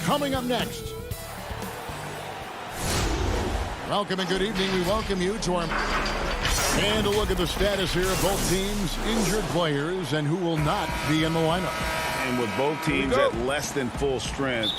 coming up next. Welcome and good evening. We welcome you to our... And a look at the status here of both teams, injured players, and who will not be in the lineup. And with both teams at less than full strength,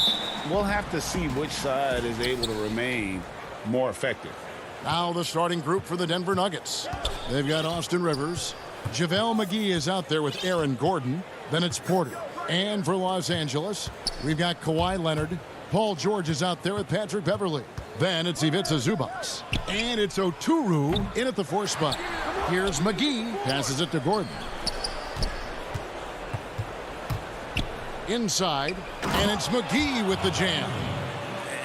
we'll have to see which side is able to remain more effective. Now the starting group for the Denver Nuggets. They've got Austin Rivers. JaVale McGee is out there with Aaron Gordon. Then it's Porter. And for Los Angeles, we've got Kawhi Leonard. Paul George is out there with Patrick Beverley. Then it's Ivica Zubac. And it's Oturu in at the 4 spot. Here's McGee. Passes it to Gordon. Inside. And it's McGee with the jam.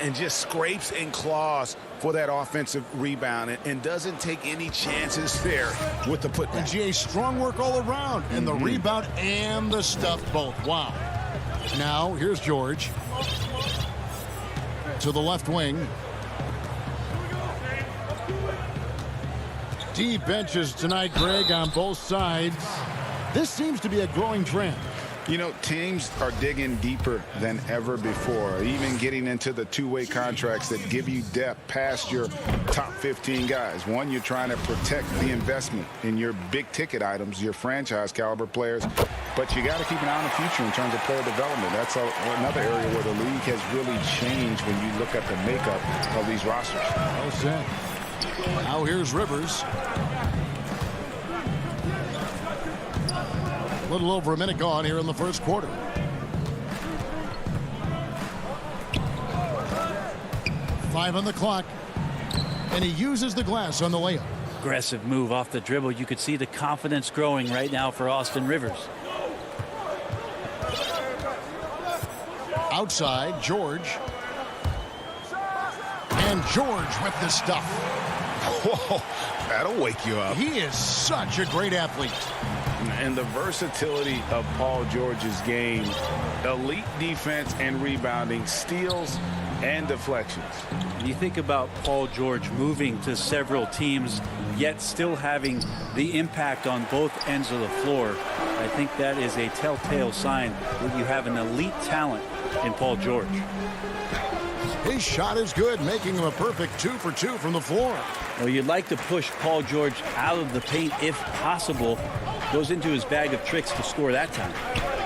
And just scrapes and claws for that offensive rebound and doesn't take any chances there with the putback. And GA, strong work all around. And the rebound and the stuff both. Wow. Now, here's George. To the left wing. Deep benches tonight, Greg, on both sides. This seems to be a growing trend. You know, teams are digging deeper than ever before, even getting into the two-way contracts that give you depth past your top 15 guys. One, you're trying to protect the investment in your big-ticket items, your franchise-caliber players, but you got to keep an eye on the future in terms of player development. That's another area where the league has really changed when you look at the makeup of these rosters. Well said. Now here's Rivers. A little over a minute gone here in the first quarter. Five on the clock. And he uses the glass on the layup. Aggressive move off the dribble. You could see the confidence growing right now for Austin Rivers. Outside, George. And George with the stuff. Whoa, that'll wake you up. He is such a great athlete. And the versatility of Paul George's game, elite defense and rebounding, steals and deflections. You think about Paul George moving to several teams, yet still having the impact on both ends of the floor. I think that is a telltale sign that you have an elite talent in Paul George. His shot is good, making him a perfect 2 for 2 from the floor. Well, you'd like to push Paul George out of the paint if possible. Goes into his bag of tricks to score that time.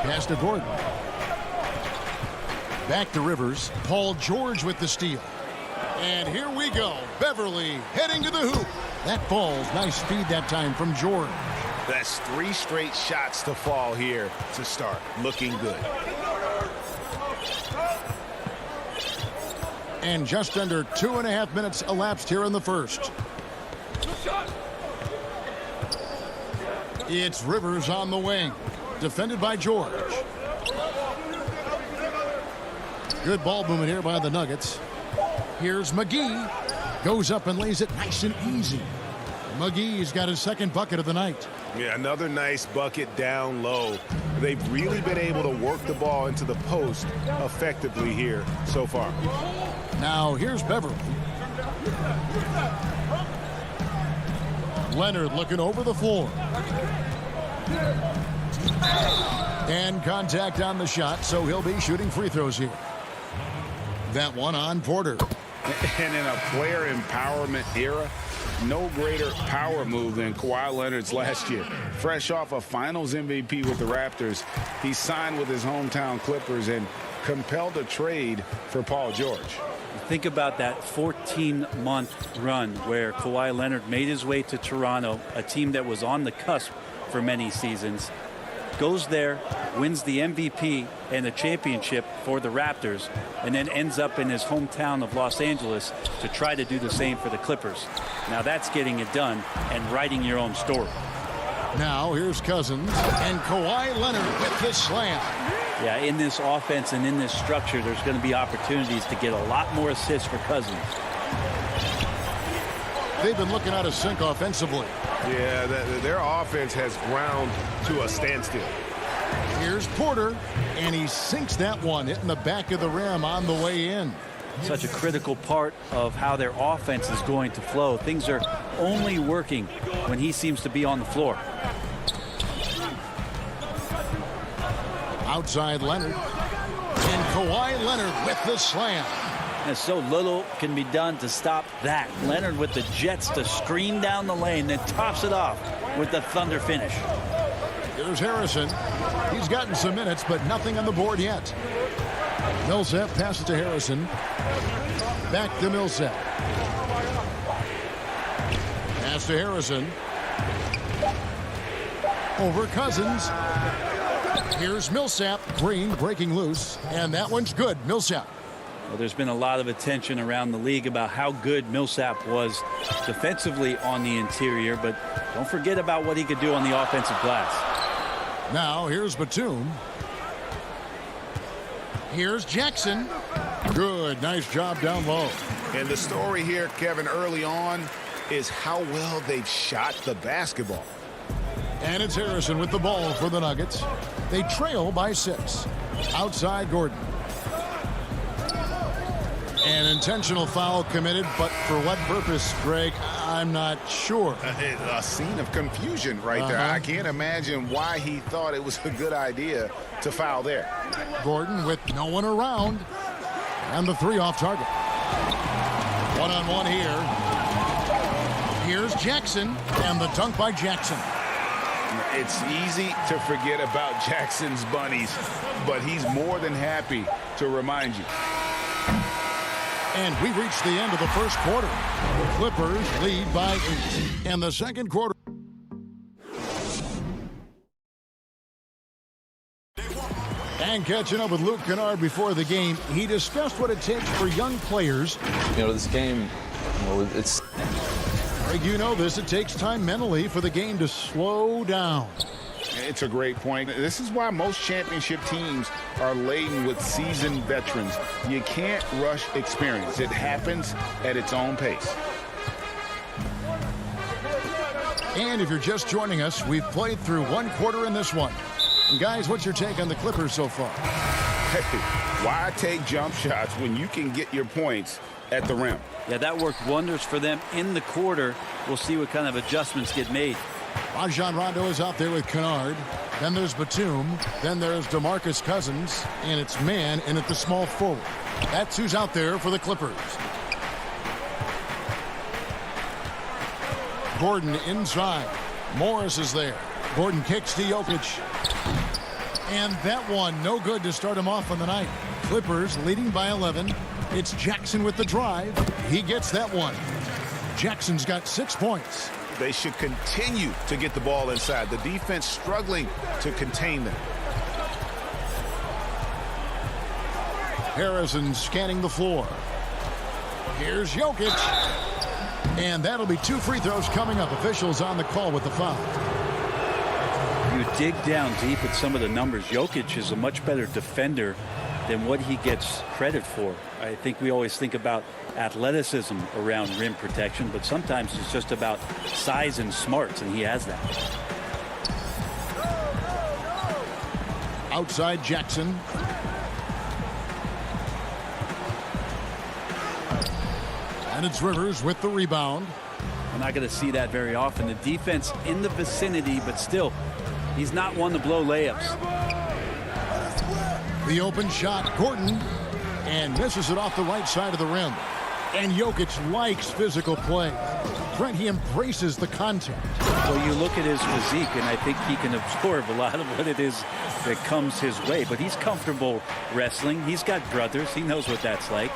Pass to Gordon. Back to Rivers. Paul George with the steal. And here we go. Beverley heading to the hoop. That falls. Nice speed that time from George. That's 3 straight shots to fall here to start. Looking good. And just under 2.5 minutes elapsed here in the first. It's Rivers on the wing. Defended by George. Good ball movement here by the Nuggets. Here's McGee. Goes up and lays it nice and easy. McGee's got his second bucket of the night. Yeah, another nice bucket down low. They've really been able to work the ball into the post effectively here so far. Now here's Beverley. Leonard looking over the floor. And contact on the shot, so he'll be shooting free throws here. That one on Porter. And in a player empowerment era, no greater power move than Kawhi Leonard's last year. Fresh off a Finals MVP with the Raptors, he signed with his hometown Clippers and compelled a trade for Paul George. Think about that 14-month run where Kawhi Leonard made his way to Toronto, a team that was on the cusp for many seasons. Goes there, wins the MVP and a championship for the Raptors, and then ends up in his hometown of Los Angeles to try to do the same for the Clippers. Now that's getting it done and writing your own story. Now here's Cousins and Kawhi Leonard with the slam. Yeah, in this offense and in this structure, there's going to be opportunities to get a lot more assists for Cousins. They've been looking out of sync offensively. Yeah, their offense has ground to a standstill. Here's Porter, and he sinks that one, hitting the back of the rim on the way in. Such a critical part of how their offense is going to flow. Things are only working when he seems to be on the floor. Outside Leonard. And Kawhi Leonard with the slam. And so little can be done to stop that. Leonard with the jets to screen down the lane, then tops it off with the thunder finish. Here's Harrison. He's gotten some minutes, but nothing on the board yet. Millsap passes to Harrison. Back to Millsap. Pass to Harrison. Over Cousins. Here's Millsap. Green breaking loose, and that one's good. Millsap. Well, there's been a lot of attention around the league about how good Millsap was defensively on the interior, but don't forget about what he could do on the offensive glass. Now here's Batum. Here's Jackson. Good, nice job down low. And the story here, Kevin, early on is how well they've shot the basketball. And it's Harrison with the ball for the Nuggets. They trail by 6. Outside Gordon. An intentional foul committed, but for what purpose, Greg? I'm not sure. A scene of confusion right there. I can't imagine why he thought it was a good idea to foul there. Gordon with no one around. And the 3 off target. One-on-one here. Here's Jackson, and the dunk by Jackson. It's easy to forget about Jackson's bunnies, but he's more than happy to remind you. And we reached the end of the first quarter. The Clippers lead by 8. And the second quarter. And catching up with Luke Kennard before the game, he discussed what it takes for young players. You know, this game, it's... Greg, you know this. It takes time mentally for the game to slow down. It's a great point. This is why most championship teams are laden with seasoned veterans. You can't rush experience. It happens at its own pace. And if you're just joining us, we've played through 1 quarter in this one. And guys, what's your take on the Clippers so far? Hey, why take jump shots when you can get your points at the rim? Yeah, that worked wonders for them in the quarter. We'll see what kind of adjustments get made. Rajon Rondo is out there with Kennard. Then there's Batum. Then there's DeMarcus Cousins. And it's man in at the small forward. That's who's out there for the Clippers. Gordon inside. Morris is there. Gordon kicks to Jokic. And that one no good to start him off on the night. Clippers leading by 11. It's Jackson with the drive. He gets that one. Jackson's got 6 points. They should continue to get the ball inside. The defense struggling to contain them. Harrison scanning the floor. Here's Jokic. And that'll be 2 free throws coming up. Officials on the call with the foul. You dig down deep at some of the numbers. Jokic is a much better defender than what he gets credit for. I think we always think about athleticism around rim protection, but sometimes it's just about size and smarts, and he has that. Outside Jackson. And it's Rivers with the rebound. We're not going to see that very often. The defense in the vicinity, but still, he's not one to blow layups. The open shot, Gordon, and misses it off the right side of the rim. And Jokic likes physical play. Brent, he embraces the contact. Well, you look at his physique, and I think he can absorb a lot of what it is that comes his way. But he's comfortable wrestling. He's got brothers. He knows what that's like.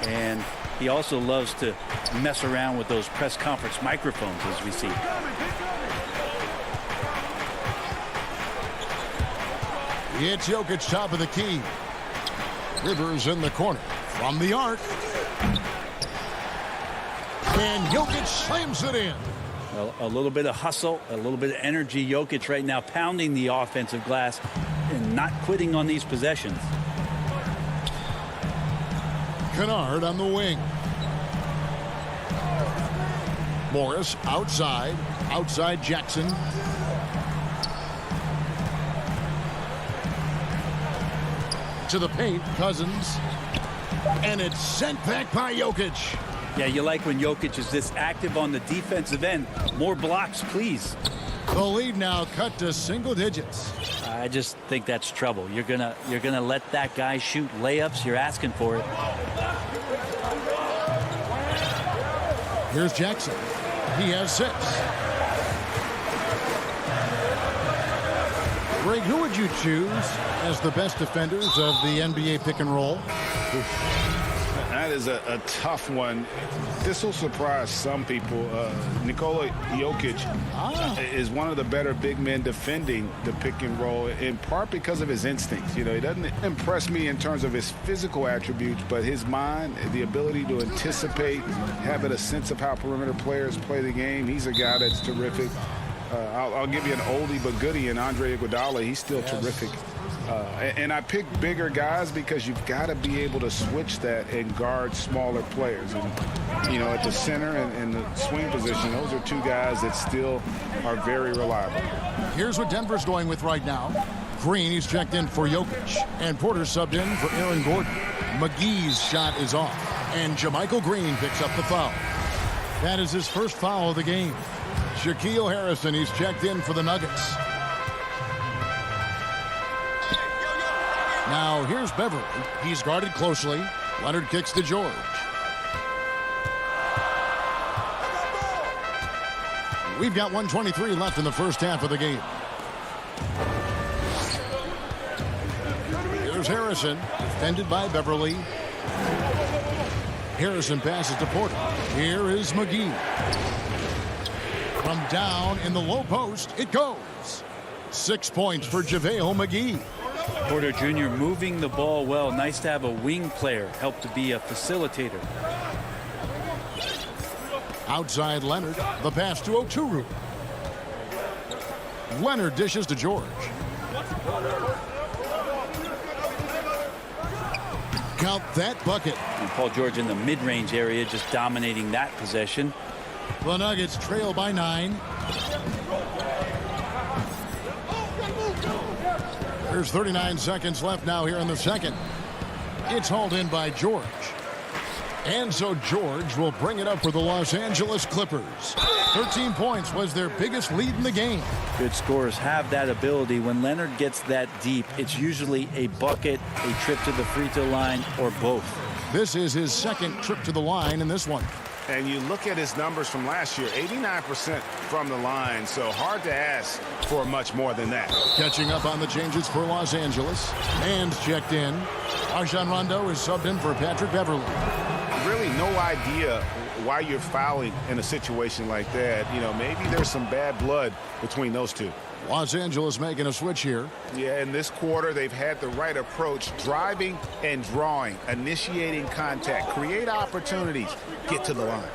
And he also loves to mess around with those press conference microphones, as we see. It's Jokic top of the key. Rivers in the corner from the arc. And Jokic slams it in. A little bit of hustle, a little bit of energy. Jokic right now pounding the offensive glass and not quitting on these possessions. Kennard on the wing. Morris outside. Outside Jackson. To the paint, Cousins. And it's sent back by Jokic. Yeah, you like when Jokic is this active on the defensive end. More blocks, please. The lead now cut to single digits. I just think that's trouble. You're gonna let that guy shoot layups. You're asking for it. Here's Jackson. He has 6. Greg, who would you choose as the best defenders of the NBA pick and roll? That is a tough one. This will surprise some people. Nikola Jokic is one of the better big men defending the pick and roll, in part because of his instincts. You know, he doesn't impress me in terms of his physical attributes, but his mind, the ability to anticipate, having a sense of how perimeter players play the game. He's a guy that's terrific. I'll give you an oldie but goodie in Andre Iguodala. He's still terrific. And I pick bigger guys because you've got to be able to switch that and guard smaller players. And, you know, at the center and the swing position, those are 2 guys that still are very reliable. Here's what Denver's going with right now. Green, he's checked in for Jokic. And Porter subbed in for Aaron Gordon. McGee's shot is off. And JaMychal Green picks up the foul. That is his first foul of the game. Shaquille Harrison, he's checked in for the Nuggets. Now here's Beverly. He's guarded closely. Leonard kicks to George. We've got 1:23 left in the first half of the game. Here's Harrison, defended by Beverly. Harrison passes to Porter. Here is McGee. From down in the low post, it goes. 6 points for JaVale McGee. Porter Jr. moving the ball well. Nice to have a wing player help to be a facilitator. Outside Leonard, the pass to Oturu. Leonard dishes to George. Count that bucket. And Paul George in the mid-range area, just dominating that possession. The Nuggets trail by 9. There's 39 seconds left now here in the second. It's hauled in by George. And so George will bring it up for the Los Angeles Clippers. 13 points was their biggest lead in the game. Good scorers have that ability. When Leonard gets that deep, it's usually a bucket, a trip to the free throw line, or both. This is his second trip to the line in this one. And you look at his numbers from last year, 89% from the line, so hard to ask for much more than that. Catching up on the changes for Los Angeles. And checked in. Rajon Rondo is subbed in for Patrick Beverly. Really no idea why you're fouling in a situation like that. You know, maybe there's some bad blood between those two. Los Angeles making a switch here. Yeah, in this quarter, they've had the right approach, driving and drawing, initiating contact, create opportunities, get to the line.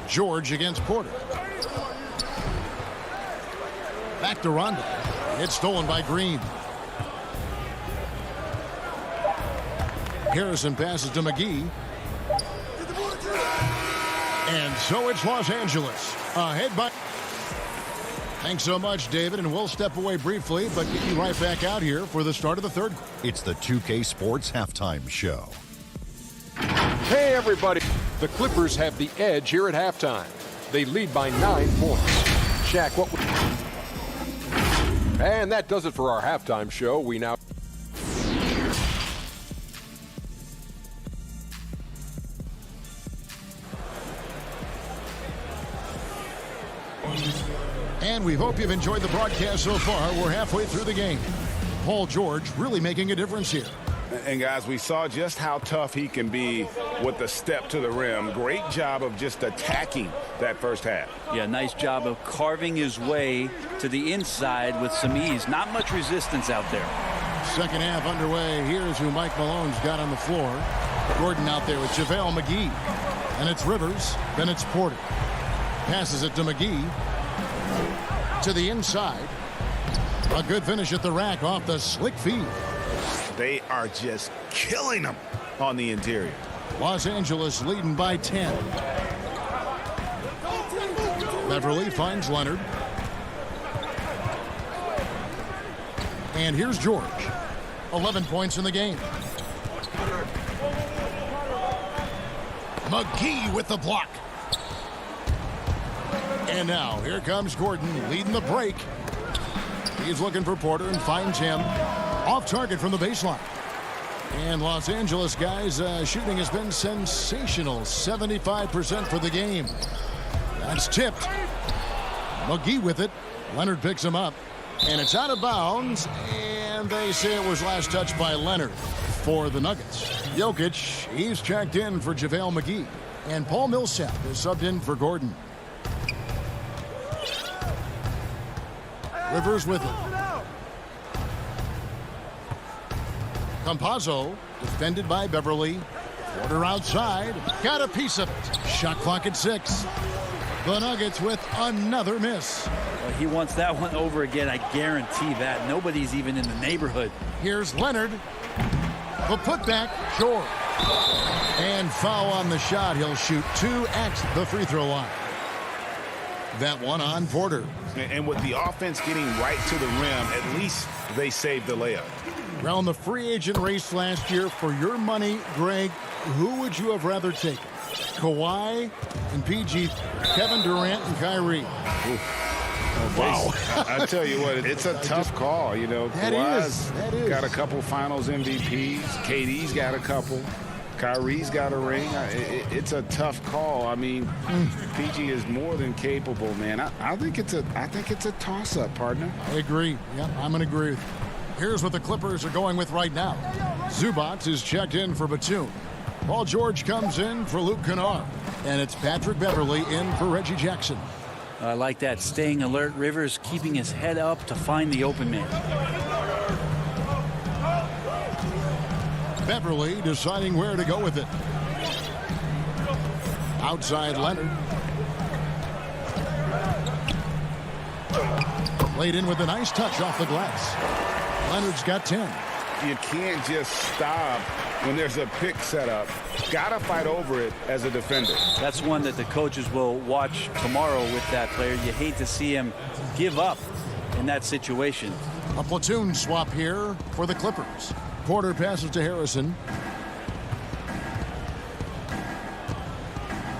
George against Porter. Back to Rondo. It's stolen by Green. Harrison passes to McGee. And so it's Los Angeles ahead by. Thanks so much, David, and we'll step away briefly, but get you right back out here for the start of the third. It's the 2K Sports Halftime Show. Hey, everybody. The Clippers have the edge here at halftime. They lead by 9 points. Shaq, what? And that does it for our halftime show. We now. And we hope you've enjoyed the broadcast so far. We're halfway through the game. Paul George really making a difference here. And guys, we saw just how tough he can be with the step to the rim. Great job of just attacking that first half. Yeah, nice job of carving his way to the inside with some ease. Not much resistance out there. Second half underway. Here's who Mike Malone's got on the floor. Gordon out there with JaVale McGee. And it's Rivers. Then it's Porter. Passes it to McGee. To the inside. A good finish at the rack off the slick feed. They are just killing them on the interior. Los Angeles leading by 10. Beverly finds Leonard. And here's George. 11 points in the game. McGee with the block. And now, here comes Gordon leading the break. He's looking for Porter and finds him off target from the baseline. And Los Angeles guys, shooting has been sensational. 75% for the game. That's tipped. McGee with it. Leonard picks him up. And it's out of bounds. And they say it was last touched by Leonard for the Nuggets. Jokic, he's checked in for JaVale McGee. And Paul Millsap is subbed in for Gordon. Rivers with it. Campazzo, defended by Beverly. Porter outside. Got a piece of it. Shot clock at 6. The Nuggets with another miss. Well, he wants that one over again. I guarantee that. Nobody's even in the neighborhood. Here's Leonard. The putback, short. And foul on the shot. He'll shoot 2 at the free throw line. That one on Porter. And with the offense getting right to the rim, at least they saved the layup. Around the free agent race last year, for your money, Greg, who would you have rather taken? Kawhi and PG, Kevin Durant and Kyrie. Wow. I tell you what, it's a tough call. You know, Kawhi's got a couple finals MVPs. KD's got a couple. Kyrie's got a ring. It's a tough call. I mean, PG is more than capable, man. I think it's a toss-up, partner. I agree. Yeah, I'm going to agree with you. Here's what the Clippers are going with right now. Zubac is checked in for Batum. Paul George comes in for Luke Kennard. And it's Patrick Beverly in for Reggie Jackson. I like that. Staying alert. Rivers keeping his head up to find the open man. Beverly deciding where to go with it. Outside Leonard. Laid in with a nice touch off the glass. Leonard's got 10. You can't just stop when there's a pick set up. Got to fight over it as a defender. That's one that the coaches will watch tomorrow with that player. You hate to see him give up in that situation. A platoon swap here for the Clippers. Porter passes to Harrison.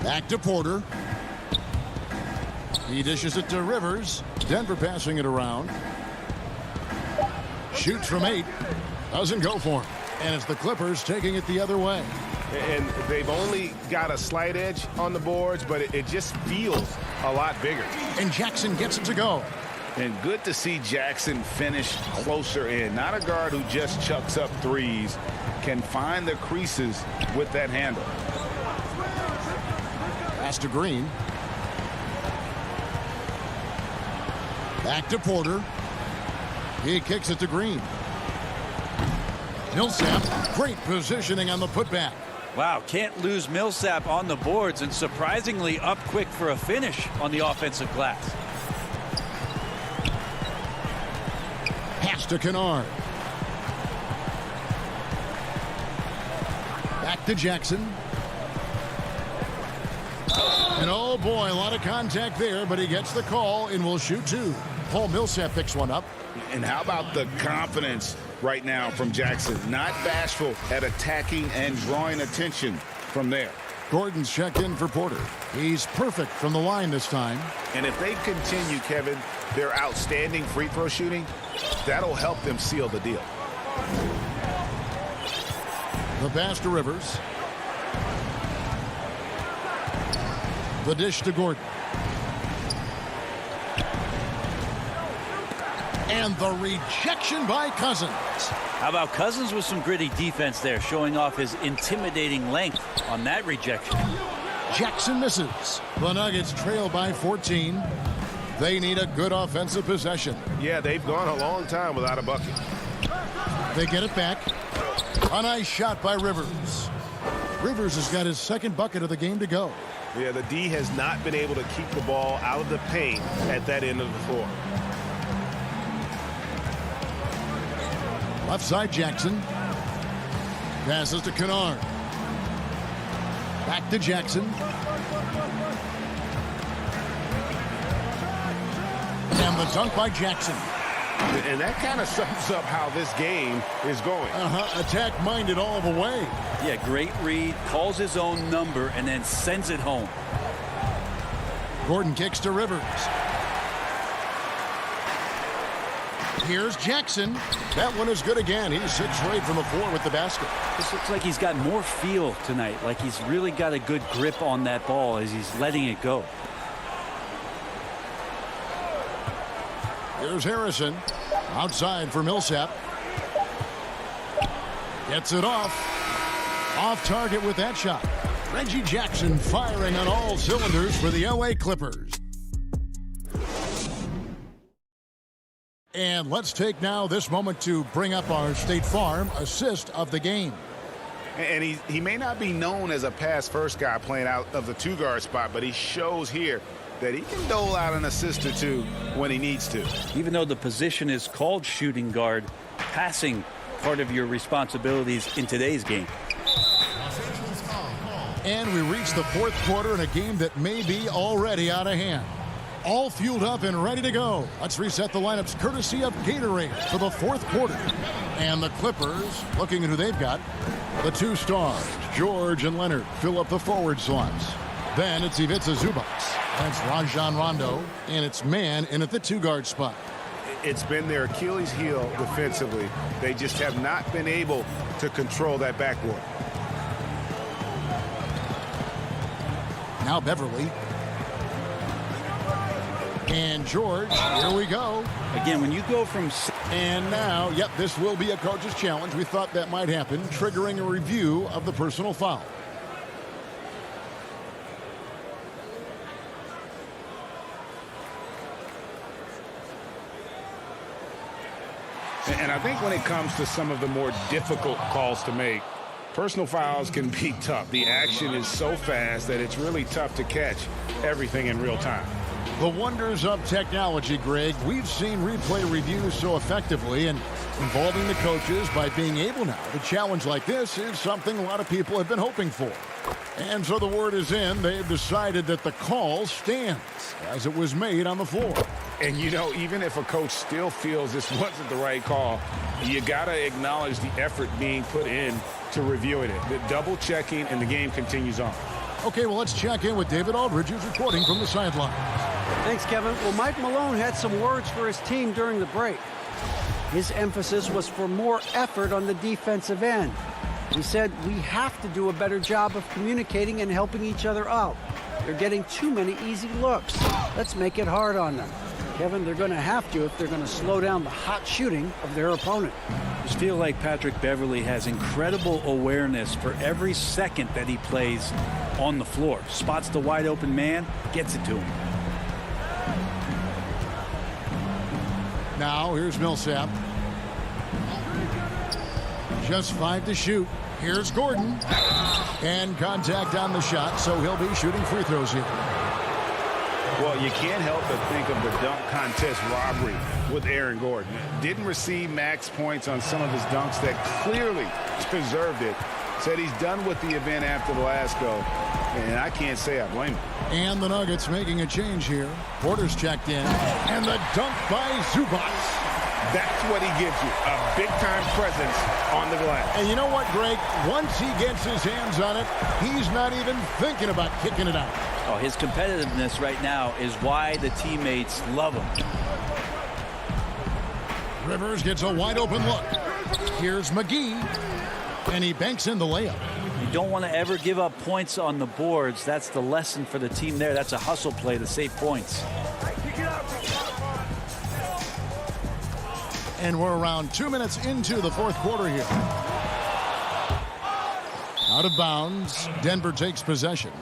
Back to Porter. He dishes it to Rivers. Denver passing it around. Shoots from 8. Doesn't go for him. And it's the Clippers taking it the other way. And they've only got a slight edge on the boards, but it just feels a lot bigger. And Jackson gets it to go. And good to see Jackson finish closer in. Not a guard who just chucks up threes. Can find the creases with that handle. Pass to Green. Back to Porter. He kicks it to Green. Millsap, great positioning on the putback. Wow, can't lose Millsap on the boards, and surprisingly up quick for a finish on the offensive glass. Pass to Kennard. Back to Jackson. And oh boy, a lot of contact there, but he gets the call and will shoot 2. Paul Millsap picks one up. And how about the confidence right now from Jackson? Not bashful at attacking and drawing attention from there. Gordon's checked in for Porter. He's perfect from the line this time. And if they continue, Kevin, their outstanding free throw shooting, that'll help them seal the deal. The pass to Rivers. The dish to Gordon. And the rejection by Cousins. How about Cousins with some gritty defense there, showing off his intimidating length on that rejection. Jackson misses. The Nuggets trail by 14. They need a good offensive possession. Yeah, they've gone a long time without a bucket. They get it back. A nice shot by Rivers. Rivers has got his second bucket of the game to go. Yeah, the D has not been able to keep the ball out of the paint at that end of the floor. Left side Jackson. Passes to Kennard. Back to Jackson. And the dunk by Jackson. And that kind of sums up how this game is going. Attack-minded all the way. Yeah, great read, calls his own number, and then sends it home. Gordon kicks to Rivers. Here's Jackson. That one is good again. He's 6 straight from the floor with the basket. This looks like he's got more feel tonight, like he's really got a good grip on that ball as he's letting it go. Here's Harrison. Outside for Millsap. Gets it off. Off target with that shot. Reggie Jackson firing on all cylinders for the LA Clippers. And let's take now this moment to bring up our State Farm assist of the game. And he may not be known as a pass-first guy playing out of the 2-guard spot, but he shows here that he can dole out an assist or two when he needs to. Even though the position is called shooting guard, passing part of your responsibilities in today's game. And we reach the 4th quarter in a game that may be already out of hand. All fueled up and ready to go. Let's reset the lineups courtesy of Gatorade for the 4th quarter. And the Clippers, looking at who they've got, the 2 stars, George and Leonard, fill up the forward slots. Then it's Ivica Zubac. That's Rajon Rondo, and it's man in at the 2-guard spot. It's been their Achilles heel defensively. They just have not been able to control that backboard. Now Beverly. And George, here we go. Again, when you go from... And now, yep, this will be a coach's challenge. We thought that might happen, triggering a review of the personal foul. And I think when it comes to some of the more difficult calls to make, personal fouls can be tough. The action is so fast that it's really tough to catch everything in real time. The wonders of technology, Greg. We've seen replay reviews so effectively, and involving the coaches by being able now to challenge like this is something a lot of people have been hoping for. And so the word is in. They've decided that the call stands as it was made on the floor. And, you know, even if a coach still feels this wasn't the right call, you got to acknowledge the effort being put in to reviewing it. The double checking, and the game continues on. Okay, well, let's check in with David Aldridge, who's reporting from the sideline. Thanks, Kevin. Well, Mike Malone had some words for his team during the break. His emphasis was for more effort on the defensive end. He said, we have to do a better job of communicating and helping each other out. They're getting too many easy looks. Let's make it hard on them. Kevin, they're going to have to if they're going to slow down the hot shooting of their opponent. I just feel like Patrick Beverly has incredible awareness for every second that he plays on the floor. Spots the wide open man, gets it to him. Now, here's Millsap. Just 5 to shoot. Here's Gordon. And contact on the shot, so he'll be shooting free throws here. Well, you can't help but think of the dunk contest robbery with Aaron Gordon. Didn't receive max points on some of his dunks that clearly deserved it. Said he's done with the event after the last go, and I can't say I blame him. And the Nuggets making a change here. Porter's checked in. And the dunk by Zubac. That's what he gives you, a big-time presence on the glass. And you know what, Greg? Once he gets his hands on it, he's not even thinking about kicking it out. Oh, his competitiveness right now is why the teammates love him. Rivers gets a wide-open look. Here's McGee. And he banks in the layup. You don't want to ever give up points on the boards. That's the lesson for the team there. That's a hustle play to save points. And we're around 2 minutes into the 4th quarter here. Out of bounds. Denver takes possession.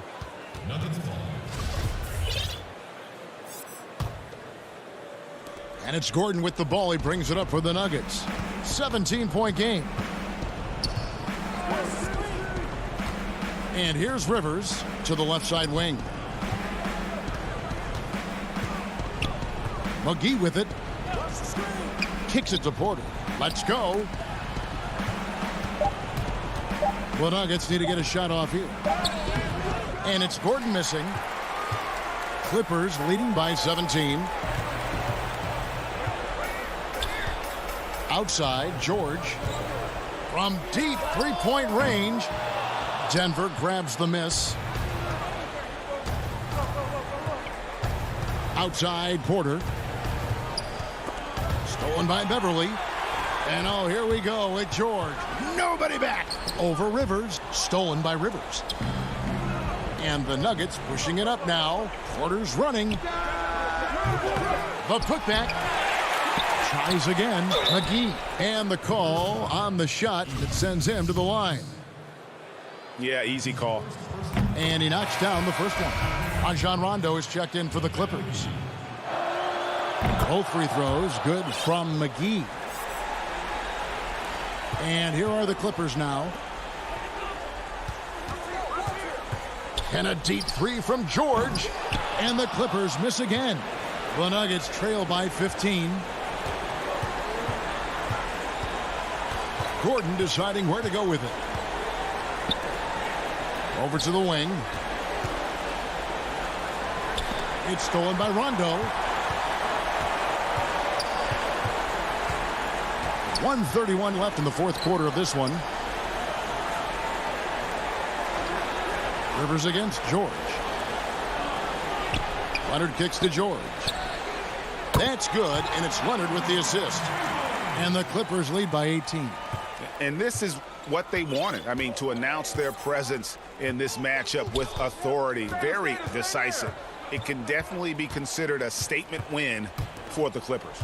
And it's Gordon with the ball. He brings it up for the Nuggets. 17-point game. And here's Rivers to the left side wing. McGee with it. Kicks it to Porter. Let's go. The Nuggets need to get a shot off here. And it's Gordon missing. Clippers leading by 17. Outside, George. From deep three-point range. Denver grabs the miss. Outside Porter. Stolen by Beverly. And oh, here we go with George. Nobody back. Over Rivers. Stolen by Rivers. And the Nuggets pushing it up now. Porter's running. The putback. Tries again. McGee. And the call on the shot that sends him to the line. Yeah, easy call. And he knocks down the first one. Rajon Rondo is checked in for the Clippers. Both free throws good from McGee. And here are the Clippers now. And a deep three from George. And the Clippers miss again. The Nuggets trail by 15. Gordon deciding where to go with it. Over to the wing. It's stolen by Rondo. 1:31 left in the fourth quarter of this one. Rivers against George. Leonard kicks to George. That's good, and it's Leonard with the assist. And the Clippers lead by 18. And this is what they wanted. I mean, to announce their presence in this matchup with authority. Very decisive. It can definitely be considered a statement win for the Clippers.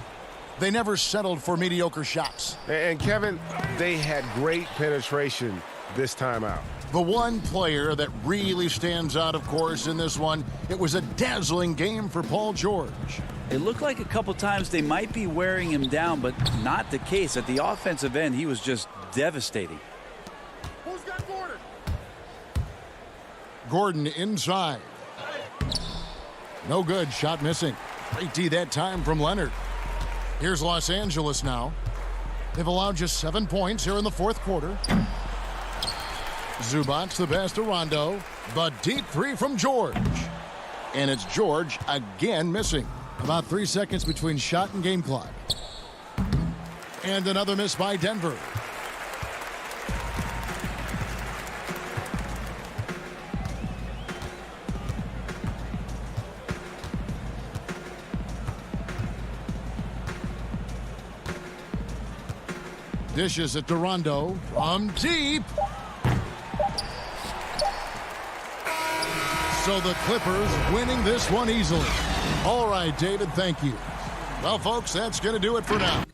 They never settled for mediocre shots. And Kevin, they had great penetration this time out. The one player that really stands out, of course, in this one, it was a dazzling game for Paul George. It looked like a couple times they might be wearing him down, but not the case. At the offensive end, he was just devastating. Who's got Gordon? Gordon inside. No good. Shot missing. Great D that time from Leonard. Here's Los Angeles now. They've allowed just 7 points here in the fourth quarter. Zubac's the pass to Rondo. The deep three from George. And it's George again missing. About 3 seconds between shot and game clock. And another miss by Denver. Dishes it to Rondo from deep. So the Clippers winning this one easily. All right, David, thank you. Well, folks, that's going to do it for now.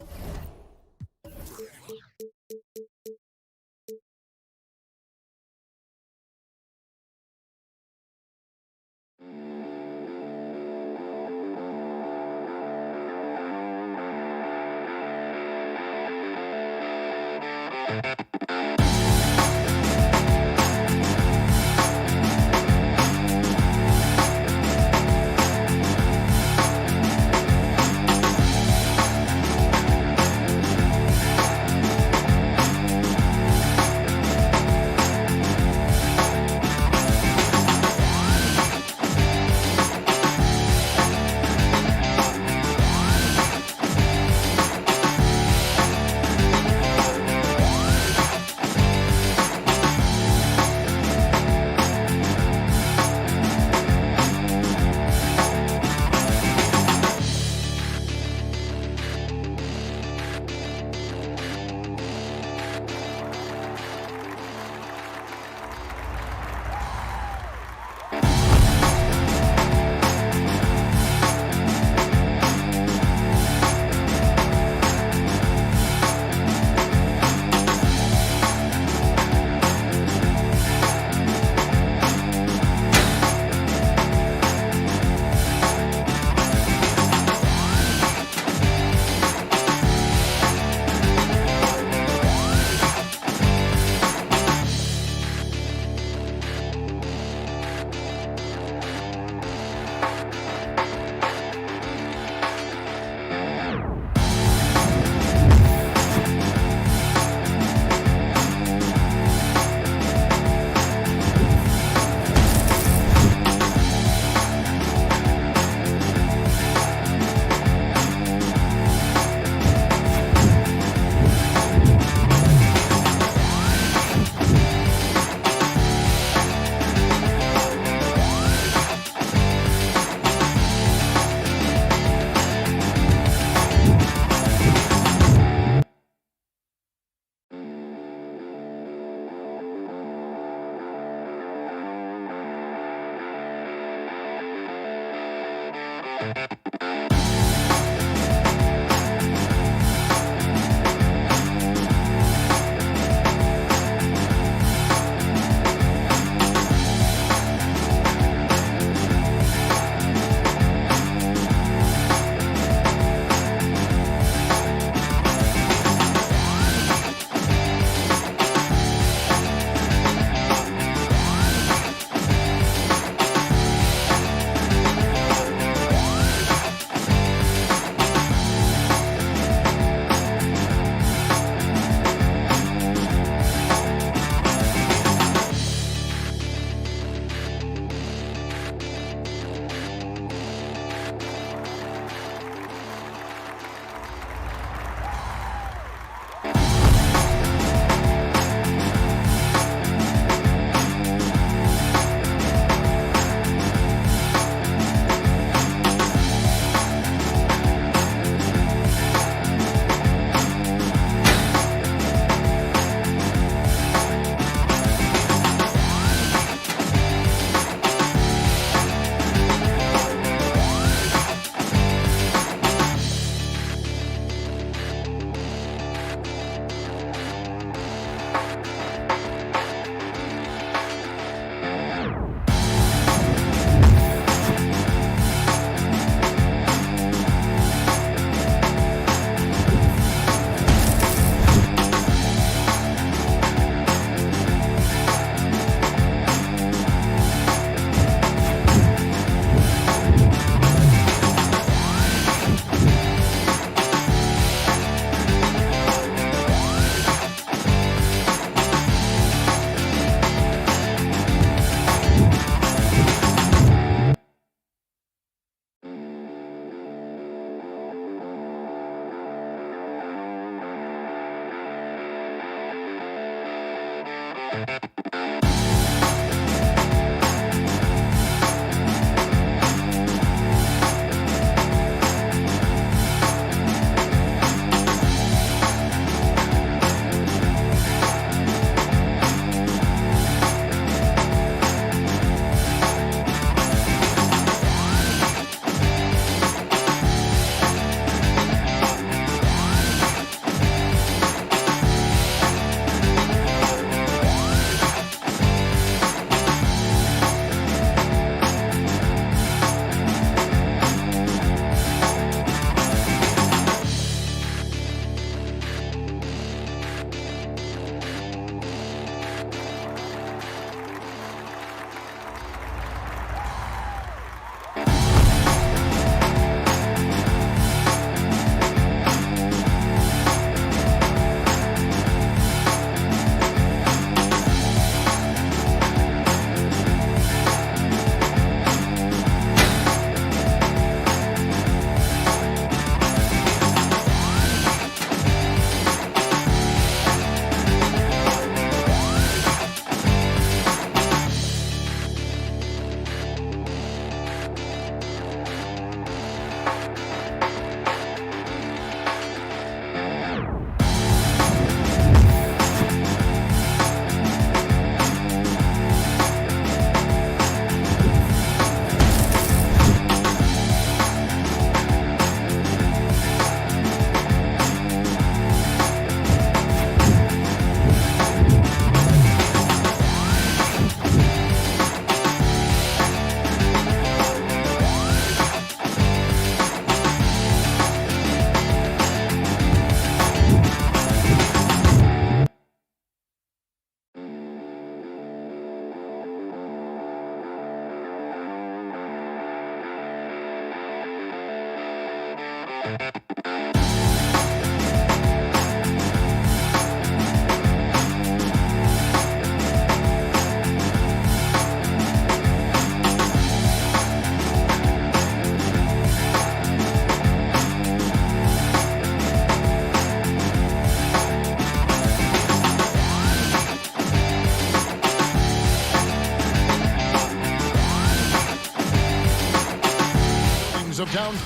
Of town,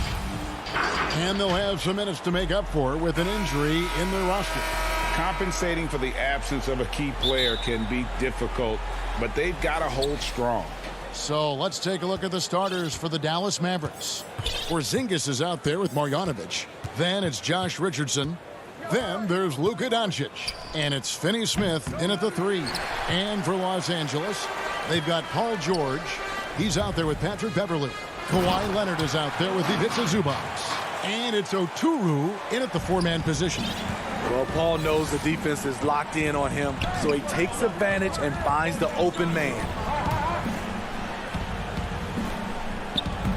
and they'll have some minutes to make up for with an injury in their roster. Compensating for the absence of a key player can be difficult, but they've got to hold strong. So let's take a look at the starters for the Dallas Mavericks. Porzingis is out there with Marjanovic. Then it's Josh Richardson. Then there's Luka Doncic. And it's Finney Smith in at the 3. And for Los Angeles, they've got Paul George. He's out there with Patrick Beverley. Kawhi Leonard is out there with Ivica Zubac. And it's Oturu in at the 4-man position. Well, Paul knows the defense is locked in on him, so he takes advantage and finds the open man.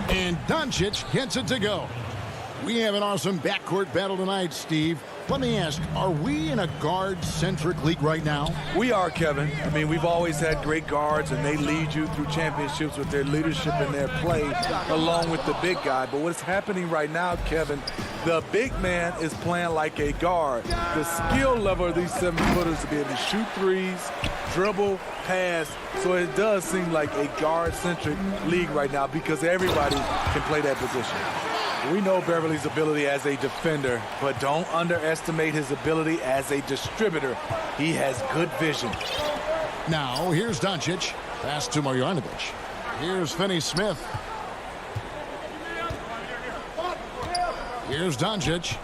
And Doncic gets it to go. We have an awesome backcourt battle tonight, Steve. Let me ask, are we in a guard-centric league right now? We are, Kevin. I mean, we've always had great guards, and they lead you through championships with their leadership and their play, along with the big guy. But what's happening right now, Kevin, the big man is playing like a guard. The skill level of these 7-footers to be able to shoot threes, dribble, pass. So it does seem like a guard-centric league right now because everybody can play that position. We know Beverly's ability as a defender, but don't underestimate his ability as a distributor. He has good vision. Now, here's Doncic. Pass to Marjanovic. Here's Finney Smith. Here's Doncic.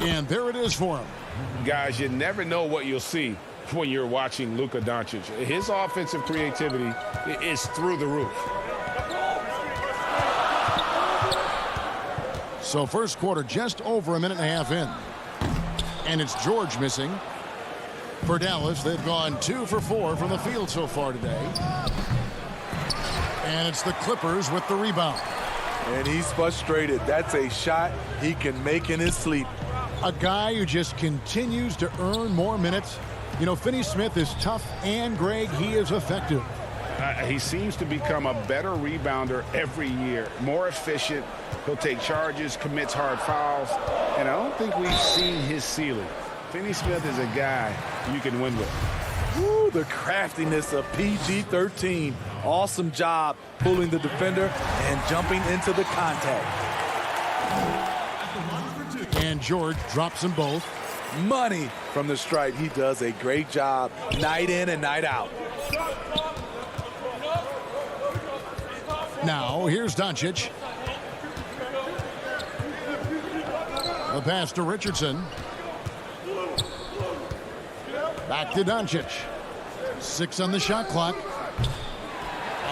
And there it is for him. Guys, you never know what you'll see when you're watching Luka Doncic. His offensive creativity is through the roof. So first quarter just over a minute and a half in. And it's George missing. For Dallas, they've gone 2 for 4 from the field so far today. And it's the Clippers with the rebound. And he's frustrated. That's a shot he can make in his sleep. A guy who just continues to earn more minutes. You know, Finney Smith is tough, and Greg, he is effective. He seems to become a better rebounder every year, more efficient. He'll take charges, commits hard fouls, and I don't think we've seen his ceiling. Finney Smith is a guy you can win with. Ooh, the craftiness of PG-13. Awesome job pulling the defender and jumping into the contact. And George drops them both. Money from the stripe. He does a great job night in and night out. Now, here's Doncic. The pass to Richardson. Back to Doncic. 6 on the shot clock.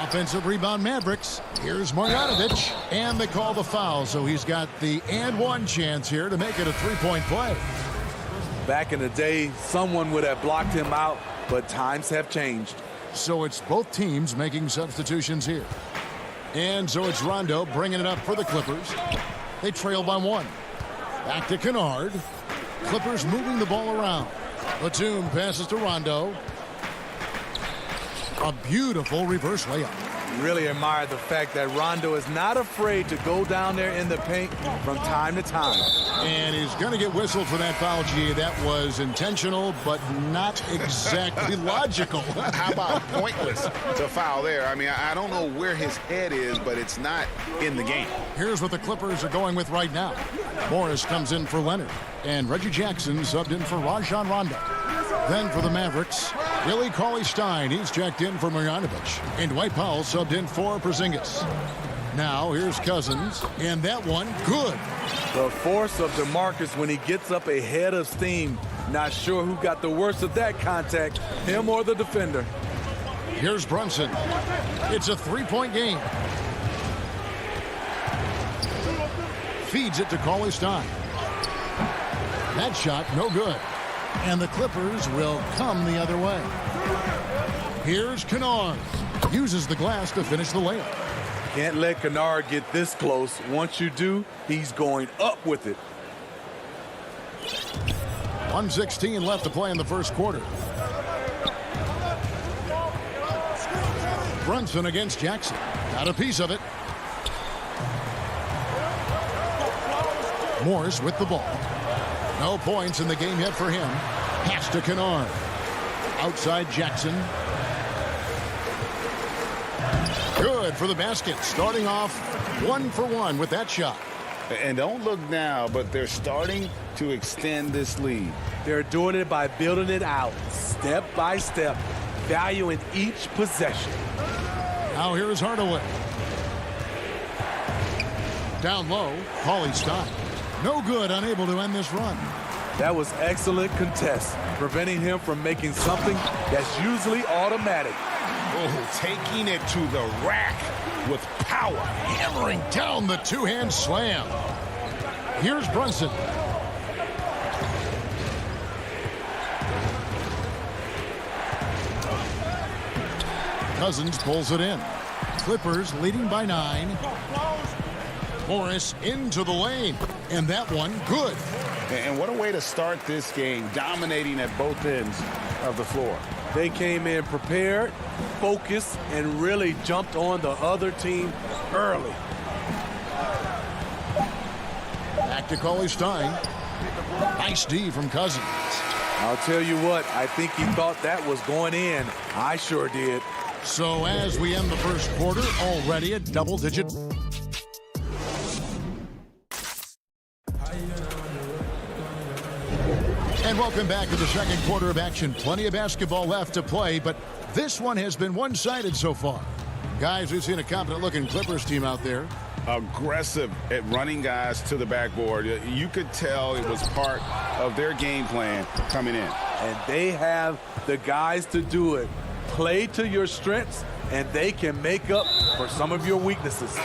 Offensive rebound Mavericks. Here's Marjanovic. And they call the foul, so he's got the and one chance here to make it a 3-point play. Back in the day, someone would have blocked him out, but times have changed. So it's both teams making substitutions here. And so it's Rondo bringing it up for the Clippers. They trail by 1. Back to Kennard. Clippers moving the ball around. Batum passes to Rondo. A beautiful reverse layup. Really admire the fact that Rondo is not afraid to go down there in the paint from time to time. And he's going to get whistled for that foul, G. That was intentional, but not exactly logical. How about pointless to foul there? I mean, I don't know where his head is, but it's not in the game. Here's what the Clippers are going with right now. Morris comes in for Leonard, and Reggie Jackson subbed in for Rajon Rondo. Then for the Mavericks, Willie Cauley-Stein. He's checked in for Marjanovic. And Dwight Powell subbed in for Porzingis. Now here's Cousins, and that one good. The force of DeMarcus when he gets up ahead of steam. Not sure who got the worst of that contact, him or the defender. Here's Brunson. It's a 3-point game. Feeds it to Cauley-Stein. That shot, no good. And the Clippers will come the other way. Here's Kennard. Uses the glass to finish the layup. Can't let Kennard get this close. Once you do, he's going up with it. 1:16 left to play in the first quarter. Brunson against Jackson. Got a piece of it. Morris with the ball. No points in the game yet for him. Pass to Kennard. Outside Jackson. Good for the basket. Starting off 1 for 1 with that shot. And don't look now, but they're starting to extend this lead. They're doing it by building it out, step by step. valuing each possession. Now here is Hardaway. Down low, Paulie Stein. No good, unable to end this run. That was excellent contest, preventing him from making something that's usually automatic. Oh, taking it to the rack with power. Hammering down the two-hand slam. Here's Brunson. Cousins pulls it in. Clippers leading by 9. Morris into the lane. And that one, good. And what a way to start this game, dominating at both ends of the floor. They came in prepared, focused, and really jumped on the other team early. Back to Paulie Stein. Nice D from Cousins. I'll tell you what, I think he thought that was going in. I sure did. So as we end the first quarter, already a double-digit. And welcome back to the second quarter of action. Plenty of basketball left to play, but this one has been one-sided so far. Guys, we've seen a confident-looking Clippers team out there. Aggressive at running guys to the backboard. You could tell it was part of their game plan coming in. And they have the guys to do it. Play to your strengths, and they can make up for some of your weaknesses.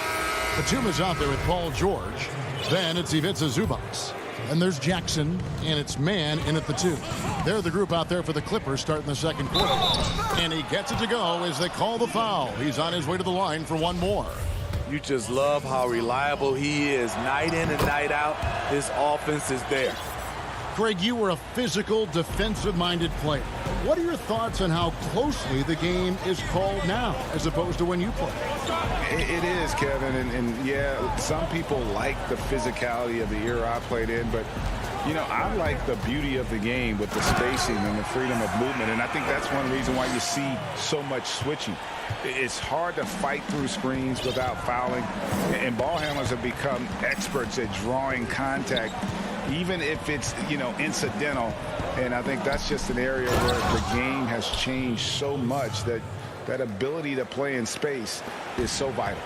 Batum is out there with Paul George. Then it's Ivica Zubac. And there's Jackson, and it's Mann in at the 2. They're the group out there for the Clippers starting the second quarter. And he gets it to go as they call the foul. He's on his way to the line for one more. You just love how reliable he is. Night in and night out, his offense is there. Craig, you were a physical, defensive-minded player. What are your thoughts on how closely the game is called now as opposed to when you played? It is, Kevin, and yeah, some people like the physicality of the era I played in, but, you know, I like the beauty of the game with the spacing and the freedom of movement, and I think that's one reason why you see so much switching. It's hard to fight through screens without fouling, and ball handlers have become experts at drawing contact, even if it's, you know, incidental. And I think that's just an area where the game has changed so much that that ability to play in space is so vital.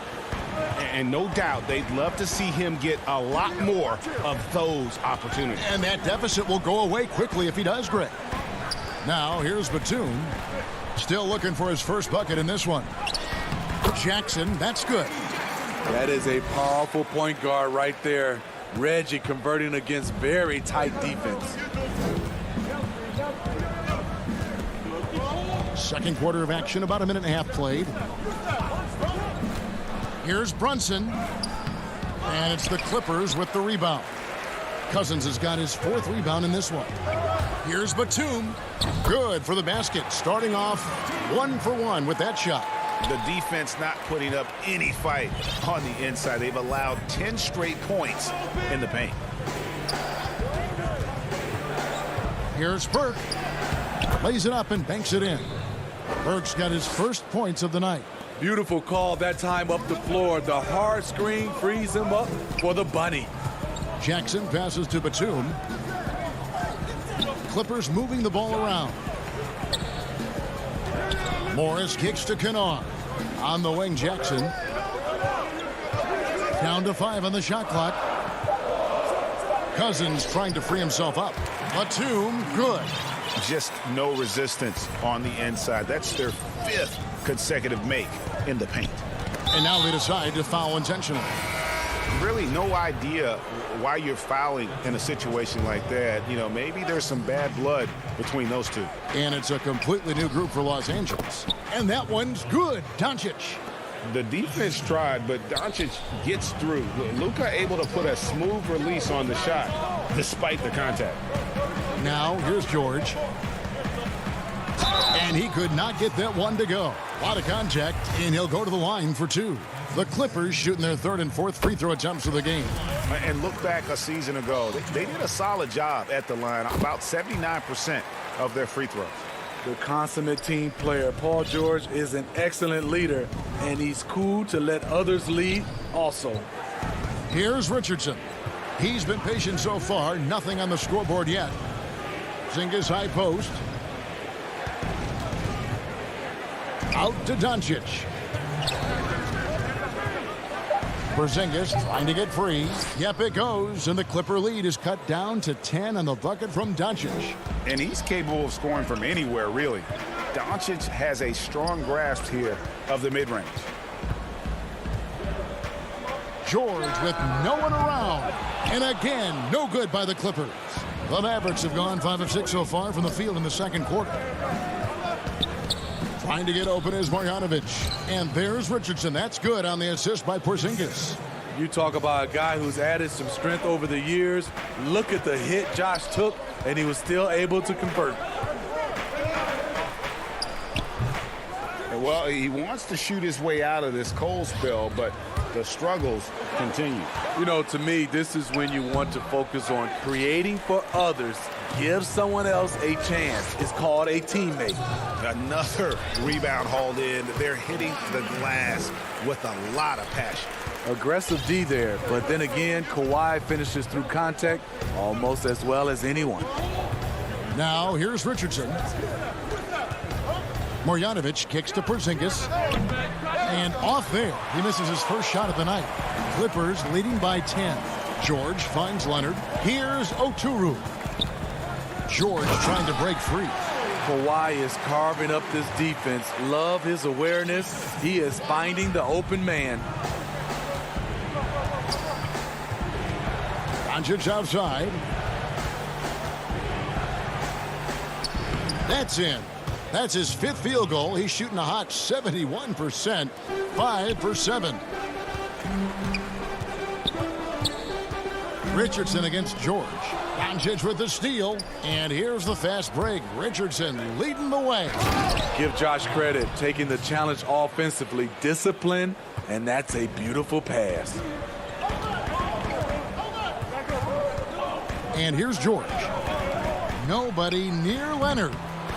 And no doubt they'd love to see him get a lot more of those opportunities. And that deficit will go away quickly if he does, Greg. Now here's Batum. Still looking for his first bucket in this one. Jackson, that's good. That is a powerful point guard right there. Reggie converting against very tight defense. Second quarter of action, about a minute and a half played. Here's Brunson. And it's the Clippers with the rebound. Cousins has got his 4th rebound in this one. Here's Batum. Good for the basket. Starting off 1 for 1 with that shot. The defense not putting up any fight on the inside. They've allowed 10 straight points in the paint. Here's Burke. Lays it up and banks it in. Burke's got his first points of the night. Beautiful call that time up the floor. The hard screen frees him up for the bunny. Jackson passes to Batum. Clippers moving the ball around. Morris kicks to Kennard. On the wing, Jackson. Down to 5 on the shot clock. Cousins trying to free himself up. Batum, good. Just no resistance on the inside. That's their 5th consecutive make in the paint. And now they decide to foul intentionally. Really no idea why you're fouling in a situation like that. You know, maybe there's some bad blood between those two. And it's a completely new group for Los Angeles. And that one's good. Doncic. The defense tried, but Doncic gets through. Luka able to put a smooth release on the shot despite the contact. Now here's George. And he could not get that one to go. A lot of contact, and he'll go to the line for 2. The Clippers shooting their 3rd and 4th free throw attempts of the game. And look back a season ago. They did a solid job at the line. About 79% of their free throws. The consummate team player. Paul George is an excellent leader, and he's cool to let others lead also. Here's Richardson. He's been patient so far. Nothing on the scoreboard yet. Zinga's high post. Out to Doncic. Porzingis trying to get free. Yep, it goes. And the Clipper lead is cut down to 10 on the bucket from Doncic. And he's capable of scoring from anywhere, really. Doncic has a strong grasp here of the mid-range. George with no one around. And again, no good by the Clippers. The Mavericks have gone 5 of 6 so far from the field in the second quarter. Trying to get open is Marjanovic. And there's Richardson. That's good on the assist by Porzingis. You talk about a guy who's added some strength over the years. Look at the hit Josh took, and he was still able to convert. Well, he wants to shoot his way out of this cold spell, but the struggles continue. You know, to me, this is when you want to focus on creating for others. Give someone else a chance. It's called a teammate. Another rebound hauled in. They're hitting the glass with a lot of passion. Aggressive D there, but then again, Kawhi finishes through contact almost as well as anyone. Now, here's Richardson. Marjanovic kicks to Porzingis. And off there, he misses his first shot of the night. Clippers leading by 10. George finds Leonard. Here's Oturu. George trying to break free. Kawhi is carving up this defense. Love his awareness. He is finding the open man. Doncic outside. That's in. That's his 5th field goal. He's shooting a hot 71%. 5 for 7. Richardson against George. Doncic with the steal. And here's the fast break. Richardson leading the way. Give Josh credit, taking the challenge offensively, discipline, and that's a beautiful pass. And here's George. Nobody near Leonard.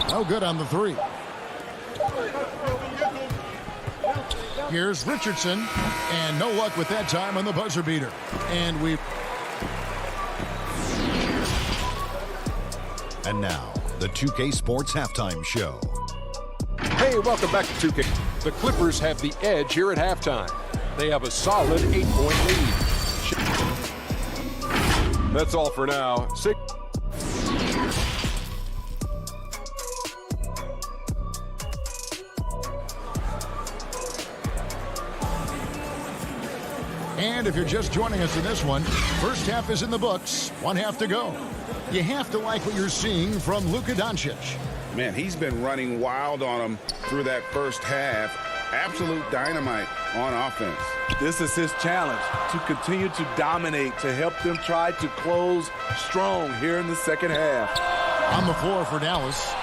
No good on the 3. Here's Richardson. And no luck with that time on the buzzer beater. And And now, the 2K Sports Halftime Show. Hey, welcome back to 2K. The Clippers have the edge here at halftime. They have a solid 8-point lead. That's all for now. And if you're just joining us in this one, first half is in the books. 1 half to go. You have to like what you're seeing from Luka Doncic. Man, he's been running wild on him through that first half. Absolute dynamite on offense. This is his challenge, to continue to dominate, to help them try to close strong here in the second half. On the floor for Dallas,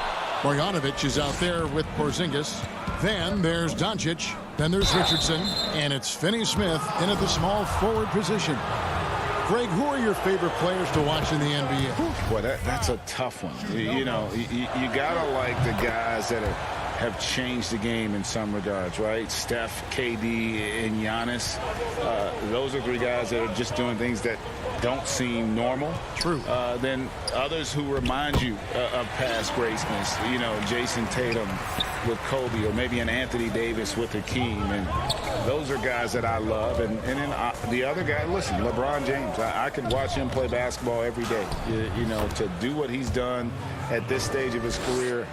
Marjanovic is out there with Porzingis. Then there's Doncic. Then there's Richardson. And it's Finney-Smith in at the small forward position. Greg, who are your favorite players to watch in the NBA? Boy, that's a tough one. You know, you got to like the guys that have changed the game in some regards, right? Steph, KD, and Giannis. Those are 3 guys that are just doing things that don't seem normal. True. Then others who remind you of past greatness. You know, Jason Tatum with Kobe, or maybe an Anthony Davis with Hakeem. And those are guys that I love. And then the other guy, listen, LeBron James. I could watch him play basketball every day. You know, to do what he's done at this stage of his career,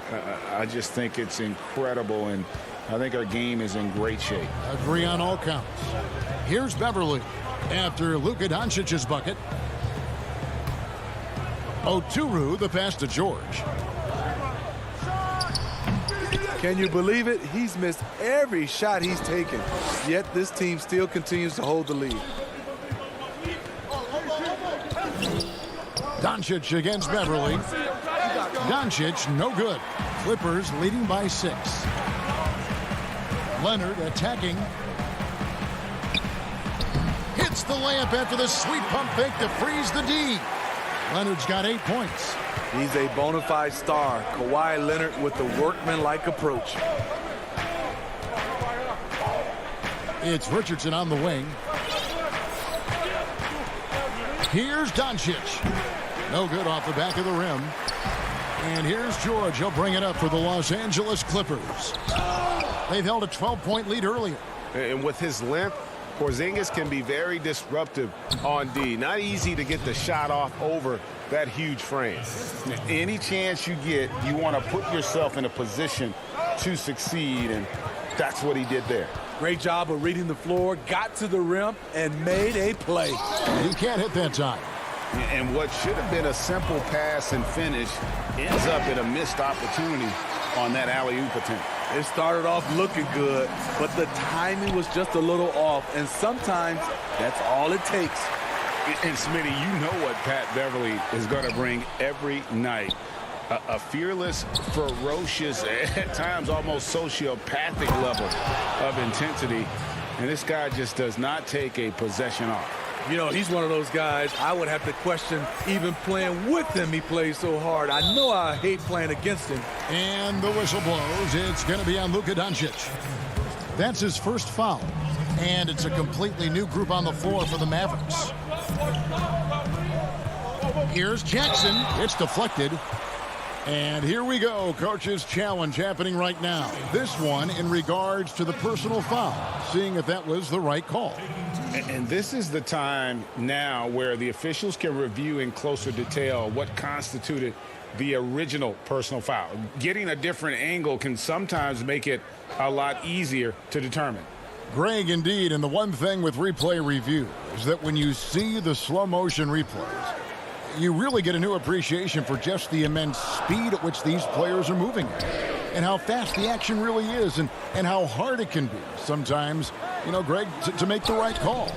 I just think it's incredible. And I think our game is in great shape. Agree on all counts. Here's Beverly after Luka Doncic's bucket. Oturu, the pass to George. Can you believe it? He's missed every shot he's taken, yet this team still continues to hold the lead. Doncic against Beverly. Doncic, no good. Clippers leading by 6. Leonard attacking. Hits the layup after the sweet pump fake to freeze the D. Leonard's got 8 points. He's a bona fide star. Kawhi Leonard with the workman-like approach. It's Richardson on the wing. Here's Doncic. No good off the back of the rim. And here's George. He'll bring it up for the Los Angeles Clippers. They've held a 12-point lead earlier. And with his length, Porzingis can be very disruptive on D. Not easy to get the shot off over that huge frame. Any chance you get, you want to put yourself in a position to succeed, and that's what he did there. Great job of reading the floor, got to the rim, and made a play. He can't hit that time. And what should have been a simple pass and finish ends up in a missed opportunity on that alley-oop attempt. It started off looking good, but the timing was just a little off, and sometimes that's all it takes. And Smitty, you know what Pat Beverly is going to bring every night. A fearless, ferocious, at times almost sociopathic level of intensity. And this guy just does not take a possession off. You know, he's one of those guys I would have to question even playing with him. He plays so hard. I know I hate playing against him. And the whistle blows. It's going to be on Luka Doncic. That's his first foul. And it's a completely new group on the floor for the Mavericks. Here's Jackson. It's deflected. And here we go. Coach's challenge happening right now. This one in regards to the personal foul, seeing if that was the right call. And this is the time now where the officials can review in closer detail what constituted the original personal foul. Getting a different angle can sometimes make it a lot easier to determine. Greg, indeed, and the one thing with replay review is that when you see the slow motion replays, you really get a new appreciation for just the immense speed at which these players are moving and how fast the action really is and how hard it can be sometimes, you know, Greg, to make the right call.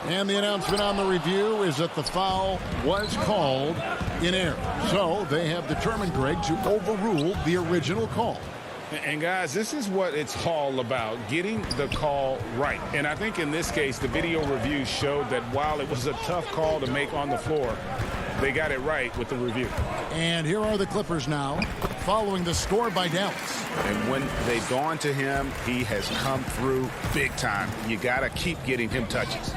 And the announcement on the review is that the foul was called in error. So they have determined, Greg, to overrule the original call. And guys, this is what it's all about, getting the call right. And I think in this case, the video review showed that while it was a tough call to make on the floor, they got it right with the review. And here are the Clippers now, following the score by Dallas. And when they've gone to him, he has come through big time. You got to keep getting him touches.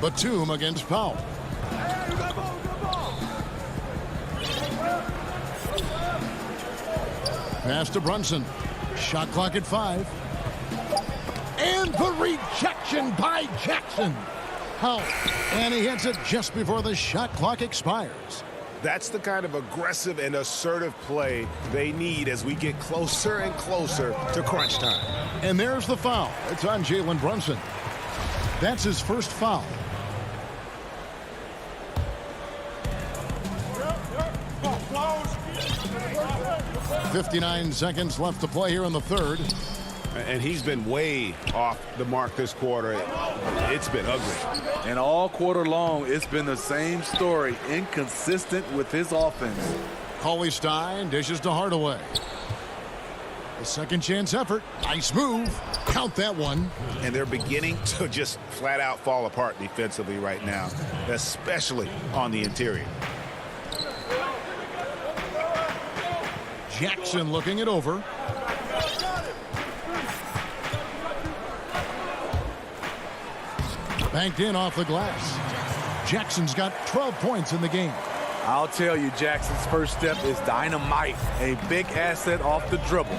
Batum against Powell. Pass to Brunson. Shot clock at 5. And the rejection by Jackson. Powell. And he hits it just before the shot clock expires. That's the kind of aggressive and assertive play they need as we get closer and closer to crunch time. And there's the foul. It's on Jalen Brunson. That's his first foul. .59 seconds left to play here in the third. And he's been way off the mark this quarter. It's been ugly. And all quarter long, it's been the same story. Inconsistent with his offense. Cauley Stein dishes to Hardaway. The second chance effort. Nice move. Count that one. And they're beginning to just flat out fall apart defensively right now, especially on the interior. Jackson looking it over. Banked in off the glass. Jackson's got 12 points in the game. I'll tell you, Jackson's first step is dynamite. A big asset off the dribble.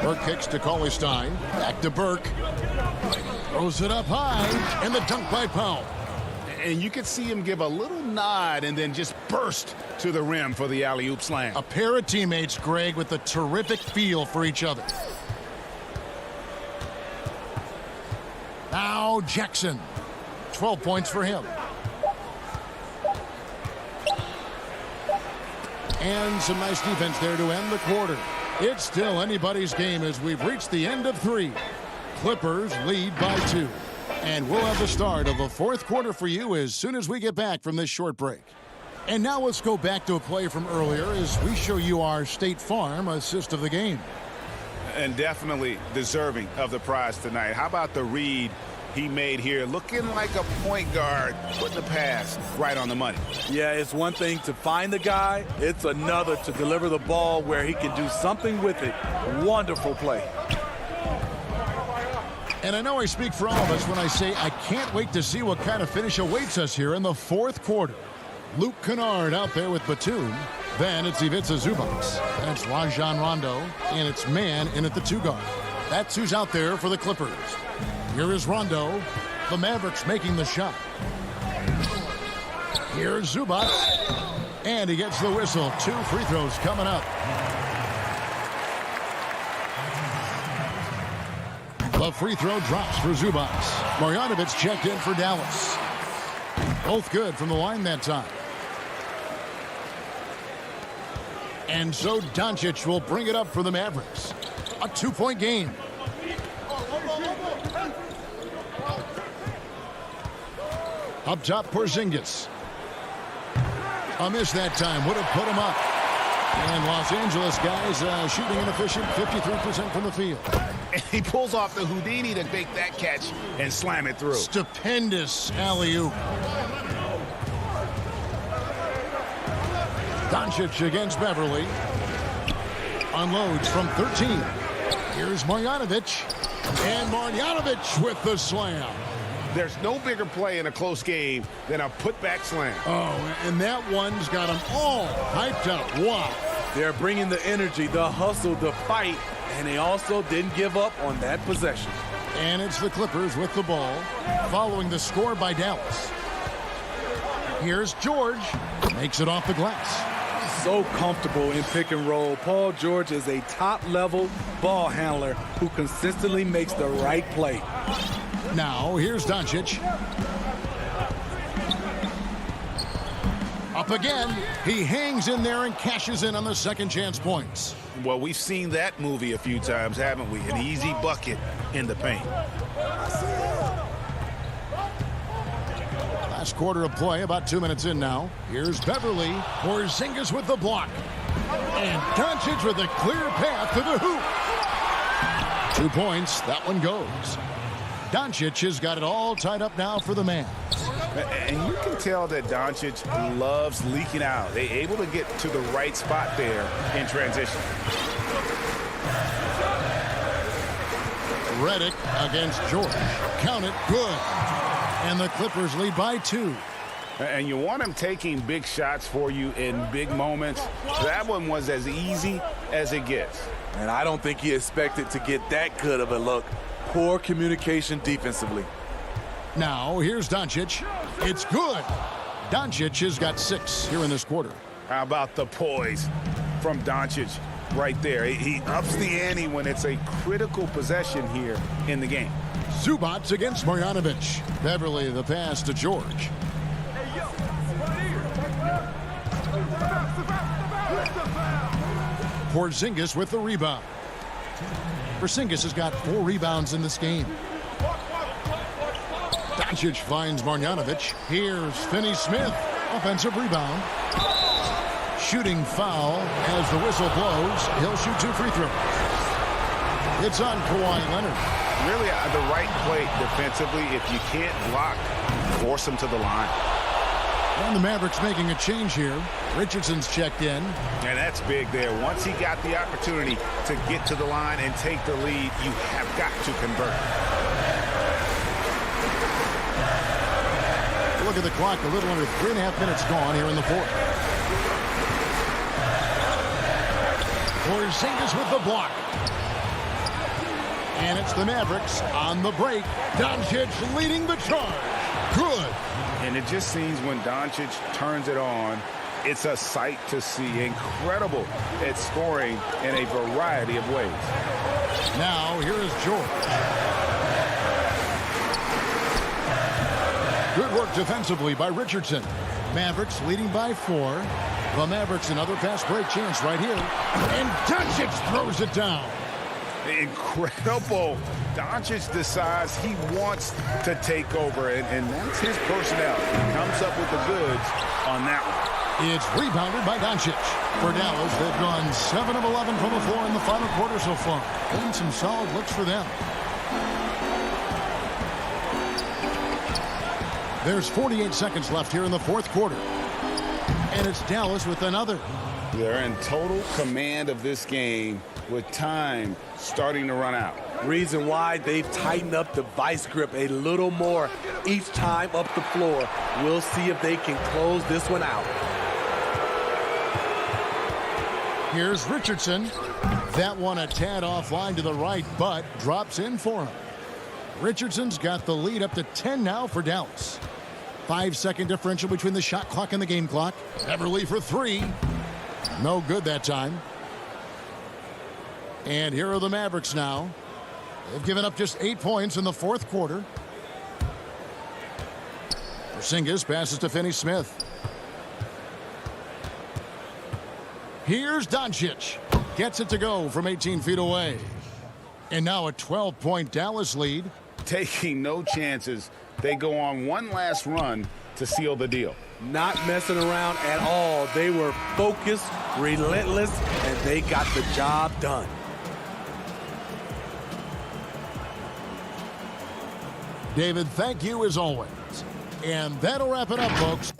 Burke kicks to Cauley Stein. Back to Burke. Throws it up high. And the dunk by Powell. And you could see him give a little nod and then just burst to the rim for the alley-oop slam. A pair of teammates, Greg, with a terrific feel for each other. Now Jackson. 12 points for him. And some nice defense there to end the quarter. It's still anybody's game as we've reached the end of 3. Clippers lead by 2. And we'll have the start of the fourth quarter for you as soon as we get back from this short break. And now let's go back to a play from earlier as we show you our State Farm assist of the game. And definitely deserving of the prize tonight. How about the read he made here? Looking like a point guard, putting the pass right on the money. Yeah, it's one thing to find the guy. It's another to deliver the ball where he can do something with it. Wonderful play. And I know I speak for all of us when I say I can't wait to see what kind of finish awaits us here in the fourth quarter. Luke Kennard out there with Batum. Then it's Ivica Zubac. That's Rajon Rondo. And it's Mann in at the 2 guard. That's who's out there for the Clippers. Here is Rondo. The Mavericks making the shot. Here's Zubac. And he gets the whistle. 2 free throws coming up. The free throw drops for Zubac. Marjanovic checked in for Dallas. Both good from the line that time. And so Doncic will bring it up for the Mavericks. A 2-point game. Up top, Porzingis. A miss that time. Would have put him up. And Los Angeles guys shooting an efficient 53% from the field. And he pulls off the Houdini to make that catch and slam it through. Stupendous alley-oop. Doncic against Beverly. Unloads from 13. Here's Marjanovic. And Marjanovic with the slam. There's no bigger play in a close game than a putback slam. Oh, and that one's got them all hyped up. Wow. They're bringing the energy, the hustle, the fight, and they also didn't give up on that possession. And it's the Clippers with the ball, following the score by Dallas. Here's George. Makes it off the glass. So comfortable in pick and roll. Paul George is a top-level ball handler who consistently makes the right play. Now, here's Doncic. Up again. He hangs in there and cashes in on the second chance points. Well, we've seen that movie a few times, haven't we? An easy bucket in the paint. Last quarter of play, about 2 minutes in now. Here's Beverly. Porzingis with the block. And Doncic with a clear path to the hoop. 2 points. That one goes. Doncic has got it all tied up now for the man. And you can tell that Doncic loves leaking out. They're able to get to the right spot there in transition. Redick against George. Count it. Good. And the Clippers lead by 2. And you want him taking big shots for you in big moments. That one was as easy as it gets. And I don't think he expected to get that good of a look. Poor communication defensively. Now, here's Doncic. It's good. Doncic has got 6 here in this quarter. How about the poise from Doncic right there? He ups the ante when it's a critical possession here in the game. Zubac against Marjanovic. Beverly the pass to George. Porzingis with the rebound. Porzingis has got 4 rebounds in this game. Doncic finds Marjanovic. Here's Finney-Smith. Offensive rebound. Shooting foul as the whistle blows. He'll shoot 2 free throws. It's on Kawhi Leonard. Really the right play defensively. If you can't block, force him to the line. And the Mavericks making a change here. Richardson's checked in. And that's big there. Once he got the opportunity to get to the line and take the lead, you have got to convert. Look at the clock. A little under 3.5 minutes gone here in the fourth. Porzingis with the block. And it's the Mavericks on the break. Doncic leading the charge. Good. And it just seems when Doncic turns it on, it's a sight to see. Incredible at scoring in a variety of ways. Now, here is George. Good work defensively by Richardson. Mavericks leading by 4. The Mavericks another fast break chance right here. And Doncic throws it down. Incredible. Doncic decides he wants to take over, and that's his personnel. He comes up with the goods on that one. It's rebounded by Doncic. For Dallas, they've gone 7 of 11 from the floor in the final quarter so far. And some solid looks for them. There's 48 seconds left here in the fourth quarter. And it's Dallas with another. They're in total command of this game with time starting to run out. Reason why they've tightened up the vice grip a little more each time up the floor. We'll see if they can close this one out. Here's Richardson. That one a tad offline to the right, but drops in for him. Richardson's got the lead up to 10 now for Dallas. 5-second differential between the shot clock and the game clock. Everly for three. No good that time. And here are the Mavericks now. They've given up just 8 points in the fourth quarter. Porzingis passes to Finney-Smith. Here's Doncic. Gets it to go from 18 feet away. And now a 12-point Dallas lead. Taking no chances. They go on one last run to seal the deal. Not messing around at all. They were focused, relentless, and they got the job done. David, thank you as always. And that'll wrap it up, folks.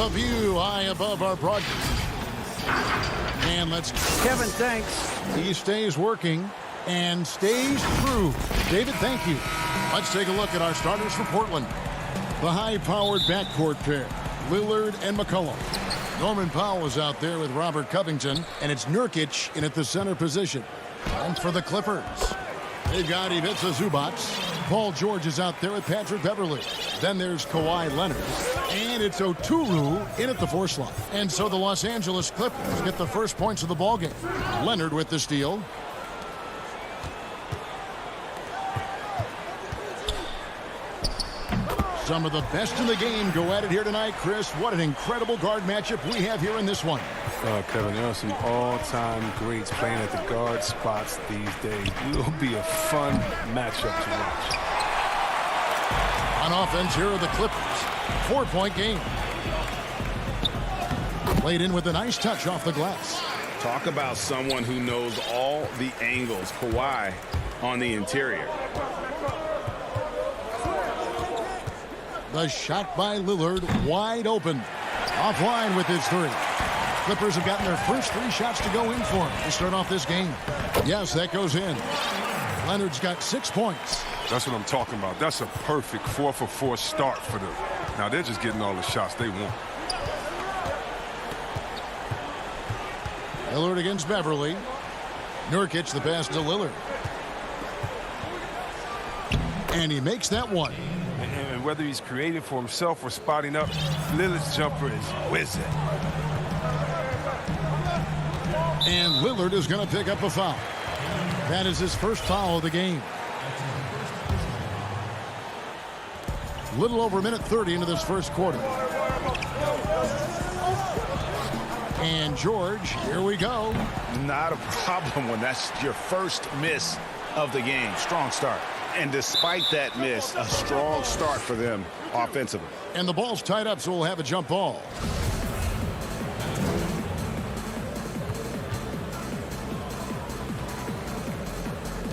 The view high above our broadcast. And let's... Kevin, thanks. He stays working and stays true. David, thank you. Let's take a look at our starters for Portland. The high-powered backcourt pair, Lillard and McCollum. Norman Powell is out there with Robert Covington, and it's Nurkic in at the center position. And for the Clippers, they've got Ivica Zubac. Paul George is out there with Patrick Beverley. Then there's Kawhi Leonard. And it's Oturu in at the 4 slot. And so the Los Angeles Clippers get the first points of the ballgame. Leonard with the steal. Some of the best in the game go at it here tonight, Chris. What an incredible guard matchup we have here in this one. Kevin, there are some all-time greats playing at the guard spots these days. It will be a fun matchup to watch. On offense, here are the Clippers. 4-point game. Played in with a nice touch off the glass. Talk about someone who knows all the angles. Kawhi on the interior. The shot by Lillard wide open. Offline with his 3. Clippers have gotten their first 3 shots to go in for him to start off this game. Yes, that goes in. Leonard's got 6 points. That's what I'm talking about. That's a perfect 4-for-4 start for them. Now they're just getting all the shots they want. Lillard against Beverly. Nurkic the pass to Lillard. And he makes that one. And whether he's creating for himself or spotting up, Lillard's jumper is whizzing. And Lillard is going to pick up a foul. That is his first foul of the game. Little over a minute 30 into this first quarter. And George, here we go. Not a problem when that's your first miss of the game. Strong start. And despite that miss, a strong start for them offensively. And the ball's tied up, so we'll have a jump ball.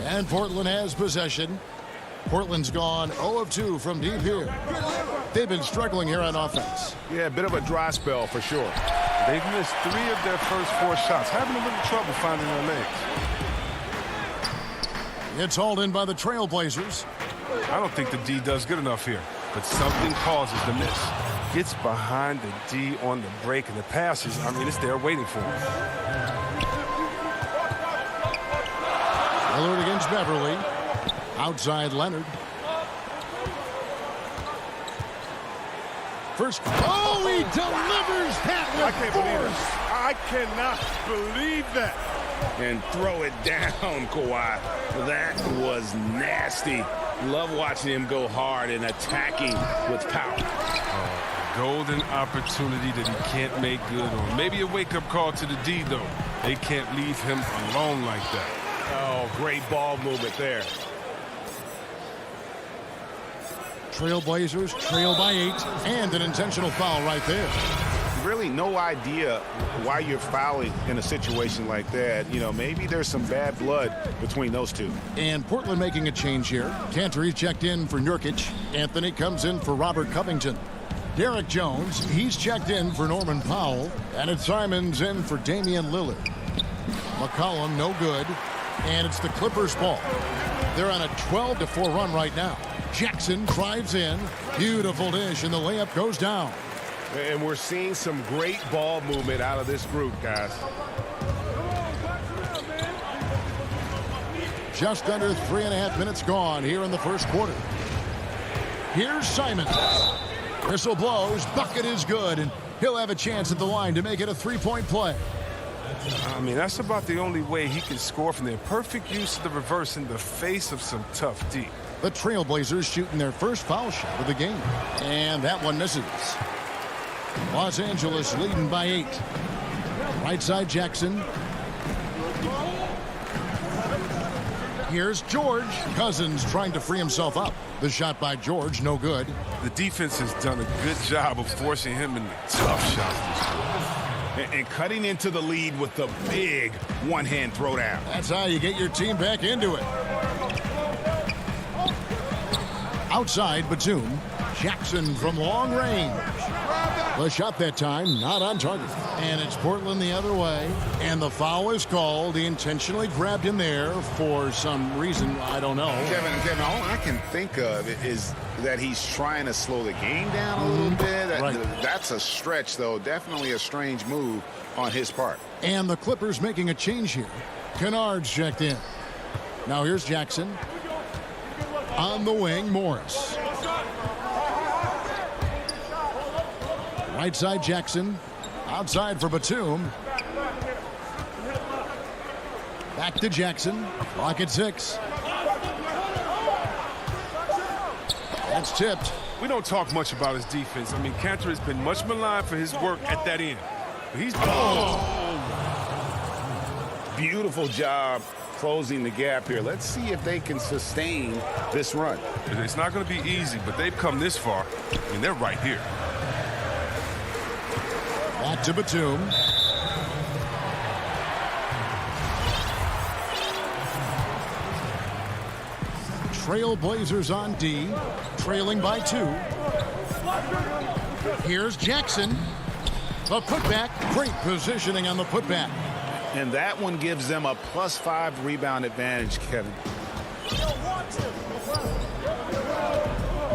And Portland has possession. Portland's gone 0 of 2 from deep here. They've been struggling here on offense. Yeah, a bit of a dry spell for sure. They've missed 3 of their first 4 shots, having a little trouble finding their legs. It's hauled in by the Trailblazers. I don't think the D does good enough here, but something causes the miss. Gets behind the D on the break, and the passes, I mean, it's there waiting for him. Lillard against Beverly. Outside Leonard. First. Oh, he delivers that with force. I cannot believe that. And throw it down, Kawhi. That was nasty. Love watching him go hard and attacking with power. Golden opportunity that he can't make good on. Maybe a wake-up call to the D, though. They can't leave him alone like that. Oh, great ball movement there. Trailblazers trail by 8, and an intentional foul right there. Really no idea why you're fouling in a situation like that. You know, maybe there's some bad blood between those two. And Portland making a change here. Cantor checked in for Nurkic. Anthony comes in for Robert Covington. Derek Jones, he's checked in for Norman Powell. And it's Simons in for Damian Lillard. McCollum, no good. And it's the Clippers' ball. They're on a 12-4 run right now. Jackson drives in. Beautiful dish, and the layup goes down. And we're seeing some great ball movement out of this group, guys. Just under 3.5 minutes gone here in the first quarter. Here's Simons. Whistle blows. Bucket is good, and he'll have a chance at the line to make it a 3-point play. I mean, that's about the only way he can score from there. Perfect use of the reverse in the face of some tough D. The Trailblazers shooting their first foul shot of the game. And that one misses. Los Angeles leading by 8. Right side Jackson. Here's George. Cousins trying to free himself up. The shot by George, no good. The defense has done a good job of forcing him into tough shots this quarter. And cutting into the lead with the big one-hand throwdown. That's how you get your team back into it. Outside Batum. Jackson from long range. The shot that time, not on target. And it's Portland the other way. And the foul is called. He intentionally grabbed him there for some reason. I don't know. Kevin, all I can think of is that he's trying to slow the game down a little bit. That's a stretch, though. Definitely a strange move on his part. And the Clippers making a change here. Kennard's checked in. Now here's Jackson. On the wing, Morris. Right side, Jackson. Outside for Batum. Back to Jackson. Clock at 6. That's tipped. We don't talk much about his defense. I mean, Cantor has been much maligned for his work at that end. But he's Beautiful job closing the gap here. Let's see if they can sustain this run. It's not going to be easy, but they've come this far. I mean, they're right here. Back to Batum. Trailblazers on D, trailing by 2. Here's Jackson. The putback, great positioning on the putback. And that one gives them a +5 rebound advantage, Kevin.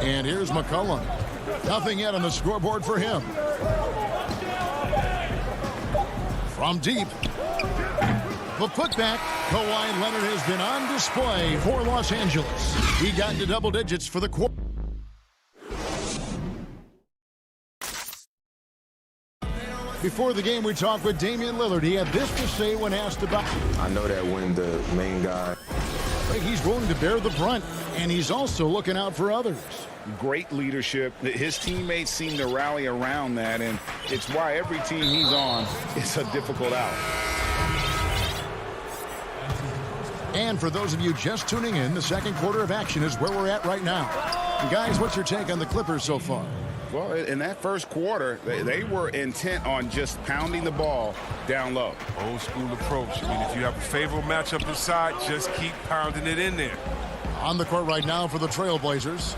And here's McCollum. Nothing yet on the scoreboard for him. From deep. The putback, Kawhi Leonard has been on display for Los Angeles. He got into double digits for the quarter. Before the game, we talked with Damian Lillard. He had this to say when asked about. I know that when the main guy. He's willing to bear the brunt, and he's also looking out for others. Great leadership. His teammates seem to rally around that, and it's why every team he's on is a difficult out. And for those of you just tuning in, the second quarter of action is where we're at right now. And guys, what's your take on the Clippers so far? Well, in that first quarter, they were intent on just pounding the ball down low. Old school approach. I mean, if you have a favorable matchup inside, just keep pounding it in there. On the court right now for the Trailblazers.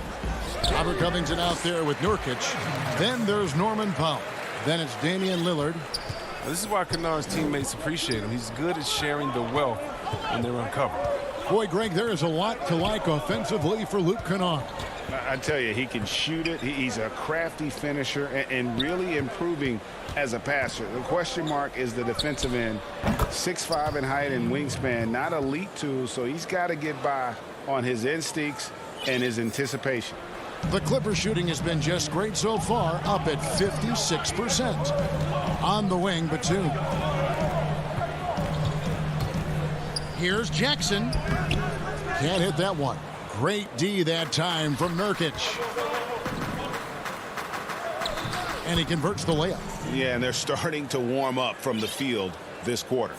Robert Covington out there with Nurkic. Then there's Norman Powell. Then it's Damian Lillard. Now, this is why Kennard's teammates appreciate him. He's good at sharing the wealth when they're uncovered. Boy, Greg, there is a lot to like offensively for Luke Kennard. I tell you, he can shoot it. He's a crafty finisher and really improving as a passer. The question mark is the defensive end. 6'5" in height and wingspan, not elite tool, so he's got to get by on his instincts and his anticipation. The Clippers shooting has been just great so far, up at 56%. On the wing, Batum. Here's Jackson. Can't hit that one. Great D that time from Nurkic. And he converts the layup. Yeah, and they're starting to warm up from the field this quarter.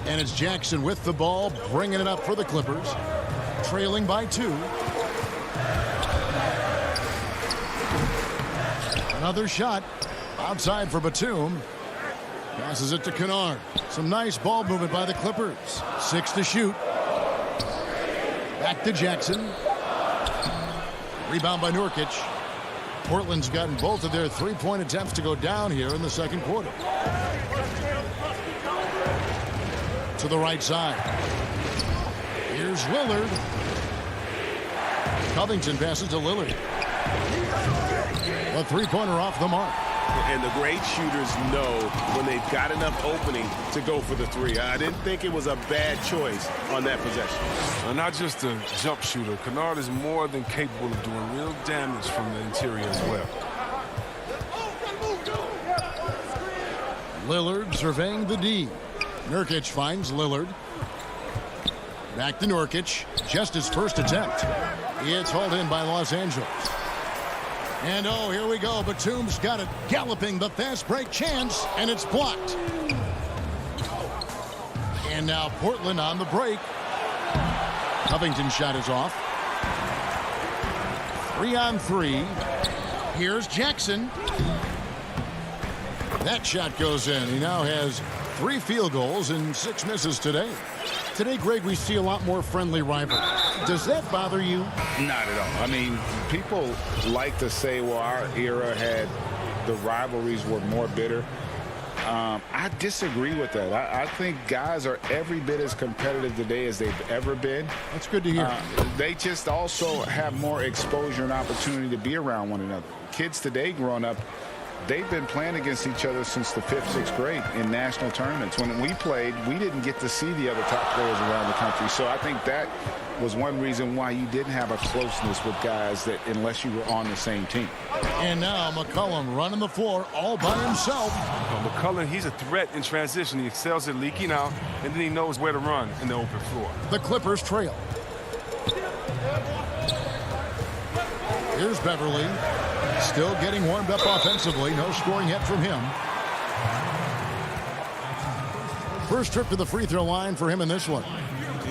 And it's Jackson with the ball, bringing it up for the Clippers. Trailing by 2. Another shot. Outside for Batum. Passes it to Kennard. Some nice ball movement by the Clippers. 6 to shoot. Back to Jackson. Rebound by Nurkic. Portland's gotten both of their three-point attempts to go down here in the second quarter. To the right side. Here's Lillard. Covington passes to Lillard. A three-pointer off the mark. And the great shooters know when they've got enough opening to go for the three. I didn't think it was a bad choice on that possession. Not just a jump shooter. Kennard is more than capable of doing real damage from the interior as well. Lillard surveying the D. Nurkic finds Lillard. Back to Nurkic. Just his first attempt. It's hauled in by Los Angeles. And oh, here we go. Batum's got it galloping. The fast break chance, and it's blocked. And now Portland on the break. Covington's shot is off. 3-on-3. Here's Jackson. That shot goes in. He now has 3 field goals and 6 misses today. Today, Greg, we see a lot more friendly rivalry. Does that bother you? Not at all. I mean, people like to say, well, our era had the rivalries were more bitter. I disagree with that. I think guys are every bit as competitive today as they've ever been. That's good to hear. They just also have more exposure and opportunity to be around one another. Kids today growing up, they've been playing against each other since the 5th, 6th grade in national tournaments. When we played, we didn't get to see the other top players around the country. So I think that was one reason why you didn't have a closeness with guys that unless you were on the same team. And now McCollum running the floor all by himself. Well, McCollum, he's a threat in transition. He excels at leaking out, and then he knows where to run in the open floor. The Clippers trail. Here's Beverly. Still getting warmed up offensively. No scoring yet from him. First trip to the free throw line for him in this one.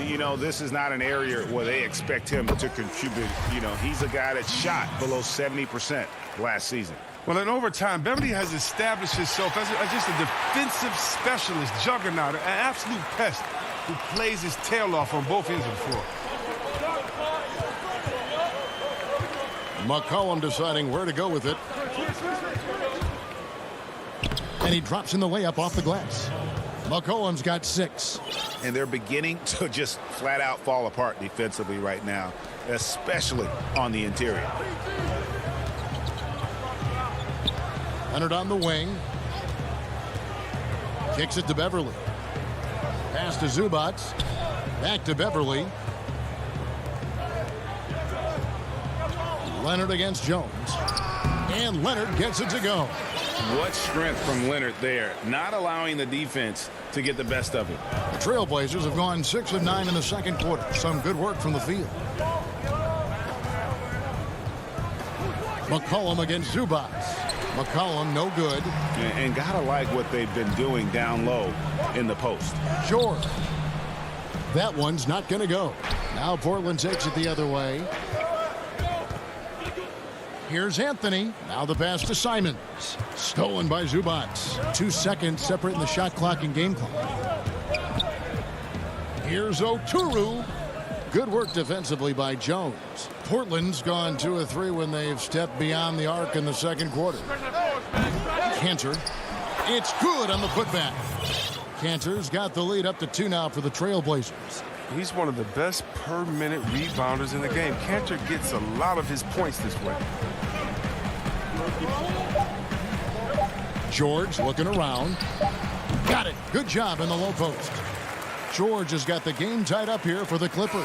You know, this is not an area where they expect him to contribute. You know, he's a guy that shot below 70% last season. Well, in overtime, Beverly has established himself as just a defensive specialist, juggernaut, an absolute pest who plays his tail off on both ends of the floor. McCollum deciding where to go with it. And he drops in the layup off the glass. McCollum's got 6. And they're beginning to just flat out fall apart defensively right now, especially on the interior. Leonard on the wing. Kicks it to Beverly. Pass to Zubac. Back to Beverly. Leonard against Jones. And Leonard gets it to go. What strength from Leonard there, not allowing the defense to get the best of it. The Trailblazers have gone 6 of 9 in the second quarter. Some good work from the field. McCollum against Zubac. McCollum no good. And gotta like what they've been doing down low in the post. Sure. That one's not going to go. Now Portland takes it the other way. Here's Anthony. Now the pass to Simons. Stolen by Zubac. 2 seconds separating the shot clock and game clock. Here's Oturu. Good work defensively by Jones. Portland's gone 2 of 3 when they've stepped beyond the arc in the second quarter. Cantor. It's good on the putback. Cantor's got the lead up to 2 now for the Trailblazers. He's one of the best per-minute rebounders in the game. Cantor gets a lot of his points this way. George looking around. Got it. Good job in the low post. George has got the game tied up here for the Clippers.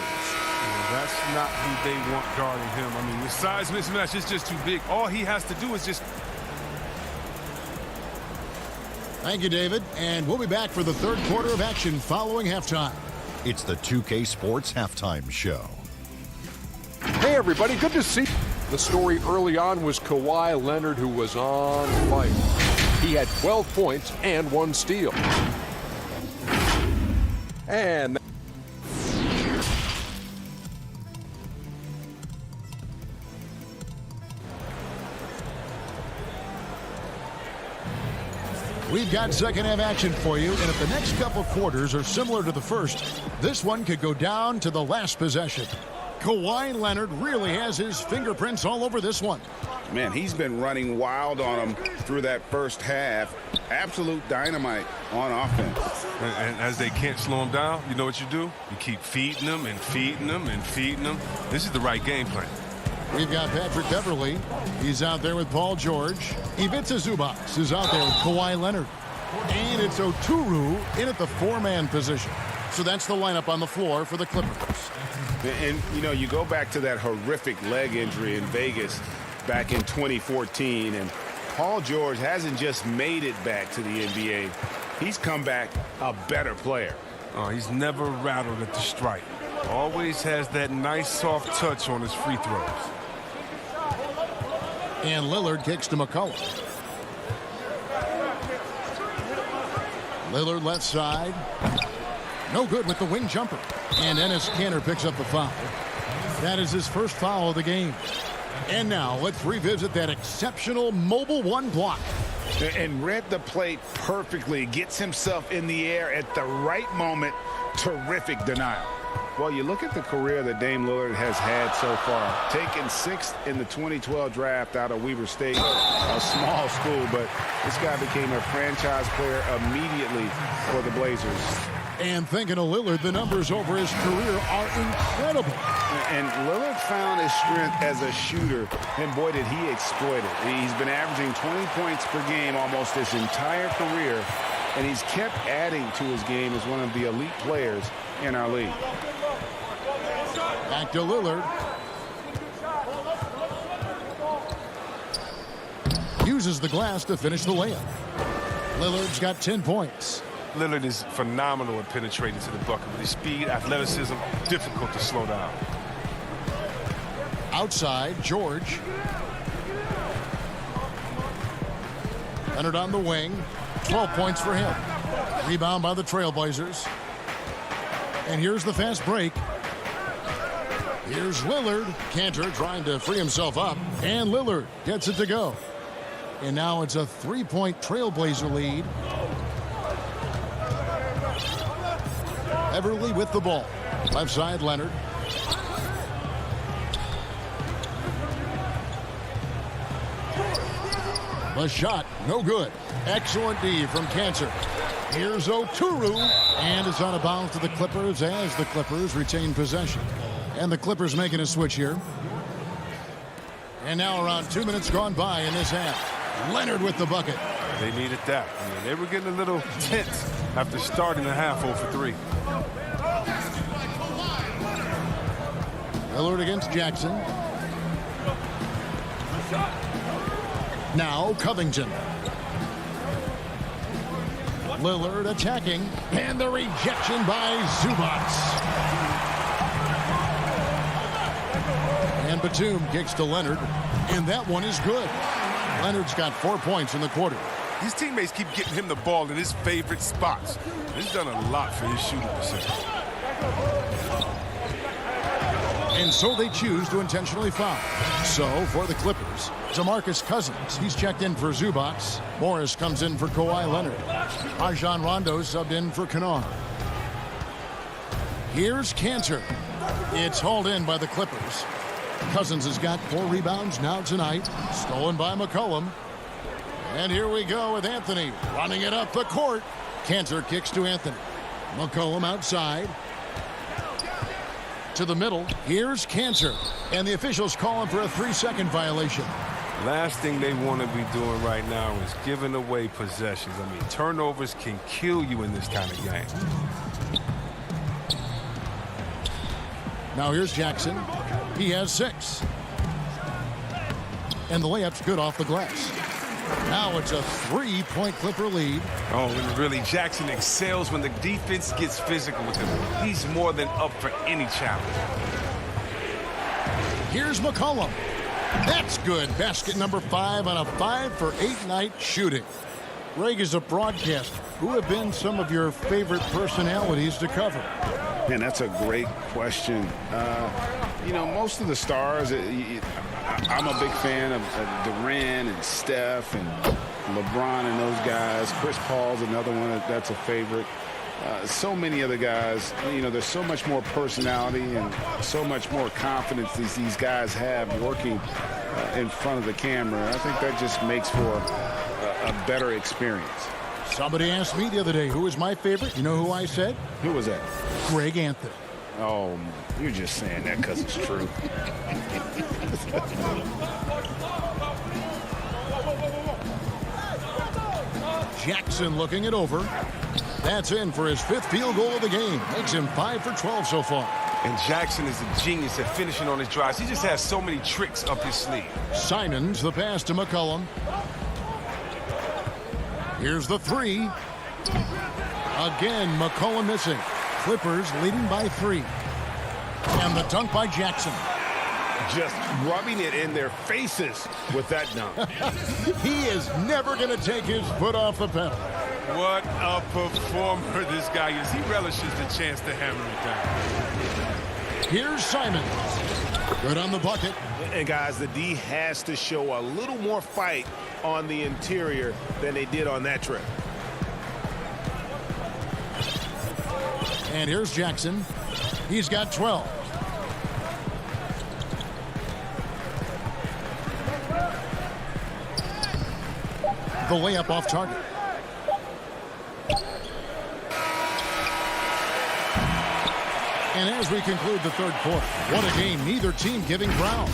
That's not who they want guarding him. I mean, the size mismatch is just too big. All he has to do is just... Thank you, David. And we'll be back for the third quarter of action following halftime. It's the 2K Sports Halftime Show. Hey, everybody. Good to see you. The story early on was Kawhi Leonard, who was on fire. He had 12 points and 1 steal. And we've got second half action for you, and if the next couple quarters are similar to the first, this one could go down to the last possession. Kawhi Leonard really has his fingerprints all over this one. Man, he's been running wild on him through that first half. Absolute dynamite on offense. And as they can't slow him down, you know what you do? You keep feeding them and feeding them and feeding them. This is the right game plan. We've got Patrick Beverly. He's out there with Paul George. Ivica Zubac is out there with Kawhi Leonard. And it's Oturu in at the 4-man position. So that's the lineup on the floor for the Clippers. And, you know, you go back to that horrific leg injury in Vegas back in 2014, and Paul George hasn't just made it back to the NBA. He's come back a better player. Oh, he's never rattled at the stripe. Always has that nice soft touch on his free throws. And Lillard kicks to McCollum. Lillard left side. No good with the wing jumper. And Enes Kanter picks up the foul. That is his first foul of the game. And now let's revisit that exceptional Mobile One block. And read the play perfectly. Gets himself in the air at the right moment. Terrific denial. Well, you look at the career that Dame Lillard has had so far. Taken 6th in the 2012 draft out of Weber State, a small school, but this guy became a franchise player immediately for the Blazers. And thinking of Lillard, the numbers over his career are incredible. And Lillard found his strength as a shooter, and boy, did he exploit it. He's been averaging 20 points per game almost his entire career, and he's kept adding to his game as one of the elite players in our league. Back to Lillard. Uses the glass to finish the layup. Lillard's got 10 points. Lillard is phenomenal at penetrating to the bucket with his speed, athleticism, difficult to slow down. Outside, George. Leonard on the wing. 12 points for him. Rebound by the Trailblazers. And here's the fast break. Here's Lillard. Cantor trying to free himself up. And Lillard gets it to go. And now it's a 3-point Trailblazer lead. Everly with the ball. Left side, Leonard. The shot, no good. Excellent D from Cantor. Here's Oturu. And it's out of bounds to the Clippers as the Clippers retain possession. And the Clippers making a switch here. And now around 2 minutes gone by in this half. Leonard with the bucket. They needed that. I mean, they were getting a little tense after starting the half 0 for 3. Lillard against Jackson. Now Covington. Lillard attacking. And the rejection by Zubac. And Batum kicks to Leonard. And that one is good. Leonard's got 4 points in the quarter. His teammates keep getting him the ball in his favorite spots. He's done a lot for his shooting percentage. And so they choose to intentionally foul. So for the Clippers, DeMarcus Cousins. He's checked in for Zubac. Morris comes in for Kawhi Leonard. Rajon Rondo subbed in for Kennard. Here's Cantor. It's hauled in by the Clippers. Cousins has got 4 rebounds now tonight. Stolen by McCollum. And here we go with Anthony running it up the court. Cantor kicks to Anthony. McCollum outside. To the middle. Here's Cantor. And the officials call him for a 3-second violation. Last thing they want to be doing right now is giving away possessions. I mean, turnovers can kill you in this kind of game. Now here's Jackson. He has 6. And the layup's good off the glass. Now it's a 3-point Clipper lead. Oh, and really, Jackson excels when the defense gets physical with him. He's more than up for any challenge. Here's McCollum. That's good. Basket number 5 on a 5-for-8 night shooting. Greg, is a broadcaster, who have been some of your favorite personalities to cover? Man, that's a great question. You know, most of the stars, I'm a big fan of Durant and Steph and LeBron and those guys. Chris Paul's another one that's a favorite. So many other guys, you know, there's so much more personality and so much more confidence these guys have working in front of the camera. I think that just makes for a better experience. Somebody asked me the other day, who is my favorite? You know who I said? Who was that? Greg Anthony. Oh, you're just saying that because it's true. Jackson looking it over. That's in for his 5th field goal of the game. Makes him 5 for 12 so far. And Jackson is a genius at finishing on his drives. He just has so many tricks up his sleeve. Simons, the pass to McCollum. Here's the 3. Again, McCollum missing. Clippers leading by 3. And the dunk by Jackson. Just rubbing it in their faces with that dunk. He is never going to take his foot off the pedal. What a performer this guy is. He relishes the chance to hammer it down. Here's Simons. Good on the bucket. And guys, the D has to show a little more fight on the interior than they did on that trip. And here's Jackson. He's got 12. The layup off target. And as we conclude the third quarter, what a game, neither team giving ground.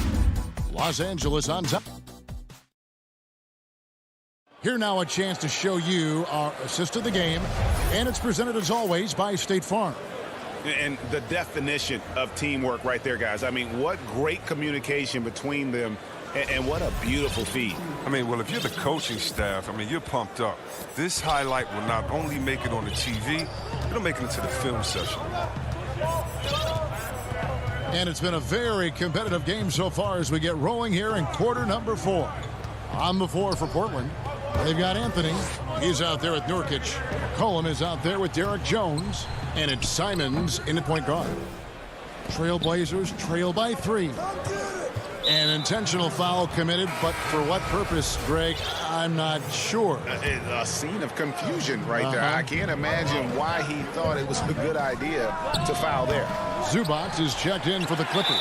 Los Angeles on top. Here now a chance to show you our assist of the game, and it's presented as always by State Farm. And the definition of teamwork right there, guys. I mean, what great communication between them, and what a beautiful feed. I mean, well, if you're the coaching staff, I mean, you're pumped up. This highlight will not only make it on the TV, it'll make it into the film session. And it's been a very competitive game so far as we get rolling here in quarter number 4. On the floor for Portland, they've got Anthony. He's out there with Nurkic. Cullum is out there with Derek Jones. And it's Simons in the point guard. Trailblazers trail by 3. An intentional foul committed, but for what purpose, Greg, I'm not sure. A scene of confusion right there. I can't imagine why he thought it was a good idea to foul there. Zubac is checked in for the Clippers.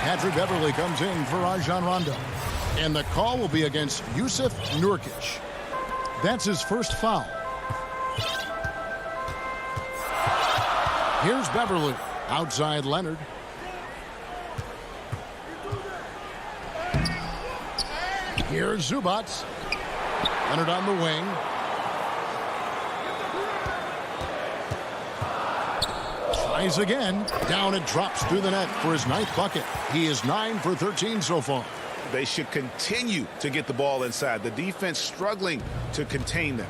Patrick Beverly comes in for Rajon Rondo. And the call will be against Yusuf Nurkic. That's his first foul. Here's Beverly. Outside Leonard. Here's Zubac. Leonard on the wing. Tries again. Down it drops through the net for his 9th bucket. He is 9 for 13 so far. They should continue to get the ball inside. The defense struggling to contain them.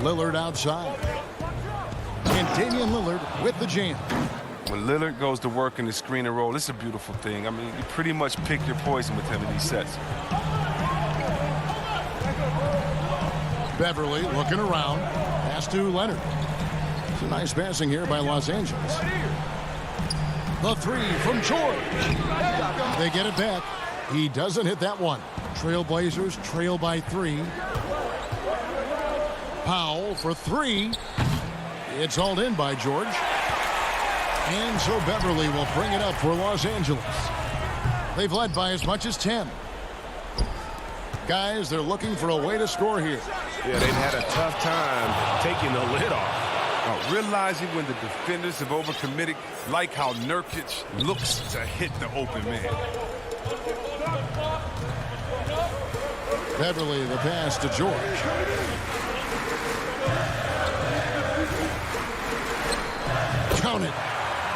Lillard outside. And Damian Lillard with the jam. When Lillard goes to work in the screen and roll, it's a beautiful thing. I mean, you pretty much pick your poison with him in these sets. Beverly looking around. Pass to Leonard. It's a nice passing here by Los Angeles. The 3 from George. They get it back. He doesn't hit that one. Trailblazers trail by 3. Powell for 3. It's hauled in by George. And so Beverly will bring it up for Los Angeles. They've led by as much as 10. Guys, they're looking for a way to score here. Yeah, they've had a tough time taking the lid off. Realizing when the defenders have overcommitted, like how Nurkic looks to hit the open man. Beverly, the pass to George. Count it.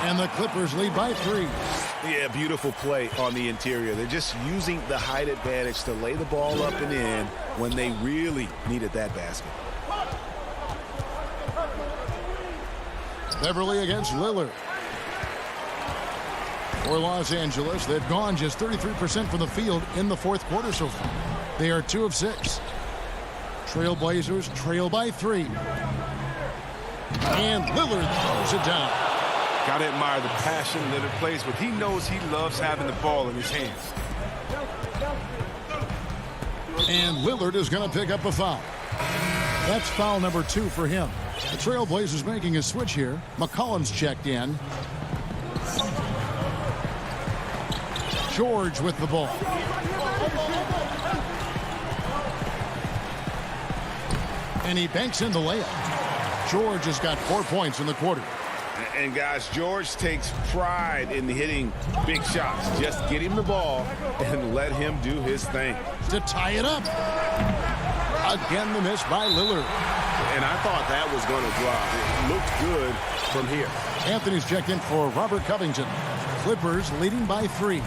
And the Clippers lead by 3. Yeah, beautiful play on the interior. They're just using the height advantage to lay the ball up and in when they really needed that basket. Beverly against Lillard. For Los Angeles, they've gone just 33% from the field in the 4th quarter so far. They are 2 of 6. Trailblazers trail by 3. And Lillard throws it down. Gotta admire the passion Lillard plays with. He knows he loves having the ball in his hands. And Lillard is going to pick up a foul. That's foul number 2 for him. The Trailblazers making a switch here. McCollum's checked in. George with the ball. And he banks in the layup. George has got 4 points in the quarter. And guys, George takes pride in hitting big shots. Just get him the ball and let him do his thing. To tie it up. Again, the miss by Lillard. And I thought that was going to drop. It looked good from here. Anthony's checked in for Robert Covington. Clippers leading by 3.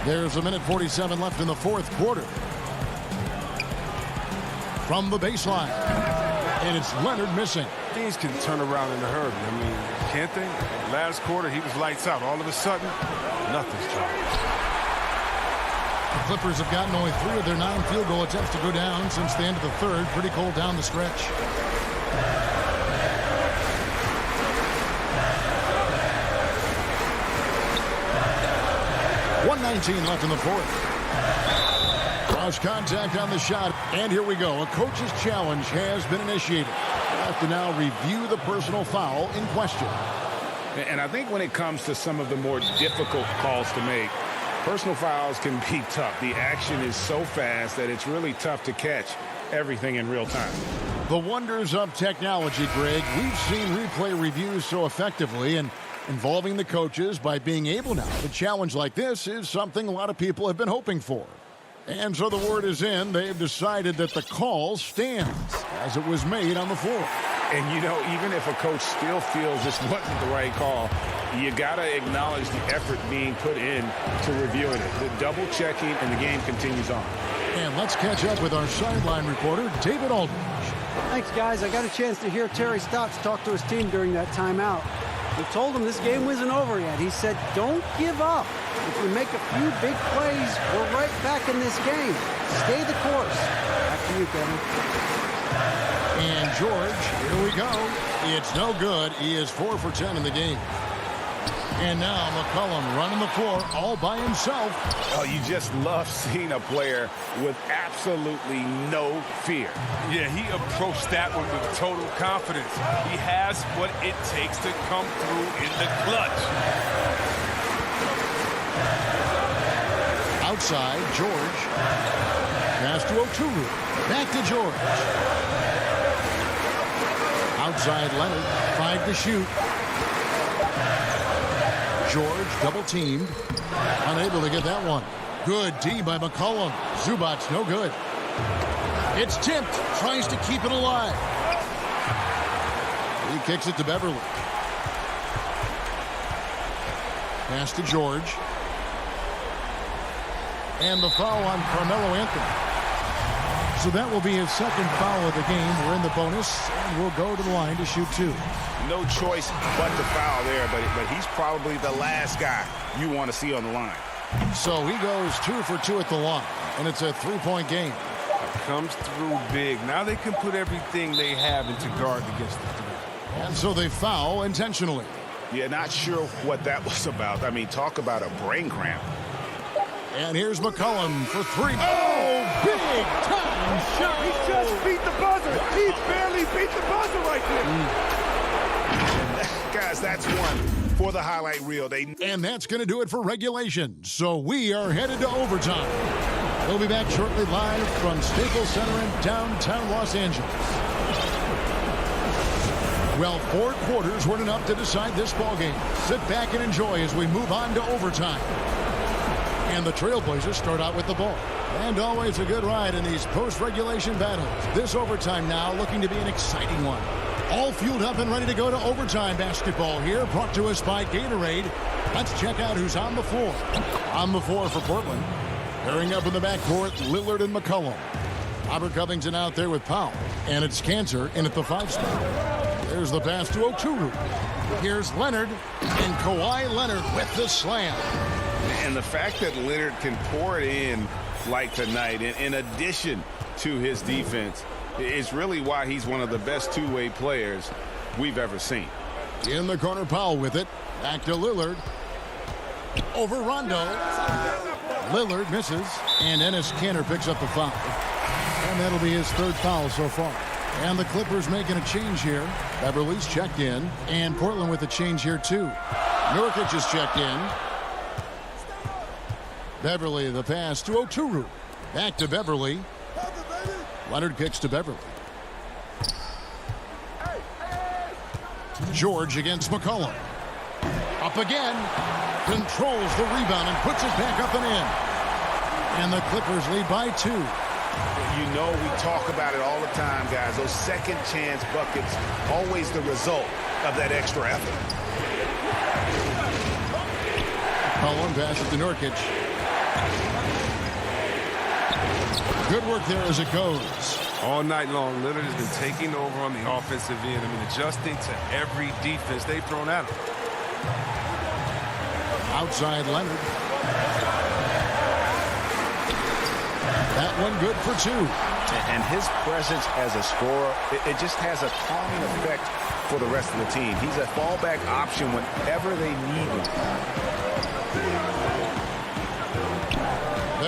There's a minute 47 left in the 4th quarter. From the baseline. And it's Leonard missing. Things can turn around in a hurry. I mean, can't they? Last quarter, he was lights out. All of a sudden, nothing's changed. The Clippers have gotten only 3 of their 9 field goal attempts to go down since the end of the 3rd. Pretty cold down the stretch. 1:19 left in the fourth. Cross contact on the shot. And here we go. A coach's challenge has been initiated. We'll have to now review the personal foul in question. And I think when it comes to some of the more difficult calls to make, personal fouls can be tough. The action is so fast that it's really tough to catch everything in real time. The wonders of technology, Greg. We've seen replay reviews so effectively, and involving the coaches by being able now to challenge like this is something a lot of people have been hoping for. And so the word is in. They've decided that the call stands as it was made on the floor. And, you know, even if a coach still feels this wasn't the right call, you got to acknowledge the effort being put in to reviewing it. The double checking, and the game continues on. And let's catch up with our sideline reporter, David Aldridge. Thanks, guys. I got a chance to hear Terry Stotts talk to his team during that timeout. He told them this game wasn't over yet. He said, don't give up. If we make a few big plays, we're right back in this game. Stay the course. Back to you, Kevin. And George, here we go. It's no good. He is 4 for 10 in the game. And now McCollum running the floor all by himself. Oh, you just love seeing a player with absolutely no fear. Yeah, he approached that one with total confidence. He has what it takes to come through in the clutch. Outside, George. Pass to Oturu. Back to George. Outside, Leonard. 5 to shoot. George double-teamed. Unable to get that one. Good D by McCollum. Zubac's no good. It's tipped. Tries to keep it alive. He kicks it to Beverly. Pass to George. And the foul on Carmelo Anthony. So that will be his second foul of the game. We're in the bonus, and we'll go to the line to shoot 2. No choice but to foul there, but he's probably the last guy you want to see on the line. So he goes 2 for 2 at the line, and it's a 3-point game. Comes through big. Now they can put everything they have into guard against the three. And so they foul intentionally. Yeah, not sure what that was about. I mean, talk about a brain cramp. And here's McCollum for 3. Oh, big time shot. He just beat the buzzer. He barely beat the buzzer right there. Guys, that's one for the highlight reel. And that's going to do it for regulation. So we are headed to overtime. We'll be back shortly live from Staples Center in downtown Los Angeles. Well, 4 quarters weren't enough to decide this ballgame. Sit back and enjoy as we move on to overtime. And the Trailblazers start out with the ball. And always a good ride in these post-regulation battles. This overtime now looking to be an exciting one. All fueled up and ready to go to overtime basketball here, brought to us by Gatorade. Let's check out who's on the floor. On the floor for Portland. Pairing up in the backcourt, Lillard and McCollum. Robert Covington out there with Powell. And it's Cantor in at the 5 spot. There's the pass to Oturu. Here's Leonard. And Kawhi Leonard with the slam. And the fact that Leonard can pour it in like tonight, in addition to his defense, is really why he's one of the best two-way players we've ever seen. In the corner, Powell with it. Back to Lillard. Over Rondo. Lillard misses. And Enes Kanter picks up the foul. And that'll be his 3rd foul so far. And the Clippers making a change here. Beverly's checked in. And Portland with a change here too. Nurkic is checked in. Beverly, the pass to Oturu. Back to Beverly. Leonard kicks to Beverly. George against McCollum. Up again. Controls the rebound and puts it back up and in. And the Clippers lead by 2. You know we talk about it all the time, guys. Those second chance buckets, always the result of that extra effort. McCollum passes to Nurkic. Good work there as it goes. All night long, Lillard has been taking over on the offensive end. I mean, adjusting to every defense they've thrown at him. Outside Leonard. That one good for 2. And his presence as a scorer, it just has a calming effect for the rest of the team. He's a fallback option whenever they need him.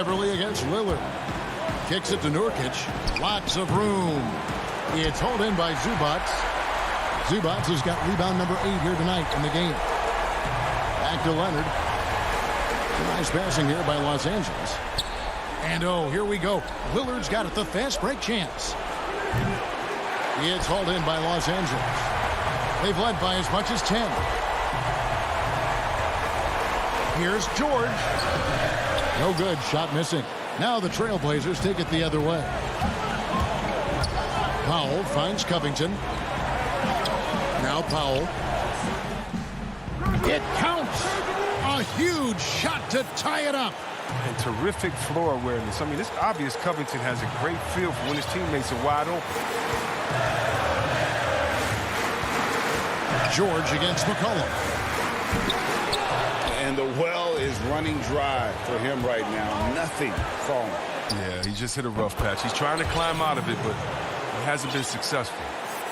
Beverly against Lillard. Kicks it to Nurkic. Lots of room. It's hauled in by Zubac. Zubac has got rebound number 8 here tonight in the game. Back to Leonard. Nice passing here by Los Angeles. And oh, here we go. Lillard's got it, the fast break chance. It's hauled in by Los Angeles. They've led by as much as 10. Here's George. No good, shot missing. Now the Trailblazers take it the other way. Powell finds Covington. Now Powell. It counts. A huge shot to tie it up. And terrific floor awareness. I mean, it's obvious Covington has a great feel for when his teammates are wide open. George against McCollum. And the well is running dry for him right now. Nothing falling. Yeah, he just hit a rough patch. He's trying to climb out of it, but he hasn't been successful.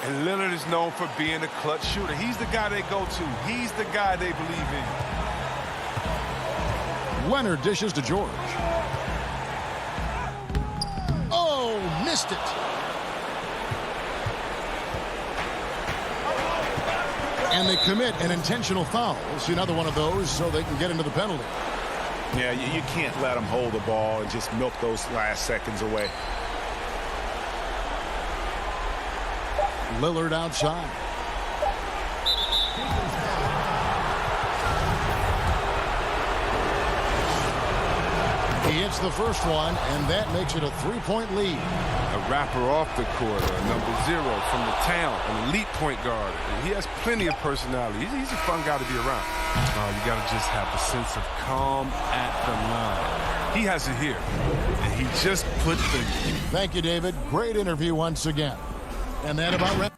And Lillard is known for being a clutch shooter. He's the guy they go to. He's the guy they believe in. Leonard dishes to George. Oh, missed it. And they commit an intentional foul. See another one of those so they can get into the penalty. Yeah, you can't let them hold the ball and just milk those last seconds away. Lillard outside. He hits the first one, and that makes it a 3-point lead. A rapper off the court, a number 0 from the town, an elite point guard. And he has plenty of personality. He's a fun guy to be around. You got to just have a sense of calm at the line. He has it here, and he just put the... Thank you, David. Great interview once again. And that about wraps.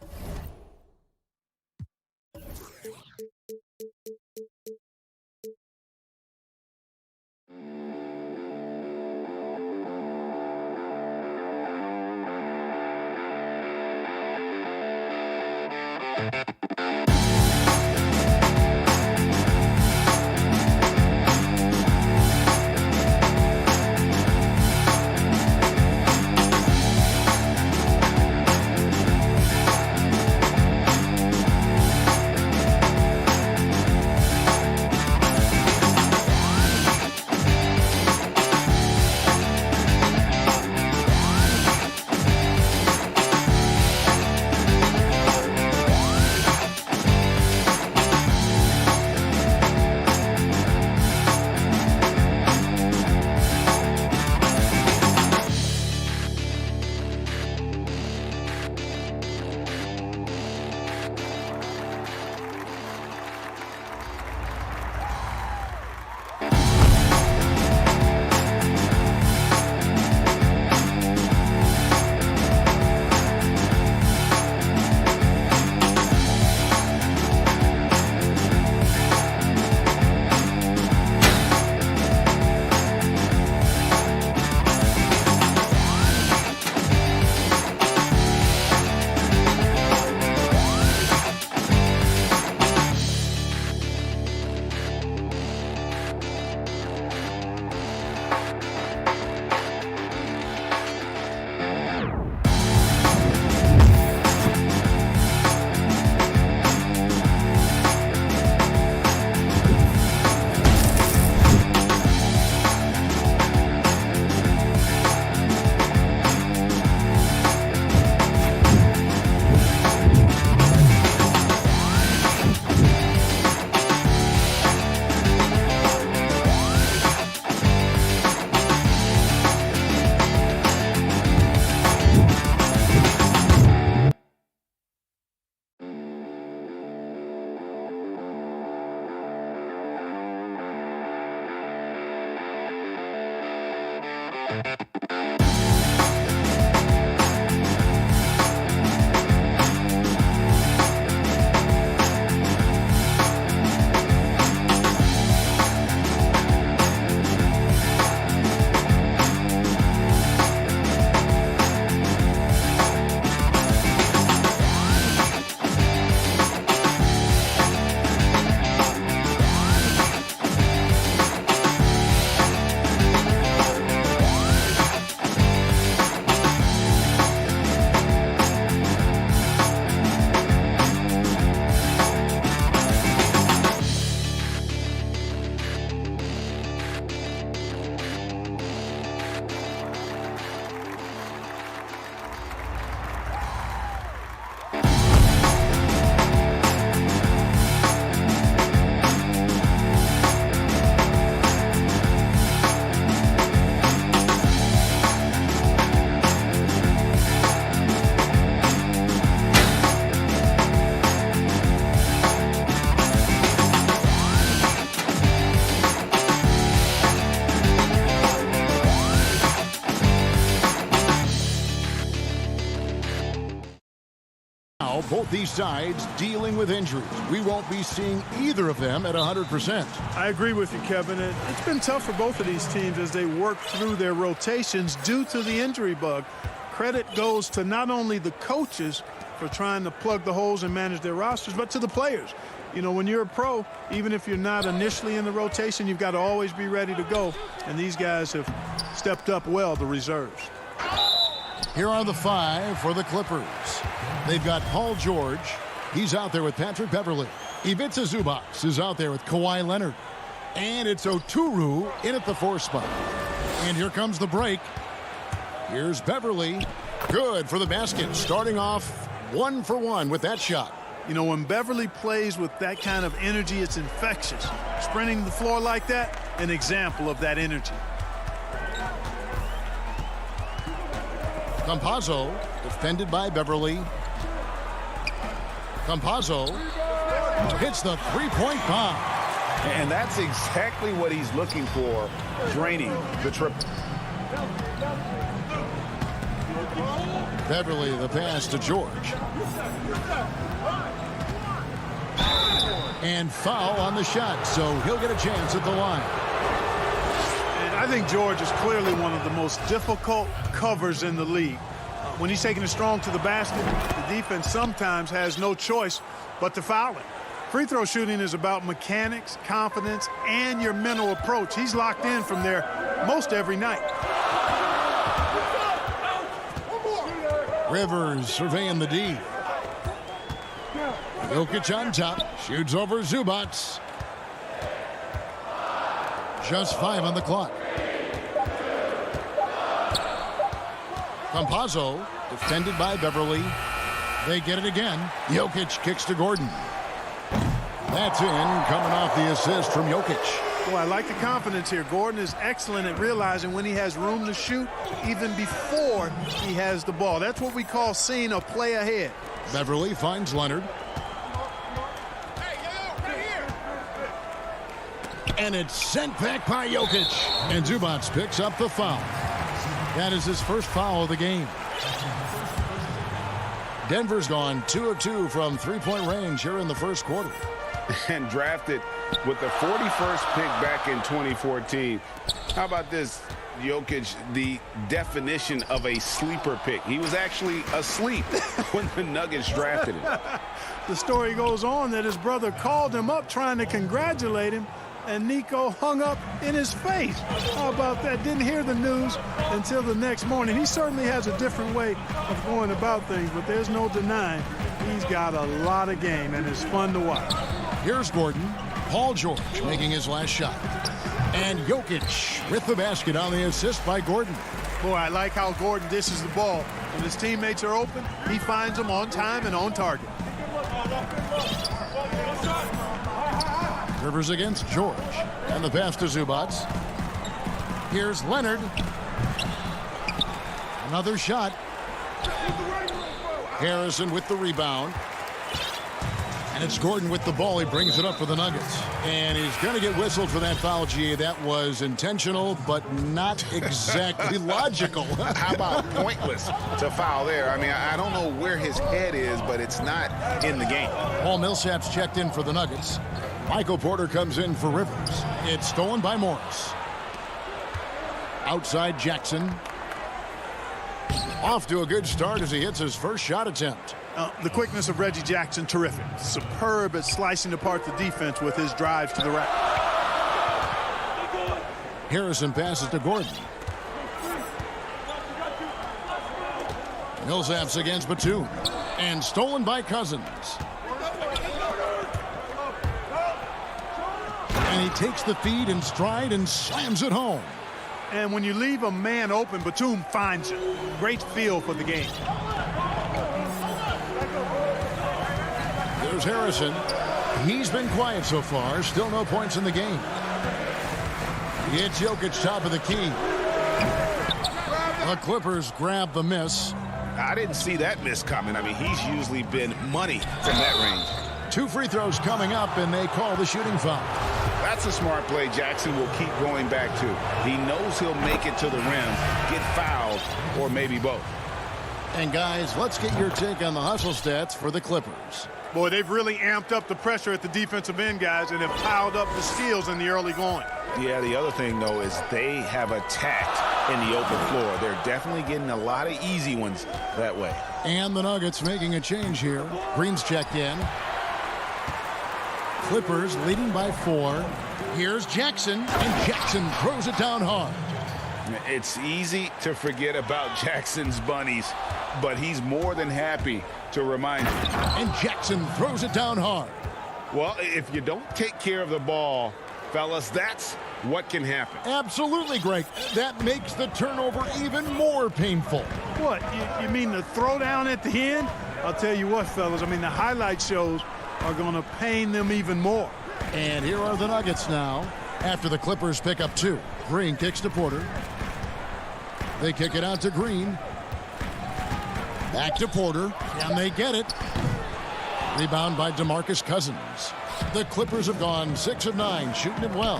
both these sides dealing with injuries. We won't be seeing either of them at 100%. I agree with you, Kevin. It's been tough for both of these teams as they work through their rotations due to the injury bug. Credit goes to not only the coaches for trying to plug the holes and manage their rosters, but to the players. You know, when you're a pro, even if you're not initially in the rotation, you've got to always be ready to go. And these guys have stepped up well, the reserves. Here are the 5 for the Clippers. They've got Paul George. He's out there with Patrick Beverley. Ivica Zubac is out there with Kawhi Leonard. And it's Oturu in at the 4 spot. And here comes the break. Here's Beverley. Good for the basket. Starting off 1 for 1 with that shot. You know, when Beverley plays with that kind of energy, it's infectious. Sprinting the floor like that, an example of that energy. Campazzo, defended by Beverley. Campazzo hits the three-point bomb. And that's exactly what he's looking for, draining the triple. Beverley, the pass to George. And foul on the shot, so he'll get a chance at the line. And I think George is clearly one of the most difficult covers in the league. When he's taking it strong to the basket, the defense sometimes has no choice but to foul it. Free throw shooting is about mechanics, confidence, and your mental approach. He's locked in from there most every night. Rivers surveying the D. Jokic on top, shoots over Zubac. Just 5 on the clock. Campazzo, defended by Beverley. They get it again. Jokic kicks to Gordon. That's in, coming off the assist from Jokic. Boy, I like the confidence here. Gordon is excellent at realizing when he has room to shoot, even before he has the ball. That's what we call seeing a play ahead. Beverley finds Leonard. And it's sent back by Jokic. And Zubac picks up the foul. That is his first foul of the game. Denver's gone 2 of 2 from three-point range here in the first quarter. And drafted with the 41st pick back in 2014. How about this? Jokic, the definition of a sleeper pick. He was actually asleep when the Nuggets drafted him. The story goes on that his brother called him up trying to congratulate him, and Nico hung up in his face. How about that? Didn't hear the news until the next morning. He certainly has a different way of going about things, but there's no denying he's got a lot of game, and it's fun to watch. Here's Gordon. Paul George making his last shot. And Jokic with the basket on the assist by Gordon. Boy, I like how Gordon dishes the ball. When his teammates are open, he finds them on time and on target. Rivers against George. And the pass to Zubac. Here's Leonard. Another shot. Harrison with the rebound. And it's Gordon with the ball. He brings it up for the Nuggets. And he's going to get whistled for that foul, G. That was intentional, but not exactly logical. How about pointless to foul there? I mean, I don't know where his head is, but it's not in the game. Paul Millsap's checked in for the Nuggets. Michael Porter comes in for Rivers. It's stolen by Morris. Outside Jackson. Off to a good start as he hits his first shot attempt. The quickness of Reggie Jackson, terrific. Superb at slicing apart the defense with his drives to the rack. Harrison passes to Gordon. Millsap's against Batum. And stolen by Cousins. And he takes the feed in stride and slams it home. And when you leave a man open, Batum finds it. Great feel for the game. There's Harrison. He's been quiet so far. Still no points in the game. It's Jokic top of the key. The Clippers grab the miss. I didn't see that miss coming. I mean, he's usually been money from that range. 2 free throws coming up, and they call the shooting foul. That's a smart play Jackson will keep going back to. He knows he'll make it to the rim, get fouled, or maybe both. And guys, let's get your take on the hustle stats for the Clippers. Boy, they've really amped up the pressure at the defensive end, guys, and have piled up the steals in the early going. Yeah, the other thing, though, is they have attacked in the open floor. They're definitely getting a lot of easy ones that way. And the Nuggets making a change here. Green's checked in. Clippers leading by 4. Here's Jackson, and Jackson throws it down hard. It's easy to forget about Jackson's bunnies, but he's more than happy to remind you. And Jackson throws it down hard. Well, if you don't take care of the ball, fellas, that's what can happen. Absolutely, Greg. That makes the turnover even more painful. What, you mean the throwdown at the end? I'll tell you what, fellas, I mean, the highlight shows are going to pain them even more. And here are the Nuggets now after the Clippers pick up 2. Green kicks to Porter. They kick it out to Green. Back to Porter, and they get it. Rebound by DeMarcus Cousins. The Clippers have gone 6 of 9, shooting it well.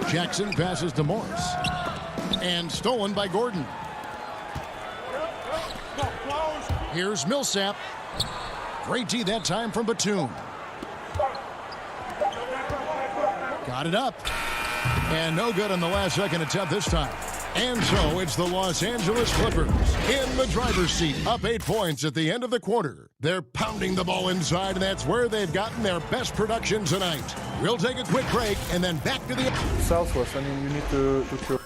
Jackson passes to Morris. And stolen by Gordon. Here's Millsap. Great D that time from Batum. Got it up. And no good on the last second attempt this time. And so it's the Los Angeles Clippers in the driver's seat, up 8 points at the end of the quarter. They're pounding the ball inside, and that's where they've gotten their best production tonight. We'll take a quick break and then back to the Southwest. I mean, you need to kill.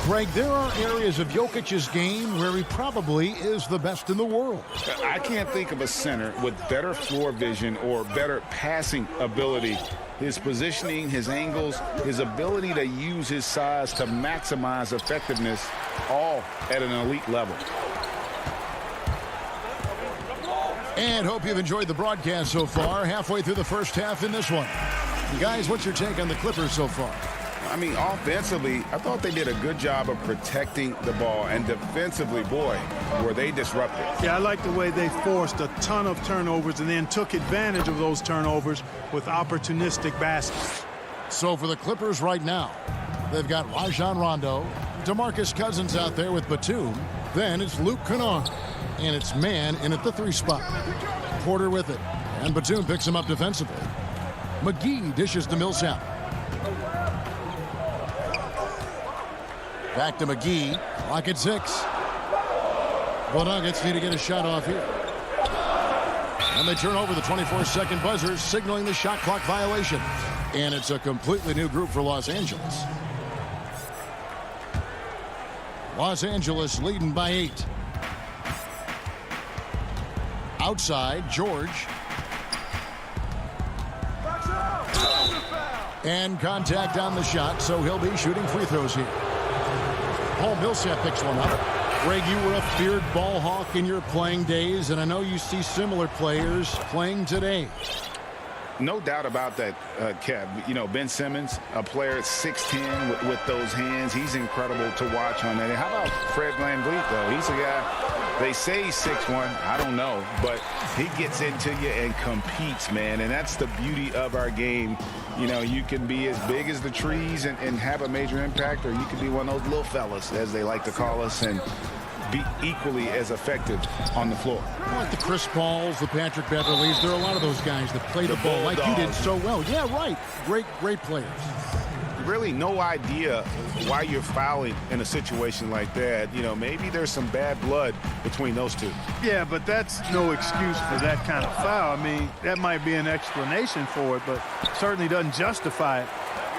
Greg, there are areas of Jokic's game where he probably is the best in the world. I can't think of a center with better floor vision or better passing ability. His positioning, his angles, his ability to use his size to maximize effectiveness, all at an elite level. And hope you've enjoyed the broadcast so far. Halfway through the first half in this one. Guys, what's your take on the Clippers so far? I mean, offensively, I thought they did a good job of protecting the ball. And defensively, boy, were they disruptive. Yeah, I like the way they forced a ton of turnovers and then took advantage of those turnovers with opportunistic baskets. So for the Clippers right now, they've got Rajon Rondo, DeMarcus Cousins out there with Batum. Then it's Luke Kennard, and it's man in at the 3 spot. Porter with it, and Batum picks him up defensively. McGee dishes to Millsap. Back to McGee. Clock at 6. The Nuggets need to get a shot off here. And they turn over the 24-second buzzer, signaling the shot clock violation. And it's a completely new group for Los Angeles. Los Angeles leading by 8. Outside, George. And contact on the shot, so he'll be shooting free throws here. Paul Millsap picks one up. Greg, you were a feared ball hawk in your playing days, and I know you see similar players playing today. No doubt about that, Kev. You know, Ben Simmons, a player at 6'10" with those hands. He's incredible to watch on that. And how about Fred VanVleet, though? He's a guy, they say he's 6'1". I don't know. But he gets into you and competes, man. And that's the beauty of our game. You know, you can be as big as the trees and have a major impact, or you can be one of those little fellas, as they like to call us, and be equally as effective on the floor. Like the Chris Pauls, the Patrick Beverleys, there are a lot of those guys that play the ball like you did so well. Yeah, right. Great players. Really no idea why you're fouling in a situation like that. You know, maybe there's some bad blood between those two. Yeah, but that's no excuse for that kind of foul. I mean, that might be an explanation for it, but certainly doesn't justify it.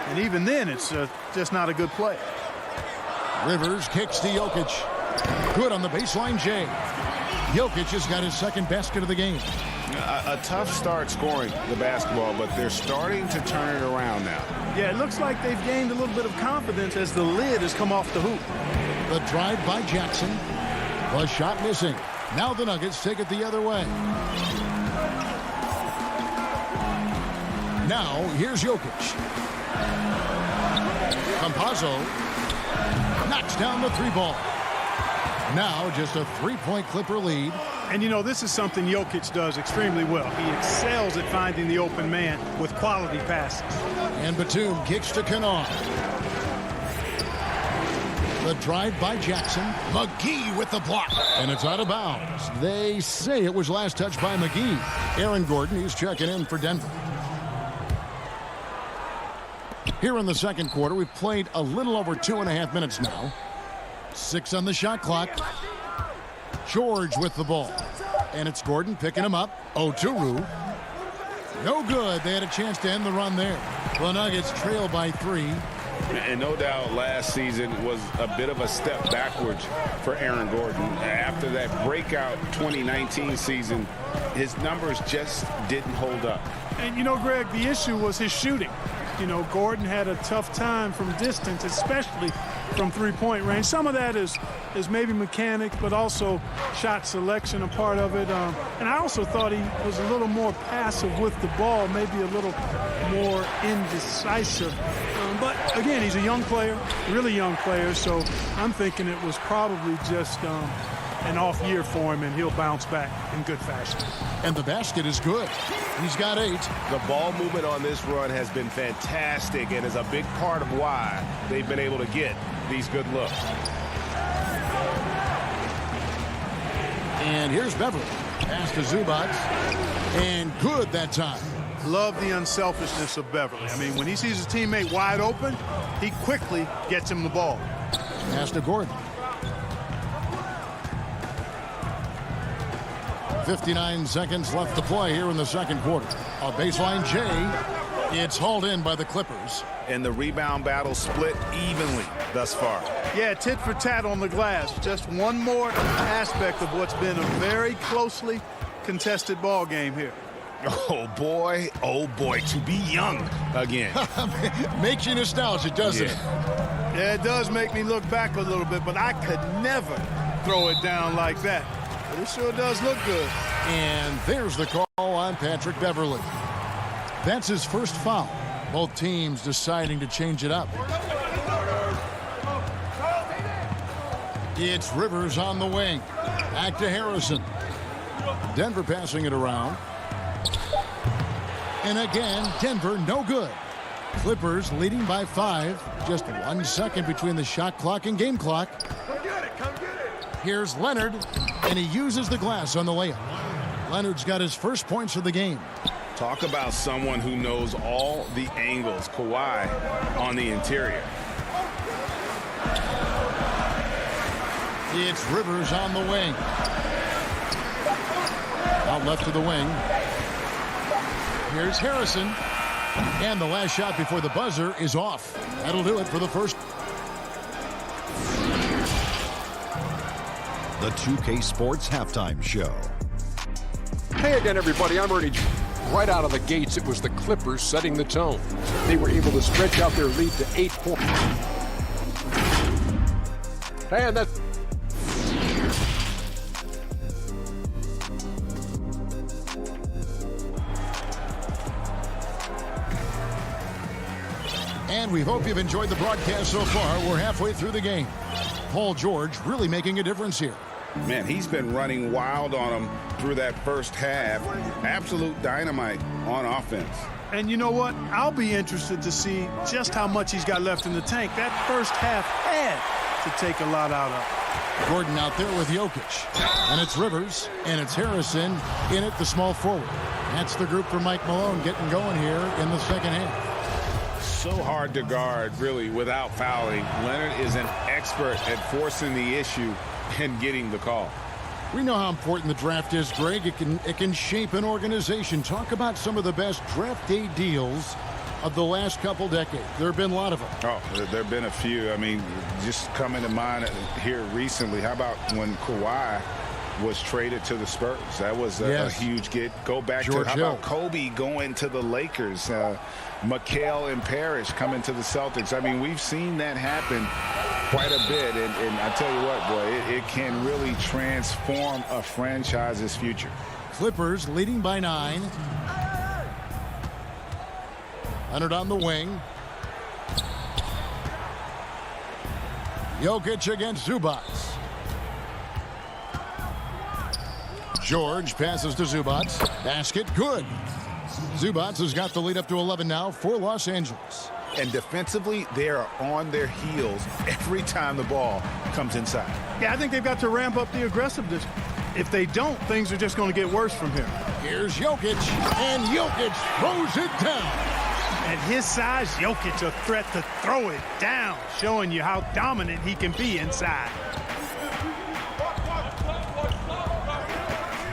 And even then, it's just not a good play. Rivers kicks to Jokic. Good on the baseline, Jay. Jokic has got his second basket of the game. A tough start scoring the basketball, but they're starting to turn it around now. Yeah, it looks like they've gained a little bit of confidence as the lid has come off the hoop. The drive by Jackson. The shot missing. Now the Nuggets take it the other way. Now here's Jokic. Campazzo knocks down the 3-ball. Now just a 3-point Clipper lead. And, you know, this is something Jokic does extremely well. He excels at finding the open man with quality passes. And Batum kicks to Kennard. The drive by Jackson. McGee with the block. And it's out of bounds. They say it was last touched by McGee. Aaron Gordon, he's checking in for Denver. Here in the second quarter, we've played a little over 2.5 minutes now. 6 on the shot clock. George with the ball. And it's Gordon picking him up. Oturu. No good. They had a chance to end the run there. The Nuggets trail by 3. And no doubt last season was a bit of a step backwards for Aaron Gordon. After that breakout 2019 season, his numbers just didn't hold up. And, you know, Greg, the issue was his shooting. You know, Gordon had a tough time from distance, especially from three-point range. Some of that is maybe mechanics, but also shot selection a part of it. And I also thought he was a little more passive with the ball, maybe a little more indecisive. But, again, he's a young player, really young player, so I'm thinking it was probably just an off year for him, and he'll bounce back in good fashion. And the basket is good. He's got 8. The ball movement on this run has been fantastic and is a big part of why they've been able to get these good looks. And here's Beverly. Pass to Zubac. And good that time. Love the unselfishness of Beverly. I mean, when he sees his teammate wide open, he quickly gets him the ball. Pass to Gordon. 59 seconds left to play here in the second quarter. A baseline J. It's hauled in by the Clippers. And the rebound battle split evenly thus far. Yeah, tit for tat on the glass. Just one more aspect of what's been a very closely contested ball game here. Oh boy, to be young again. Makes you nostalgic, doesn't it? Yeah, it does make me look back a little bit, but I could never throw it down like that. But it sure does look good. And there's the call on Patrick Beverly. That's his first foul. Both teams deciding to change it up. It's Rivers on the wing. Back to Harrison. Denver passing it around. And again, Denver no good. Clippers leading by 5. Just 1 second between the shot clock and game clock. Here's Leonard, and he uses the glass on the layup. Leonard's got his first points of the game. Talk about someone who knows all the angles. Kawhi on the interior. It's Rivers on the wing. Out left to the wing. Here's Harrison. And the last shot before the buzzer is off. That'll do it for the first. The 2K Sports Halftime Show. Hey again, everybody. I'm Ernie. Right out of the gates, it was the Clippers setting the tone. They were able to stretch out their lead to 8 points. And that's... And we hope you've enjoyed the broadcast so far. We're halfway through the game. Paul George really making a difference here. Man, he's been running wild on him through that first half. Absolute dynamite on offense. And you know what? I'll be interested to see just how much he's got left in the tank. That first half had to take a lot out of. Gordon out there with Jokic. And it's Rivers, and it's Harrison in at the small forward. That's the group for Mike Malone getting going here in the second half. So hard to guard, really, without fouling. Leonard is an expert at forcing the issue and getting the call. We know how important the draft is, Greg. It can shape an organization. Talk about some of the best draft day deals of the last couple decades. There have been a lot of them. Oh, there have been a few. I mean, just coming to mind here recently. How about when Kawhi was traded to the Spurs? That was a huge get. Go back George to how Hill. about Kobe going to the Lakers? McHale and Parrish coming to the Celtics. I mean, we've seen that happen quite a bit, and I tell you what, boy, it can really transform a franchise's future. Clippers leading by 9. Leonard on the wing. Jokic against Zubac. George passes to Zubac. Basket good. Zubac has got the lead up to 11 now for Los Angeles. And defensively, they are on their heels every time the ball comes inside. Yeah, I think they've got to ramp up the aggressiveness. If they don't, things are just going to get worse from here. Here's Jokic, and Jokic throws it down. At his size, Jokic a threat to throw it down, showing you how dominant he can be inside.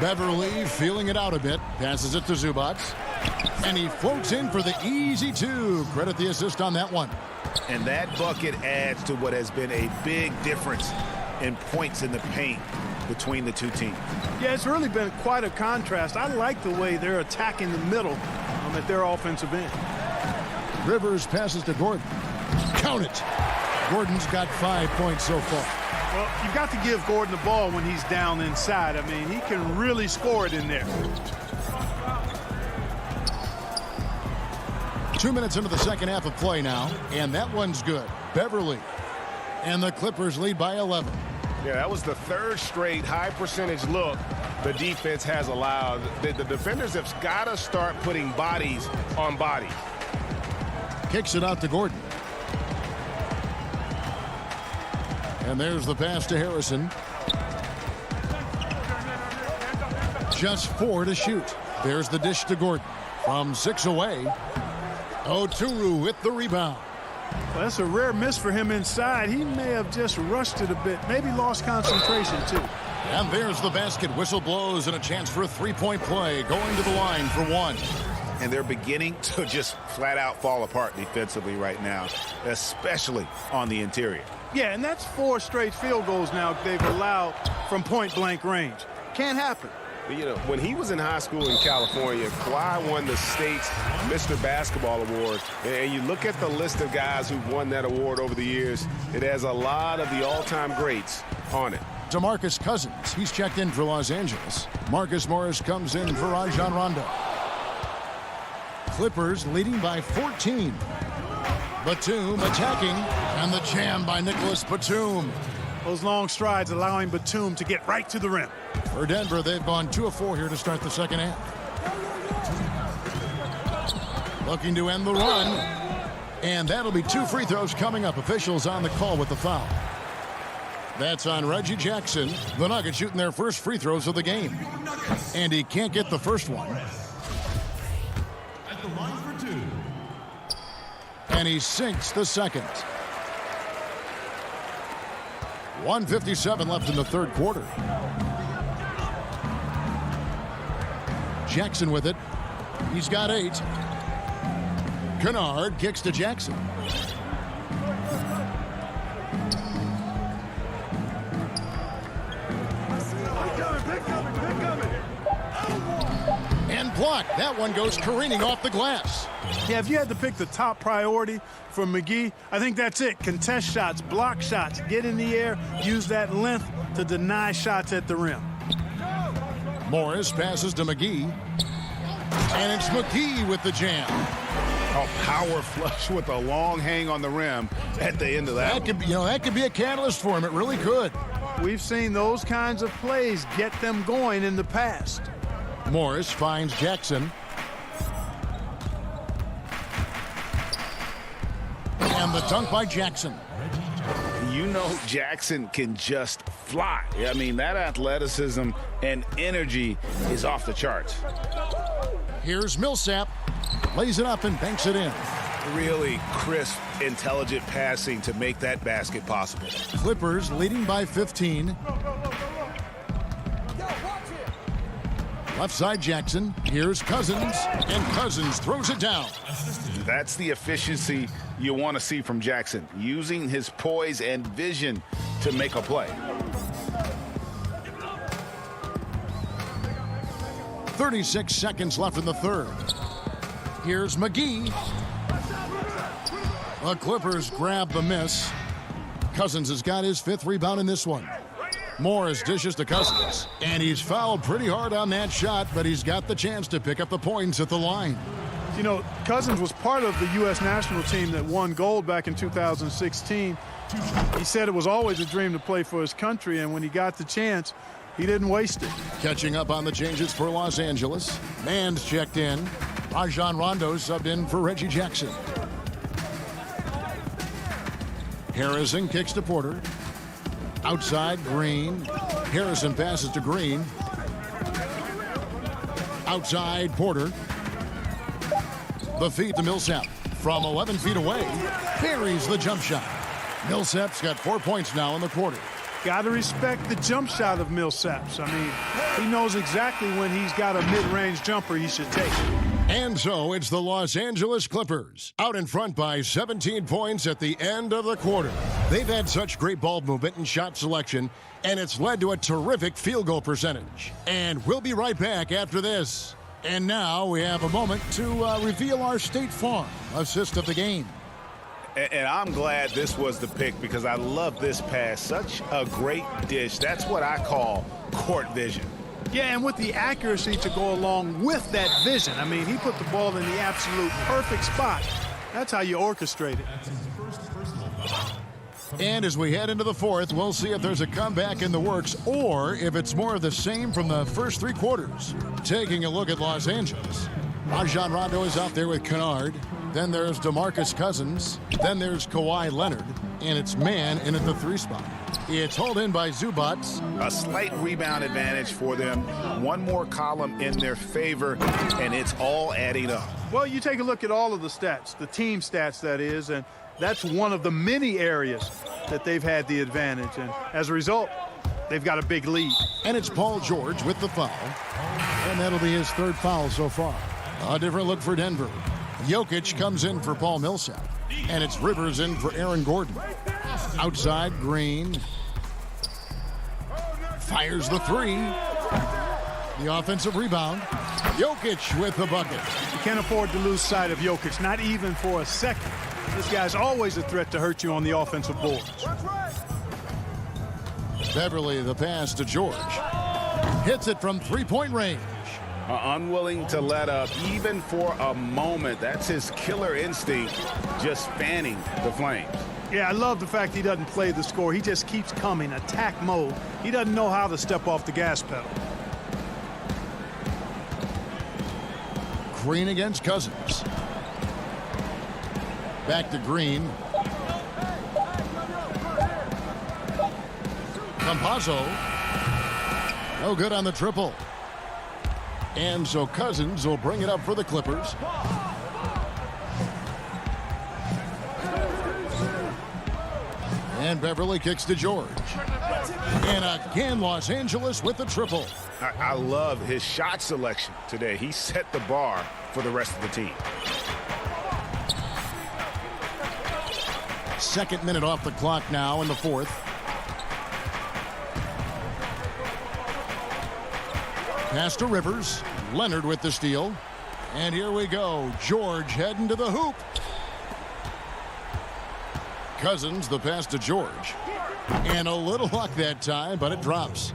Beverly feeling it out a bit, passes it to Zubac, and he floats in for the easy two. Credit the assist on that one. And that bucket adds to what has been a big difference in points in the paint between the two teams. Yeah, it's really been quite a contrast. I like the way they're attacking the middle at their offensive end. Rivers passes to Gordon. Count it. Gordon's got 5 points so far. Well, you've got to give Gordon the ball when he's down inside. I mean, he can really score it in there. 2 minutes into the second half of play now, and that one's good. Beverly. And the Clippers lead by 11. Yeah, that was the third straight high percentage look the defense has allowed. The defenders have got to start putting bodies on bodies. Kicks it out to Gordon. And there's the pass to Harrison. Just 4 to shoot. There's the dish to Gordon. From 6 away, Oturu with the rebound. Well, that's a rare miss for him inside. He may have just rushed it a bit, maybe lost concentration too. And there's the basket. Whistle blows and a chance for a three-point play. Going to the line for one. And they're beginning to just flat out fall apart defensively right now, especially on the interior. Yeah, and that's 4 straight field goals now they've allowed from point-blank range. Can't happen. You know, when he was in high school in California, Kawhi won the state's Mr. Basketball Award. And you look at the list of guys who've won that award over the years, it has a lot of the all-time greats on it. DeMarcus Cousins, he's checked in for Los Angeles. Marcus Morris comes in for Rajon Rondo. Clippers leading by 14. Batum attacking, and the jam by Nicholas Batum. Those long strides allowing Batum to get right to the rim. For Denver, they've gone 2 of 4 here to start the second half. Looking to end the run. And that'll be 2 free throws coming up. Officials on the call with the foul. That's on Reggie Jackson. The Nuggets shooting their first free throws of the game. And he can't get the first one. At the line for 2. And he sinks the second. 1:57 left in the third quarter. Jackson with it. He's got 8. Kennard kicks to Jackson. And blocked. That one goes careening off the glass. Yeah, if you had to pick the top priority for McGee, I think that's it. Contest shots, block shots, get in the air, use that length to deny shots at the rim. Morris passes to McGee. And it's McGee with the jam. A power flush with a long hang on the rim at the end of that. That could be a catalyst for him. It really could. We've seen those kinds of plays get them going in the past. Morris finds Jackson. And the dunk by Jackson. You know Jackson can just fly. I mean, that athleticism and energy is off the charts. Here's Millsap. Lays it up and banks it in. Really crisp, intelligent passing to make that basket possible. Clippers leading by 15. Left side Jackson. Here's Cousins. And Cousins throws it down. That's the efficiency you want to see from Jackson, using his poise and vision to make a play. 36 seconds left in the third. Here's McGee. The Clippers grab the miss. Cousins has got his 5th rebound in this one. Morris dishes to Cousins. And he's fouled pretty hard on that shot, but he's got the chance to pick up the points at the line. You know, Cousins was part of the U.S. national team that won gold back in 2016. He said it was always a dream to play for his country, and when he got the chance, he didn't waste it. Catching up on the changes for Los Angeles. Mand's checked in. Rajon Rondo subbed in for Reggie Jackson. Harrison kicks to Porter. Outside, Green. Harrison passes to Green. Outside, Porter. The feed to Millsap. From 11 feet away, buries the jump shot. Millsap's got 4 points now in the quarter. Got to respect the jump shot of Millsap's. I mean, he knows exactly when he's got a mid-range jumper he should take. And so it's the Los Angeles Clippers out in front by 17 points at the end of the quarter. They've had such great ball movement and shot selection, and it's led to a terrific field goal percentage. And we'll be right back after this. And now we have a moment to reveal our State Farm assist of the game. And I'm glad this was the pick because I love this pass. Such a great dish. That's what I call court vision. Yeah, and with the accuracy to go along with that vision. I mean, he put the ball in the absolute perfect spot. That's how you orchestrate it. And as we head into the fourth, we'll see if there's a comeback in the works or if it's more of the same from the first three quarters. Taking a look at Los Angeles. Rajon Rondo is out there with Kennard. Then there's DeMarcus Cousins. Then there's Kawhi Leonard. And it's man in at the 3 spot. It's hauled in by Zubac. A slight rebound advantage for them. One more column in their favor, and it's all adding up. Well, you take a look at all of the stats, the team stats, that is, and that's one of the many areas that they've had the advantage. And as a result, they've got a big lead. And it's Paul George with the foul. And that'll be his 3rd foul so far. A different look for Denver. Jokic comes in for Paul Millsap. And it's Rivers in for Aaron Gordon. Outside, Green. Fires the 3. The offensive rebound. Jokic with the bucket. You can't afford to lose sight of Jokic, not even for a second. This guy's always a threat to hurt you on the offensive boards. Beverly, the pass to George. Hits it from 3-point range. Unwilling to let up even for a moment. That's his killer instinct, just fanning the flames. Yeah, I love the fact he doesn't play the score. He just keeps coming, attack mode. He doesn't know how to step off the gas pedal. Green against Cousins. Back to Green. Campazzo. No good on the triple. And so Cousins will bring it up for the Clippers. And Beverly kicks to George. And again, Los Angeles with the triple. I love his shot selection today. He set the bar for the rest of the team. 2nd minute off the clock now in the 4th. Pass to Rivers. Leonard with the steal. And here we go. George heading to the hoop. Cousins, the pass to George. And a little luck that time, but it drops.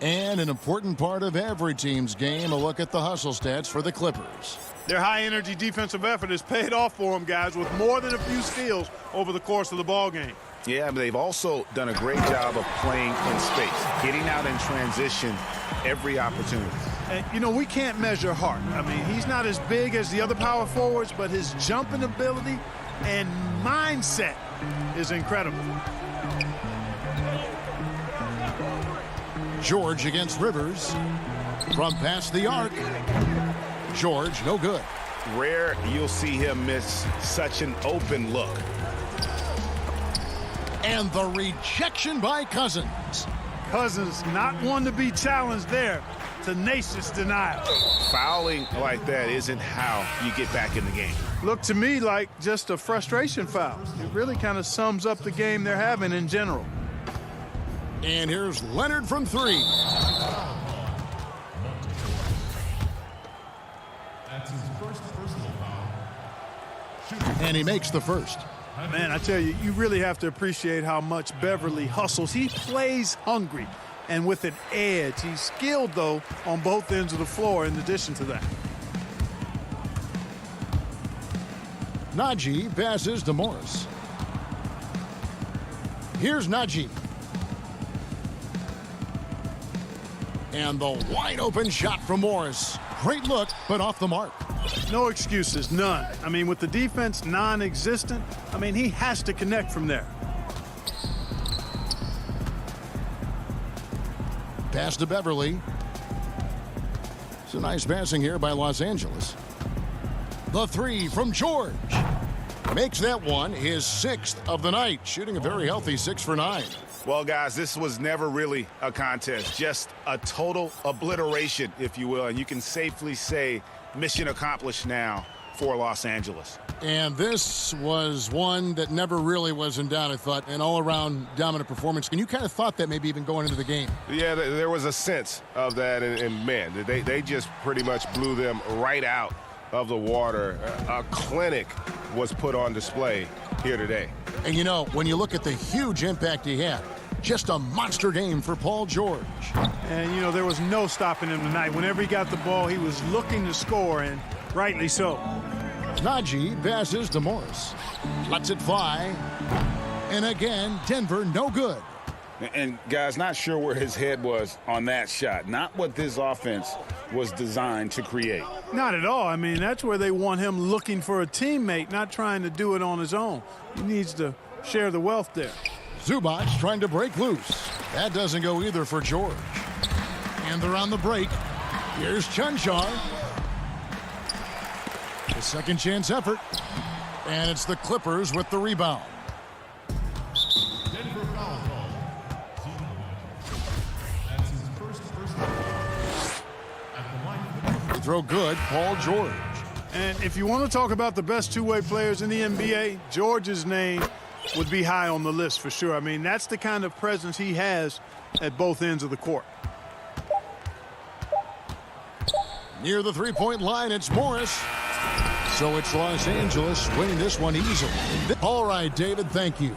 And an important part of every team's game, a look at the hustle stats for the Clippers. Their high-energy defensive effort has paid off for them, guys, with more than a few steals over the course of the ball game. Yeah, but they've also done a great job of playing in space, getting out in transition every opportunity. And, you know, we can't measure Hart. I mean, he's not as big as the other power forwards, but his jumping ability and mindset is incredible. George against Rivers. From past the arc. George, no good. Rare you'll see him miss such an open look. And the rejection by Cousins. Cousins not one to be challenged there. Tenacious denial. Fouling like that isn't how you get back in the game. Looked to me like just a frustration foul. It really kind of sums up the game they're having in general. And here's Leonard from 3. That's his first personal foul. And he makes the first. Man, I tell you, you really have to appreciate how much Beverly hustles. He plays hungry and with an edge. He's skilled, though, on both ends of the floor in addition to that. Najee passes to Morris. Here's Najee. And the wide open shot from Morris. Great look, but off the mark. No excuses, none. I mean, with the defense non-existent, I mean, he has to connect from there. Pass to Beverly. It's a nice passing here by Los Angeles. The three from George. Makes that one his 6th of the night, shooting a very healthy 6 for 9. Well, guys, this was never really a contest, just a total obliteration, if you will. And you can safely say mission accomplished now for Los Angeles. And this was one that never really was in doubt, I thought, an all-around dominant performance. And you kind of thought that maybe even going into the game. Yeah, there was a sense of that, and man, they just pretty much blew them right out of the water. A clinic was put on display here today. And you know, when you look at the huge impact he had, just a monster game for Paul George. And, you know, there was no stopping him tonight. Whenever he got the ball, he was looking to score, and rightly so. Najee passes to Morris. Lets it fly. And again, Denver no good. And, guys, not sure where his head was on that shot. Not what this offense was designed to create. Not at all. I mean, that's where they want him looking for a teammate, not trying to do it on his own. He needs to share the wealth there. Zubac trying to break loose. That doesn't go either for George. And they're on the break. Here's Chunchar. A second chance effort. And it's the Clippers with the rebound. Denver foul call. That's his first at the line. They throw good, Paul George. And if you want to talk about the best two-way players in the NBA, George's name would be high on the list for sure. I mean, that's the kind of presence he has at both ends of the court. Near the three-point line, it's Morris. So it's Los Angeles winning this one easily. All right, David, thank you.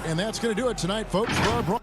And that's going to do it tonight, folks, for our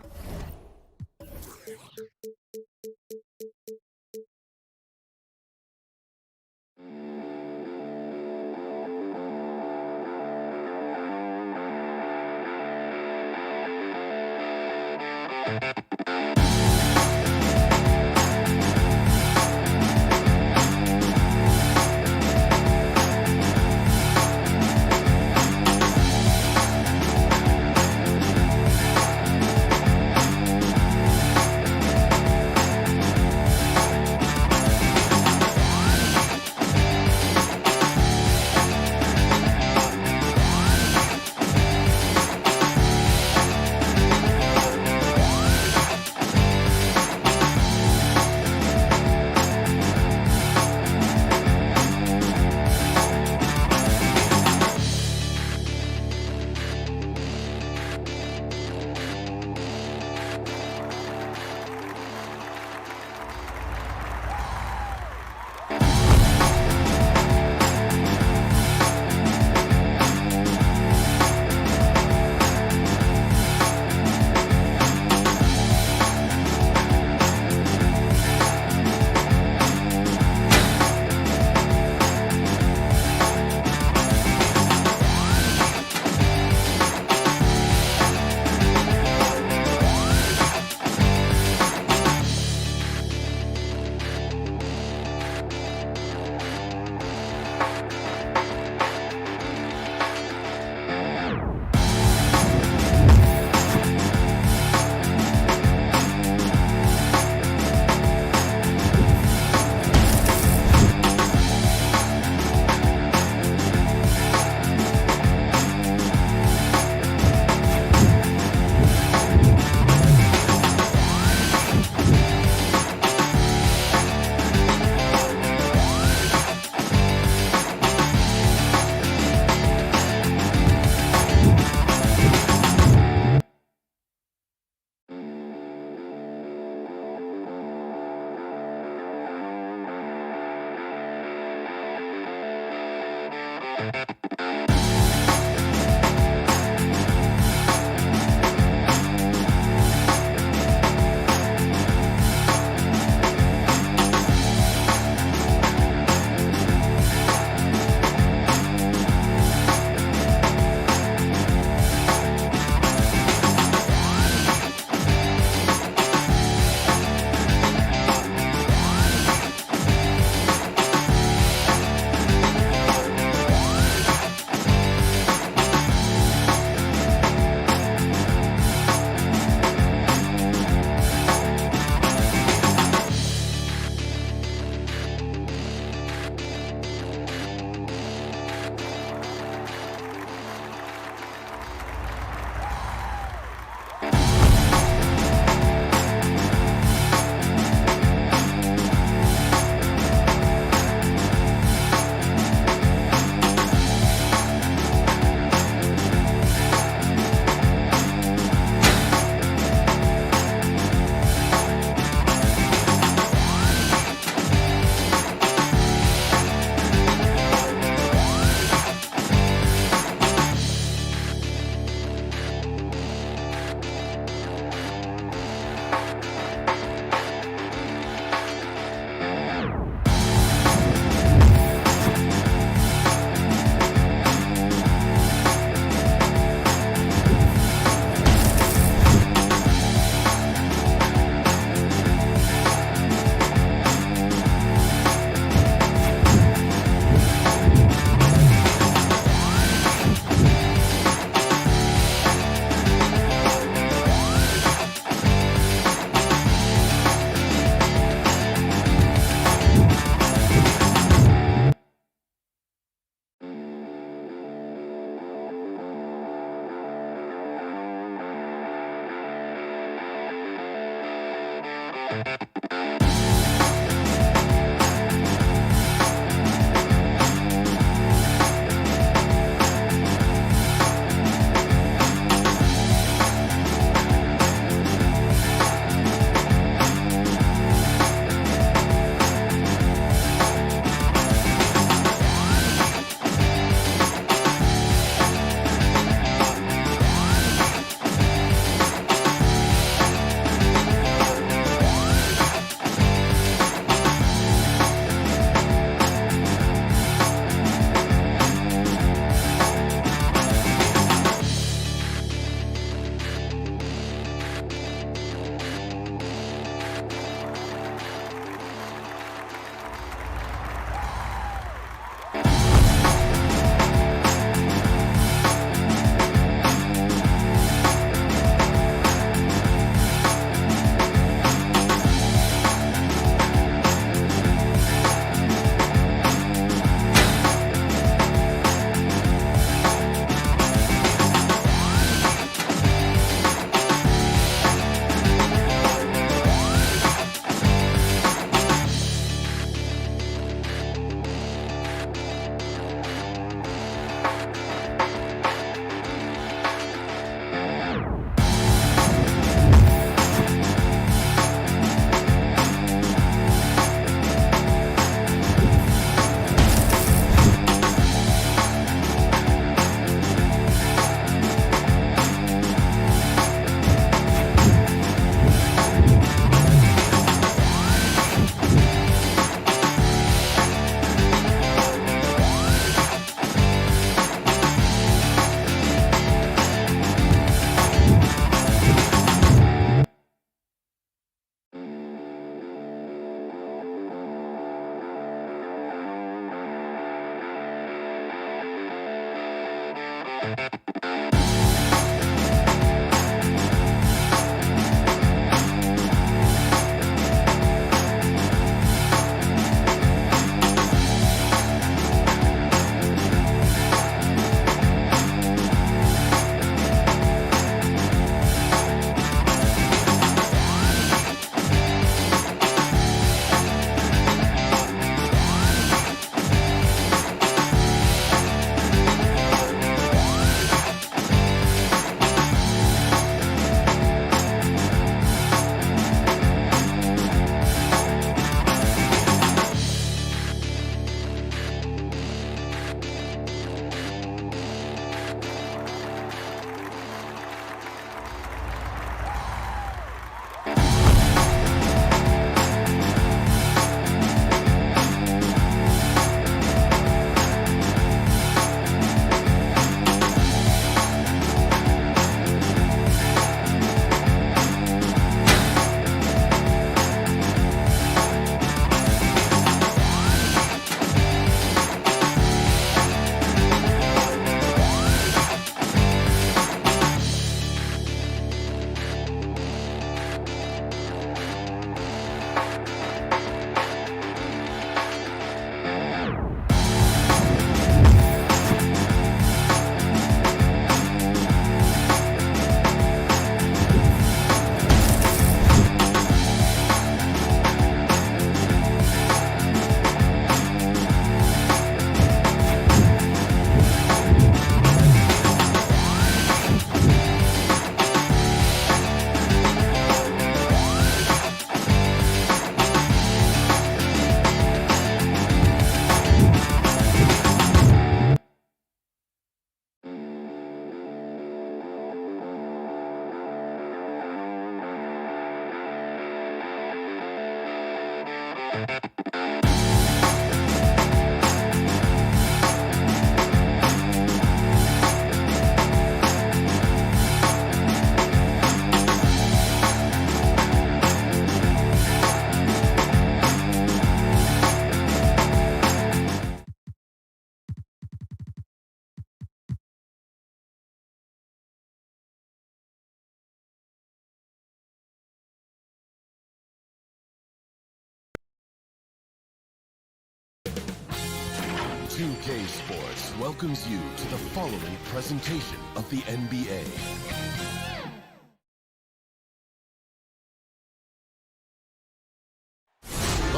2K Sports welcomes you to the following presentation of the NBA.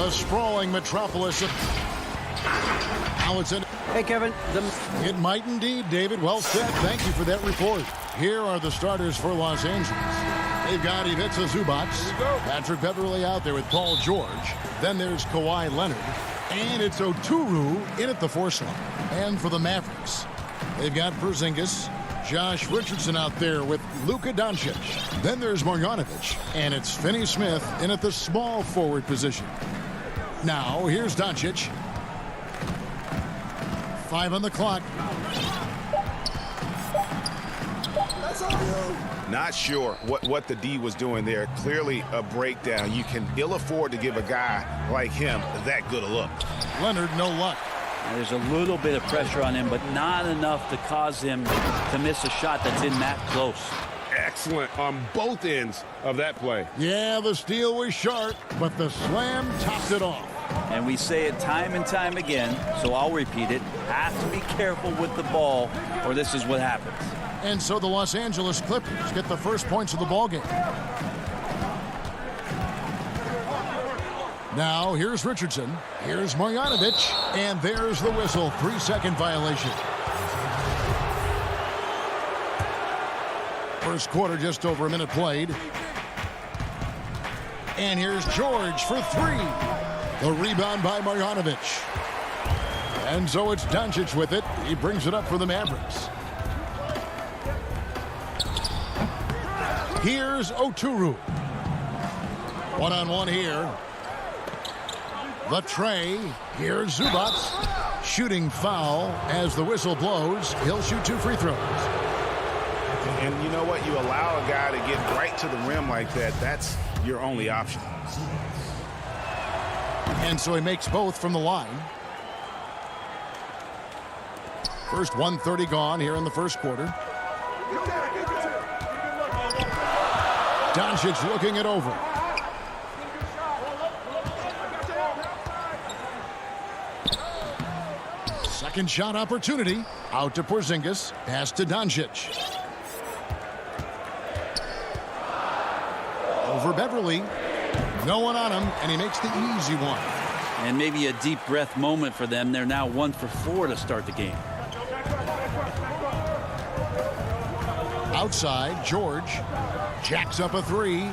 The sprawling metropolis of... Now it's in... Hey, Kevin. It might indeed, David. Well said. Thank you for that report. Here are the starters for Los Angeles. They've got Ivica Zubac, Patrick Beverley out there with Paul George. Then there's Kawhi Leonard. And it's Oturu in at the 4 slot. And for the Mavericks, they've got Porzingis, Josh Richardson out there with Luka Doncic. Then there's Marjanovic. And it's Finney Smith in at the small forward position. Now, here's Doncic. 5 on the clock. Not sure what the D was doing there. Clearly a breakdown. You can ill afford to give a guy like him that good a look. Leonard, no luck. There's a little bit of pressure on him, but not enough to cause him to miss a shot that's in that close. Excellent on both ends of that play. Yeah, the steal was sharp, but the slam topped it off. And we say it time and time again, so I'll repeat it. Have to be careful with the ball, or this is what happens. And so the Los Angeles Clippers get the first points of the ballgame. Now, here's Richardson. Here's Marjanovic. And there's the whistle. 3-second violation. First quarter, just over a minute played. And here's George for 3. The rebound by Marjanovic. And so it's Doncic with it. He brings it up for the Mavericks. Here's Oturu. One-on-one here. The tray. Here's Zubac. Shooting foul as the whistle blows. He'll shoot 2 free throws. And you know what? You allow a guy to get right to the rim like that. That's your only option. And so he makes both from the line. First 1:30 gone here in the first quarter. Doncic looking it over. Second shot opportunity. Out to Porzingis. Pass to Doncic. Over Beverley. No one on him, and he makes the easy one. And maybe a deep breath moment for them. They're now 1 for 4 to start the game. Outside, George jacks up a 3.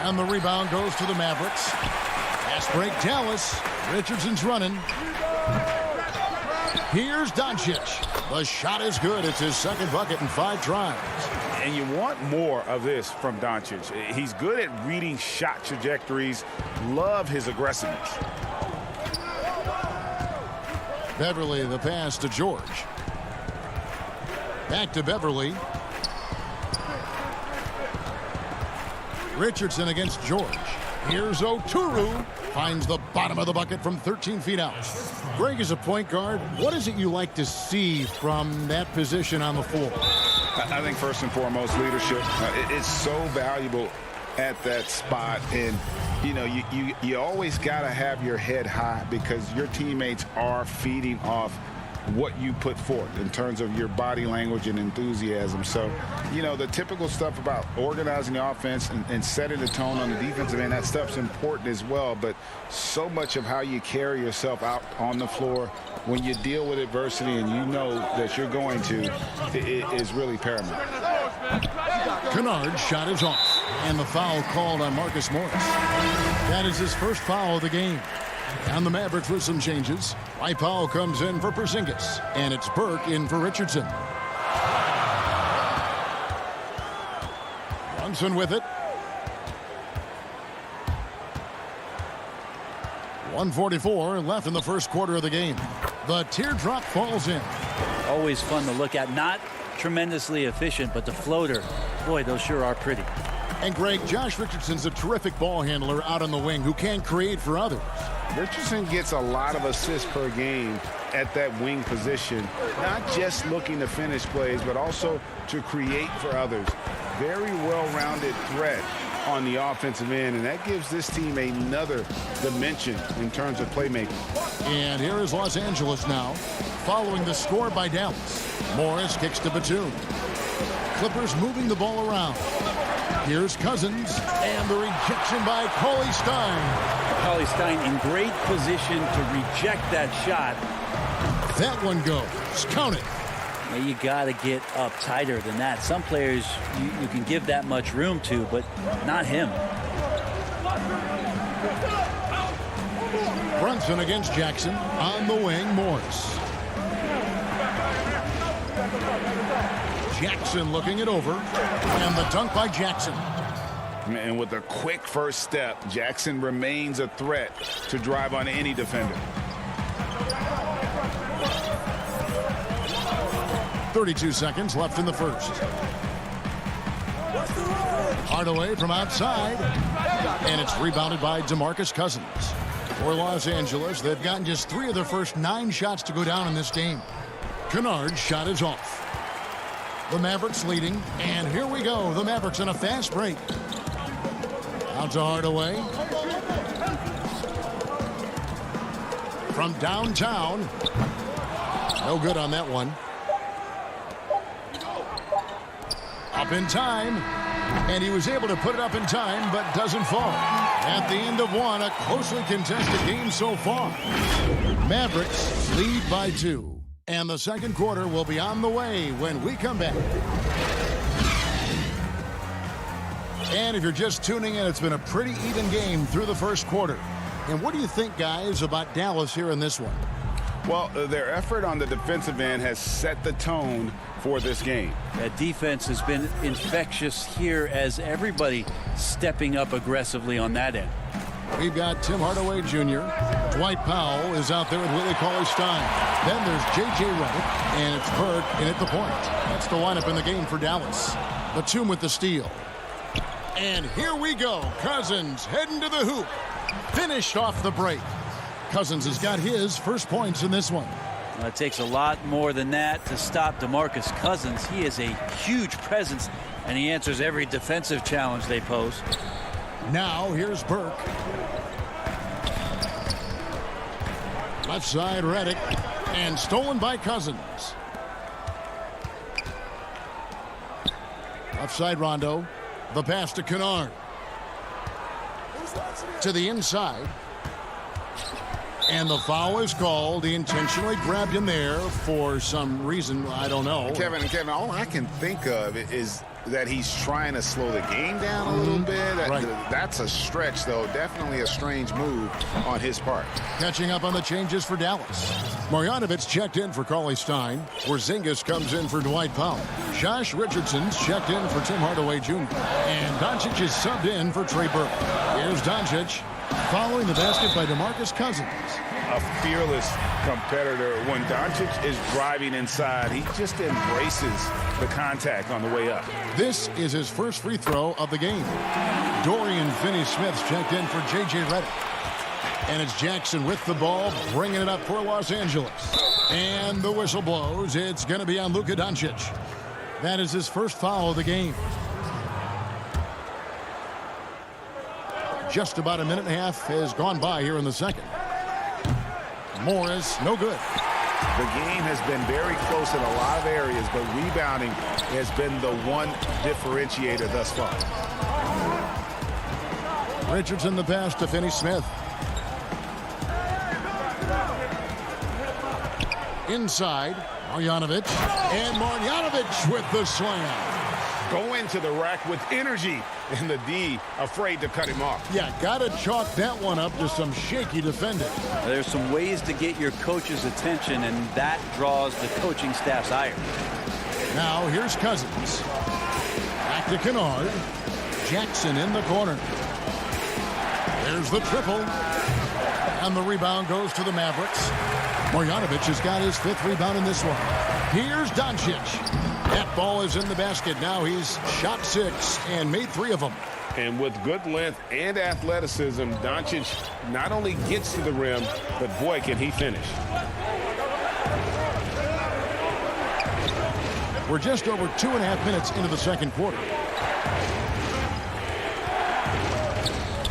And the rebound goes to the Mavericks. Fast break, Dallas. Richardson's running. Here's Doncic. The shot is good. It's his second bucket in 5 tries. And you want more of this from Doncic. He's good at reading shot trajectories. Love his aggressiveness. Beverley, the pass to George. Back to Beverley. Richardson against George. Here's Oturu. Finds the bottom of the bucket from 13 feet out. Greg, is a point guard, what is it you like to see from that position on the floor? I think first and foremost, leadership. It's so valuable at that spot. And, you know, you always got to have your head high because your teammates are feeding off what you put forth in terms of your body language and enthusiasm. So, you know, the typical stuff about organizing the offense and setting the tone on the defensive end, that stuff's important as well. But so much of how you carry yourself out on the floor when you deal with adversity and you know that you're going to, it is really paramount. Kennard's shot is off. And the foul called on Marcus Morris. That is his first foul of the game. And the Mavericks with some changes. White Powell comes in for Porzingis. And it's Burke in for Richardson. Brunson with it. 1:44 left in the first quarter of the game. The teardrop falls in. Always fun to look at. Not tremendously efficient, but the floater, boy, those sure are pretty. And Greg, Josh Richardson's a terrific ball handler out on the wing who can create for others. Richardson gets a lot of assists per game at that wing position, not just looking to finish plays, but also to create for others. Very well-rounded threat on the offensive end, and that gives this team another dimension in terms of playmaking. And here is Los Angeles now, following the score by Dallas. Morris kicks to Batum. Clippers moving the ball around. Here's Cousins, and the rejection by Cauley Stein. Cauley Stein in great position to reject that shot. That one goes. Count it. Now you got to get up tighter than that. Some players you can give that much room to, but not him. Brunson against Jackson. On the wing, Morris. Jackson looking it over. And the dunk by Jackson. And with a quick first step, Jackson remains a threat to drive on any defender. 32 seconds left in the first. Hardaway from outside. And it's rebounded by DeMarcus Cousins. For Los Angeles, they've gotten just 3 of their first 9 shots to go down in this game. Kennard's shot is off. The Mavericks leading. And here we go. The Mavericks in a fast break. Out to Hardaway. From downtown. No good on that one. Up in time. And he was able to put it up in time, but doesn't fall. At the end of one, a closely contested game so far. Mavericks lead by 2. And the second quarter will be on the way when we come back. And if you're just tuning in, it's been a pretty even game through the first quarter. And what do you think, guys, about Dallas here in this one? Well, their effort on the defensive end has set the tone for this game. That defense has been infectious here as everybody stepping up aggressively on that end. We've got Tim Hardaway Jr. Dwight Powell is out there with Willie Cauley-Stein. Then there's J.J. Redick, and it's Burke in at the point. That's the lineup in the game for Dallas. Batum with the steal. And here we go. Cousins heading to the hoop. Finished off the break. Cousins has got his first points in this one. Well, it takes a lot more than that to stop DeMarcus Cousins. He is a huge presence, and he answers every defensive challenge they pose. Now here's Burke. Left side Redick, and stolen by Cousins. Left side Rondo. The pass to Kennard. To the inside. And the foul is called. He intentionally grabbed him there for some reason. I don't know. Kevin, all I can think of is that he's trying to slow the game down a little bit. Right. That's a stretch, though. Definitely a strange move on his part. Catching up on the changes for Dallas. Marjanovic checked in for Cauley-Stein. Porzingis comes in for Dwight Powell. Josh Richardson's checked in for Tim Hardaway Jr. And Doncic is subbed in for Trey Burke. Here's Doncic following the basket by DeMarcus Cousins. A fearless competitor. When Doncic is driving inside, he just embraces the contact on the way up. This is his first free throw of the game. Dorian Finney-Smith's checked in for J.J. Redick. And it's Jackson with the ball, bringing it up for Los Angeles. And the whistle blows. It's going to be on Luka Doncic. That is his first foul of the game. Just about a minute and a half has gone by here in the second. Morris, no good. The game has been very close in a lot of areas, but rebounding has been the one differentiator thus far. Richardson the pass to Finney-Smith. Inside, Marjanovic. And Marjanovic with the slam. Go into the rack with energy, and the D afraid to cut him off. Yeah, got to chalk that one up to some shaky defending. There's some ways to get your coach's attention, and that draws the coaching staff's ire. Now here's Cousins. Back to Kennard. Jackson in the corner. There's the triple. And the rebound goes to the Mavericks. Marjanovic has got his 5th rebound in this one. Here's Doncic. That ball is in the basket. Now he's shot 6 and made 3 of them. And with good length and athleticism, Doncic not only gets to the rim, but boy, can he finish. We're just over 2.5 minutes into the second quarter.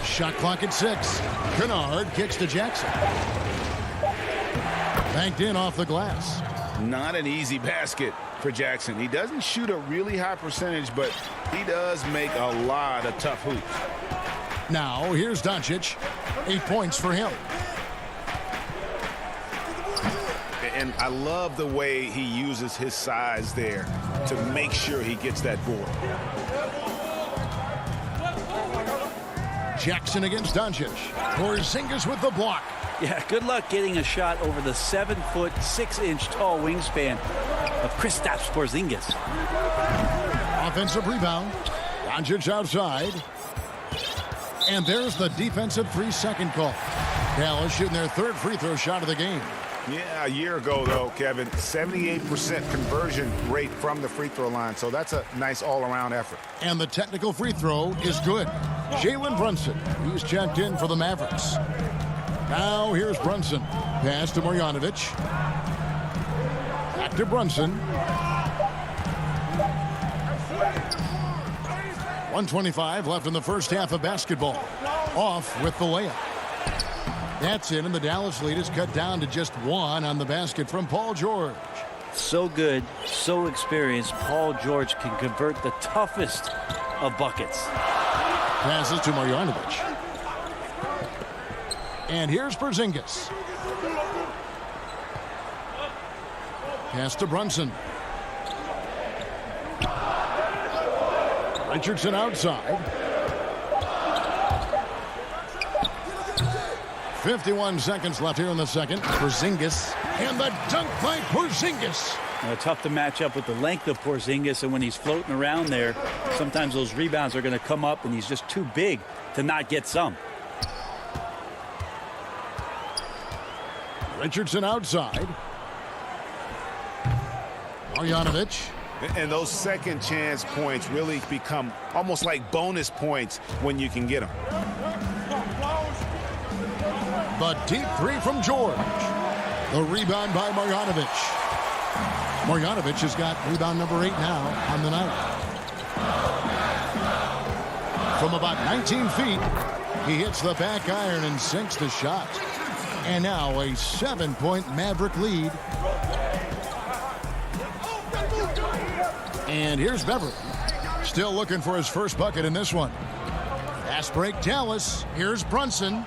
Shot clock at 6. Kennard kicks to Jackson. Banked in off the glass. Not an easy basket for Jackson. He doesn't shoot a really high percentage, but he does make a lot of tough hoops. Now, here's Doncic. 8 points for him. And I love the way he uses his size there to make sure he gets that board. Jackson against Doncic. Porzingis with the block. Yeah, good luck getting a shot over the 7-foot, 6-inch tall wingspan of Kristaps Porzingis. Offensive rebound. Doncic outside. And there's the defensive 3-second call. Dallas shooting their third free throw shot of the game. Yeah, a year ago, though, Kevin, 78% conversion rate from the free throw line. So that's a nice all-around effort. And the technical free throw is good. Jalen Brunson, he's checked in for the Mavericks. Now here's Brunson. Pass to Marjanovic. Back to Brunson. 1:25 left in the first half of basketball. Off with the layup. That's in, and the Dallas lead is cut down to just 1 on the basket from Paul George. So good, so experienced, Paul George can convert the toughest of buckets. Passes to Marjanovic. And here's Porzingis. Pass to Brunson. Richardson outside. 51 seconds left here in the second. Porzingis. And the dunk by Porzingis. Tough to match up with the length of Porzingis, and when he's floating around there, sometimes those rebounds are going to come up, and he's just too big to not get some. Richardson outside. Marjanovic. And those second chance points really become almost like bonus points when you can get them. The deep three from George. The rebound by Marjanovic. Marjanovic has got rebound number 8 now on the night. From about 19 feet, he hits the back iron and sinks the shot. And now a 7-point Maverick lead. And here's Beverly. Still looking for his first bucket in this one. Fast break Dallas. Here's Brunson.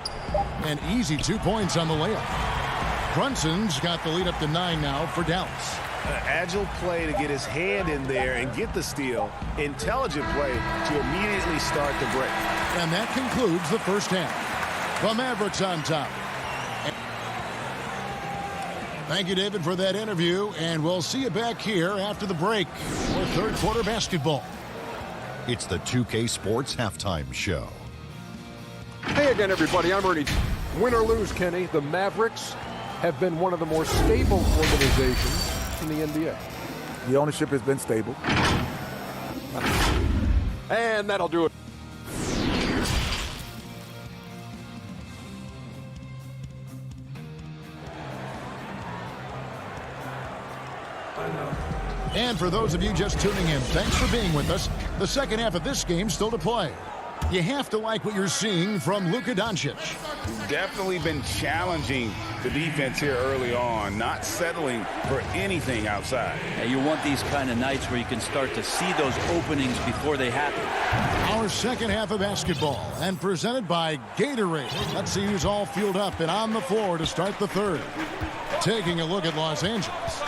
An easy 2 points on the layup. Brunson's got the lead up to 9 now for Dallas. Agile play to get his hand in there and get the steal. Intelligent play to immediately start the break. And that concludes the first half. The Mavericks on top. Thank you, David, for that interview, and we'll see you back here after the break for third quarter basketball. It's the 2K Sports Halftime Show. Hey again, everybody. I'm Ernie. Win or lose, Kenny, the Mavericks have been one of the more stable organizations in the NBA. The ownership has been stable. And that'll do it. And for those of you just tuning in, thanks for being with us. The second half of this game still to play. You have to like what you're seeing from Luka Doncic. Definitely been challenging the defense here early on, not settling for anything outside. And you want these kind of nights where you can start to see those openings before they happen. Our second half of basketball, and presented by Gatorade. Let's see who's all fueled up and on the floor to start the third. Taking a look at Los Angeles.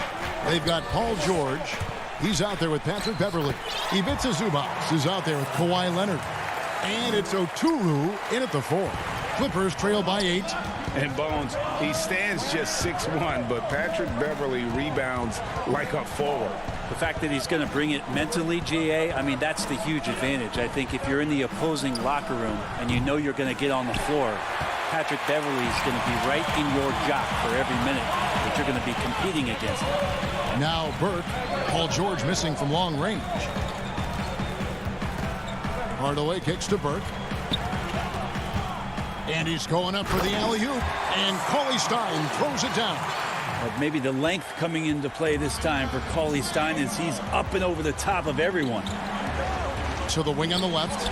They've got Paul George. He's out there with Patrick Beverly. Ivica Zubac is out there with Kawhi Leonard. And it's Oturu in at the 4. Clippers trail by 8. And Bones, he stands just 6'1", but Patrick Beverly rebounds like a forward. The fact that he's going to bring it mentally, GA, I mean, that's the huge advantage. I think if you're in the opposing locker room and you know you're going to get on the floor, Patrick Beverly is going to be right in your jock for every minute that you're going to be competing against him. Now Burke. Paul George missing from long range. Hardaway kicks to Burke. And he's going up for the alley-oop. And Cauley Stein throws it down. But maybe the length coming into play this time for Cauley Stein is he's up and over the top of everyone. To the wing on the left.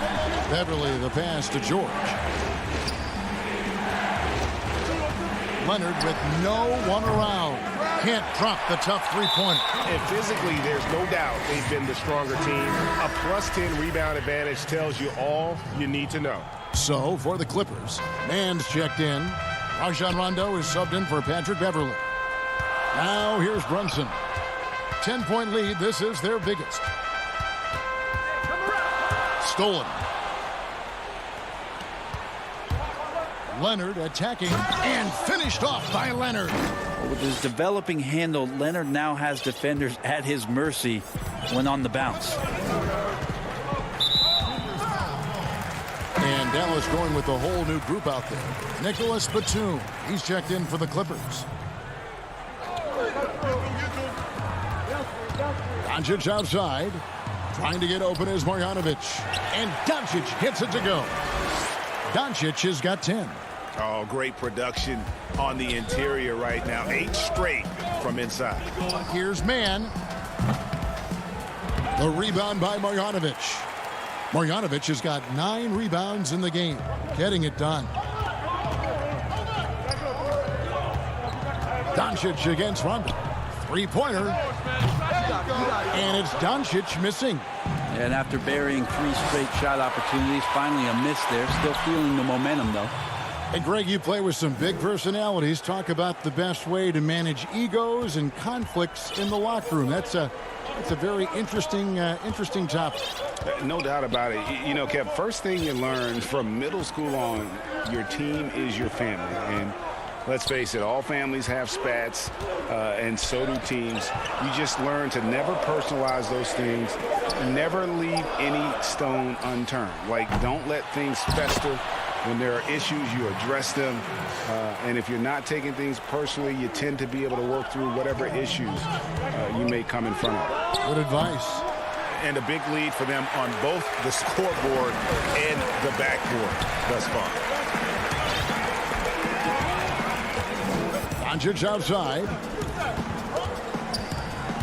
Beverly the pass to George. Leonard with no one around. Can't drop the tough three-pointer. And physically, there's no doubt they've been the stronger team. A plus 10 rebound advantage tells you all you need to know. So, for the Clippers, Mann's checked in. Rajon Rondo is subbed in for Patrick Beverley. Now, here's Brunson. 10-point lead. This is their biggest. Stolen. Leonard attacking and finished off by Leonard. With his developing handle, Leonard now has defenders at his mercy when on the bounce. And Dallas going with a whole new group out there. Nicholas Batum. He's checked in for the Clippers. Doncic outside. Trying to get open is Marjanovic. And Doncic hits it to go. Doncic has got 10. Oh, great production on the interior right now. 8 straight from inside. Here's Mann. The rebound by Marjanovic. Marjanovic has got 9 rebounds in the game. Getting it done. Doncic against Rondo. Three-pointer. And it's Doncic missing. And after burying 3 straight shot opportunities, finally a miss there. Still feeling the momentum, though. Hey, Greg, you play with some big personalities. Talk about the best way to manage egos and conflicts in the locker room. That's a very interesting topic. No doubt about it. You know, Kev, first thing you learn from middle school on, your team is your family. And let's face it, all families have spats, and so do teams. You just learn to never personalize those things. Never leave any stone unturned. Like, don't let things fester. When there are issues, you address them. And if you're not taking things personally, you tend to be able to work through whatever issues you may come in front of. Good advice. And a big lead for them on both the scoreboard and the backboard thus far. Doncic outside.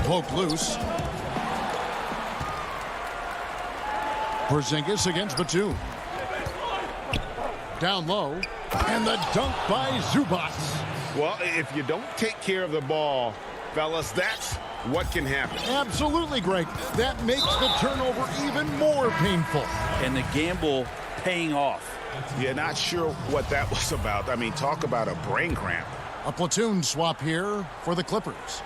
Poked loose. Porzingis against Batum. Down low. And the dunk by Zubac. Well, if you don't take care of the ball, fellas, that's what can happen. Absolutely, Greg. That makes the turnover even more painful. And the gamble paying off. Yeah, not sure what that was about. I mean, talk about a brain cramp. A platoon swap here for the Clippers.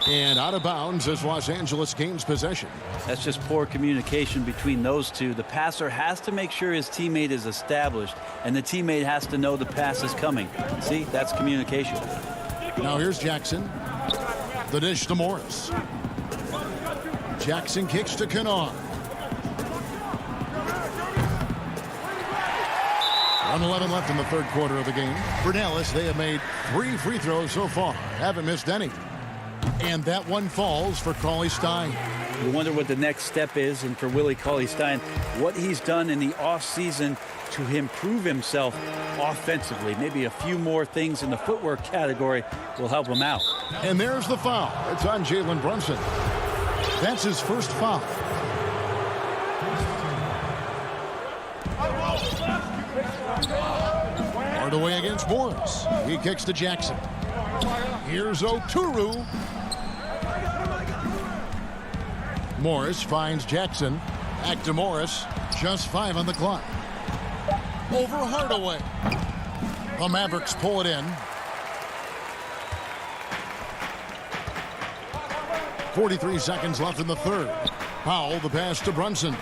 And out of bounds as Los Angeles gains possession. That's just poor communication between those two. The passer has to make sure his teammate is established, and the teammate has to know the pass is coming. See, that's communication. Now here's Jackson. The dish to Morris. Jackson kicks to Kennard. 1:11 left in the third quarter of the game. For Dallas, they have made 3 free throws so far. Haven't missed any. And that one falls for Cauley-Stein. You wonder what the next step is, and for Willie Cauley-Stein, what he's done in the offseason to improve himself offensively. Maybe a few more things in the footwork category will help him out. And there's the foul. It's on Jalen Brunson. That's his first foul. Hardaway against Morris. He kicks to Jackson. Here's Oturu. Morris finds Jackson. Back to Morris. Just 5 on the clock. Over Hardaway. The Mavericks pull it in. 43 seconds left in the third. Powell, the pass to Brunson.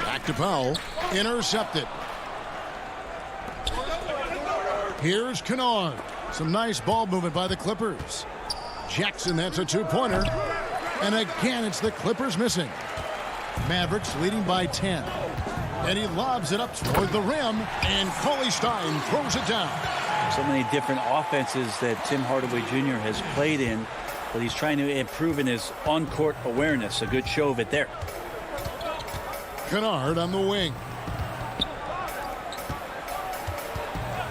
Back to Powell. Intercepted. Here's Kennard. Some nice ball movement by the Clippers. Jackson, that's a 2-pointer. And again, it's the Clippers missing. Mavericks leading by 10. And he lobs it up toward the rim, and Cauley-Stein throws it down. So many different offenses that Tim Hardaway Jr. has played in, but he's trying to improve in his on-court awareness. A good show of it there. Kennard on the wing.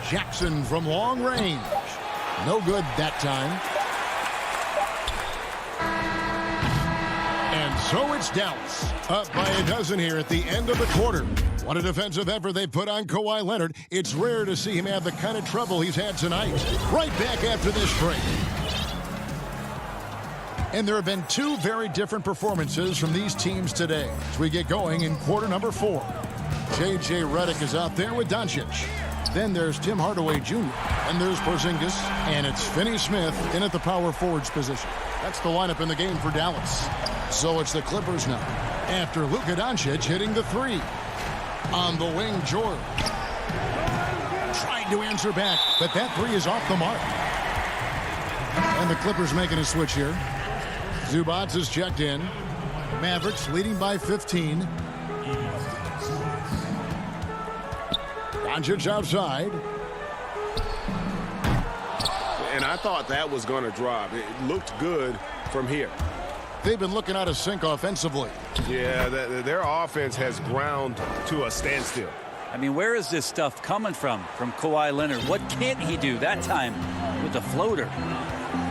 Jackson from long range. No good that time. And So it's Dallas up by a dozen here at the end of the quarter. What a defensive effort they put on Kawhi Leonard. It's rare to see him have the kind of trouble he's had tonight. Right back after this break. And there have been two very different performances from these teams today as we get going in quarter number 4. J.J. Redick is out there with Doncic. Then there's Tim Hardaway Jr. And there's Porzingis. And it's Finney Smith in at the power forwards position. That's the lineup in the game for Dallas. So it's the Clippers now. After Luka Doncic hitting the 3. On the wing, George. Trying to answer back, but that 3 is off the mark. And the Clippers making a switch here. Zubac is checked in. Mavericks leading by 15. Doncic outside. And I thought that was going to drop. It looked good from here. They've been looking out of sync offensively. Yeah, their offense has ground to a standstill. I mean, where is this stuff coming from Kawhi Leonard? What can't he do that time with the floater?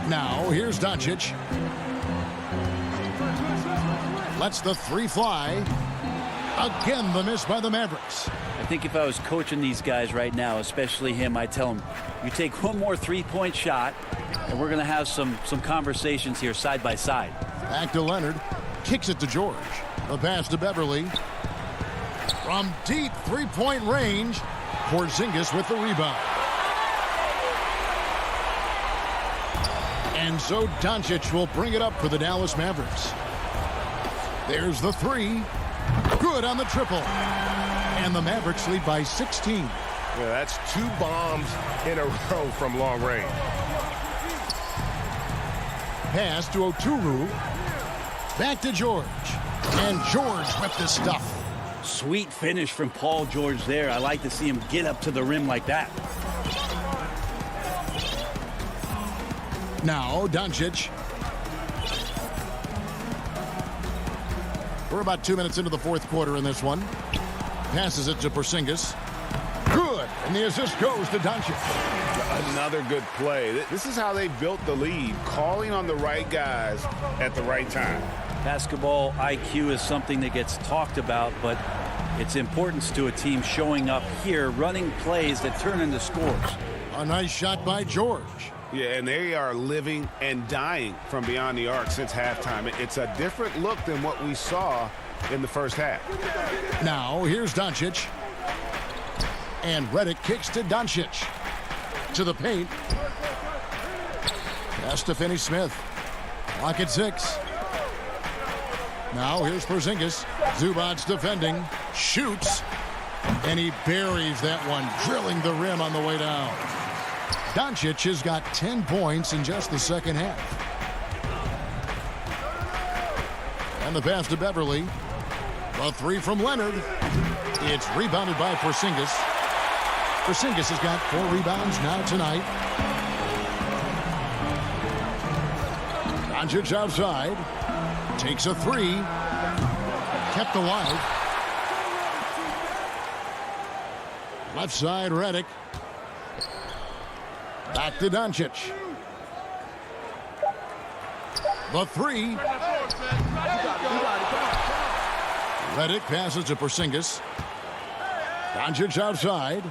Now, here's Doncic. Lets the 3 fly. Again, the miss by the Mavericks. I think if I was coaching these guys right now, especially him, I'd tell him, you take one more 3-point shot, and we're going to have some conversations here side by side. Back to Leonard. Kicks it to George. The pass to Beverly. From deep 3-point range, Porzingis with the rebound. And so Doncic will bring it up for the Dallas Mavericks. There's the 3. Good on the triple. And the Mavericks lead by 16. Yeah, that's 2 bombs in a row from long range. Pass to Oturu. Back to George. And George with the stuff. Sweet finish from Paul George there. I like to see him get up to the rim like that. Now Doncic. We're about 2 minutes into the 4th quarter in this one. Passes it to Porzingis. Good. And the assist goes to Doncic. Another good play. This is how they built the lead, calling on the right guys at the right time. Basketball IQ is something that gets talked about, but its importance to a team showing up here, running plays that turn into scores. A nice shot by George. Yeah, and they are living and dying from beyond the arc since halftime. It's a different look than what we saw in the first half. Now, here's Doncic. And Redick kicks to Doncic. To the paint. Pass to Finney Smith. Clock at 6. Now, here's Porzingis. Zubac defending. Shoots. And he buries that one, drilling the rim on the way down. Doncic has got 10 points in just the second half. And the pass to Beverly. A 3 from Leonard. It's rebounded by Porzingis. Porzingis has got 4 rebounds now tonight. Doncic outside. Takes a 3. Kept alive. Left side, Redick. Back to Doncic. The 3. Redick passes to Porzingis. Doncic outside.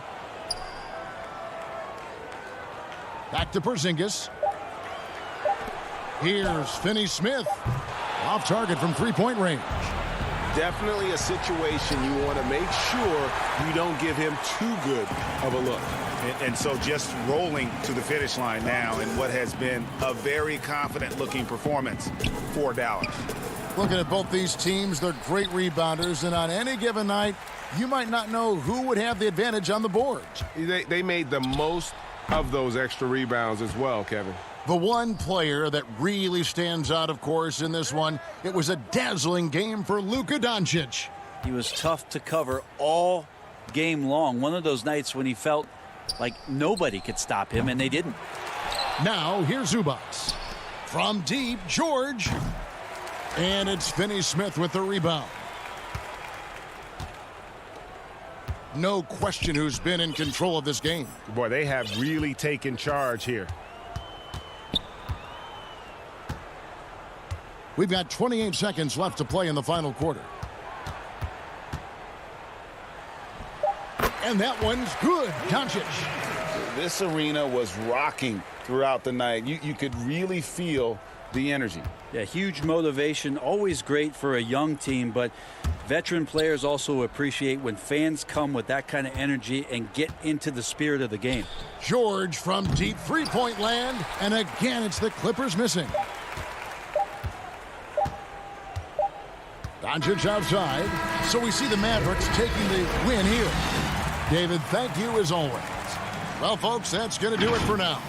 Back to Porzingis. Here's Finney Smith. Off target from 3-point range. Definitely a situation you want to make sure you don't give him too good of a look. And so just rolling to the finish line now in what has been a very confident-looking performance for Dallas. Looking at both these teams, they're great rebounders, and on any given night, you might not know who would have the advantage on the board. They made the most of those extra rebounds as well, Kevin. The one player that really stands out, of course, in this one, it was a dazzling game for Luka Doncic. He was tough to cover all game long. One of those nights when he felt like nobody could stop him, and they didn't. Now, here's Zubac. From deep, George. And it's Finney Smith with the rebound. No question who's been in control of this game. Boy, they have really taken charge here. We've got 28 seconds left to play in the final quarter. And that one's good. Doncic. This arena was rocking throughout the night. You could really feel the energy. Yeah, huge motivation, always great for a young team, but veteran players also appreciate when fans come with that kind of energy and get into the spirit of the game. George from deep three-point land, and again it's the Clippers missing. Doncic outside, so we see the Mavericks taking the win here. David, thank you as always. Well, folks, that's going to do it for now.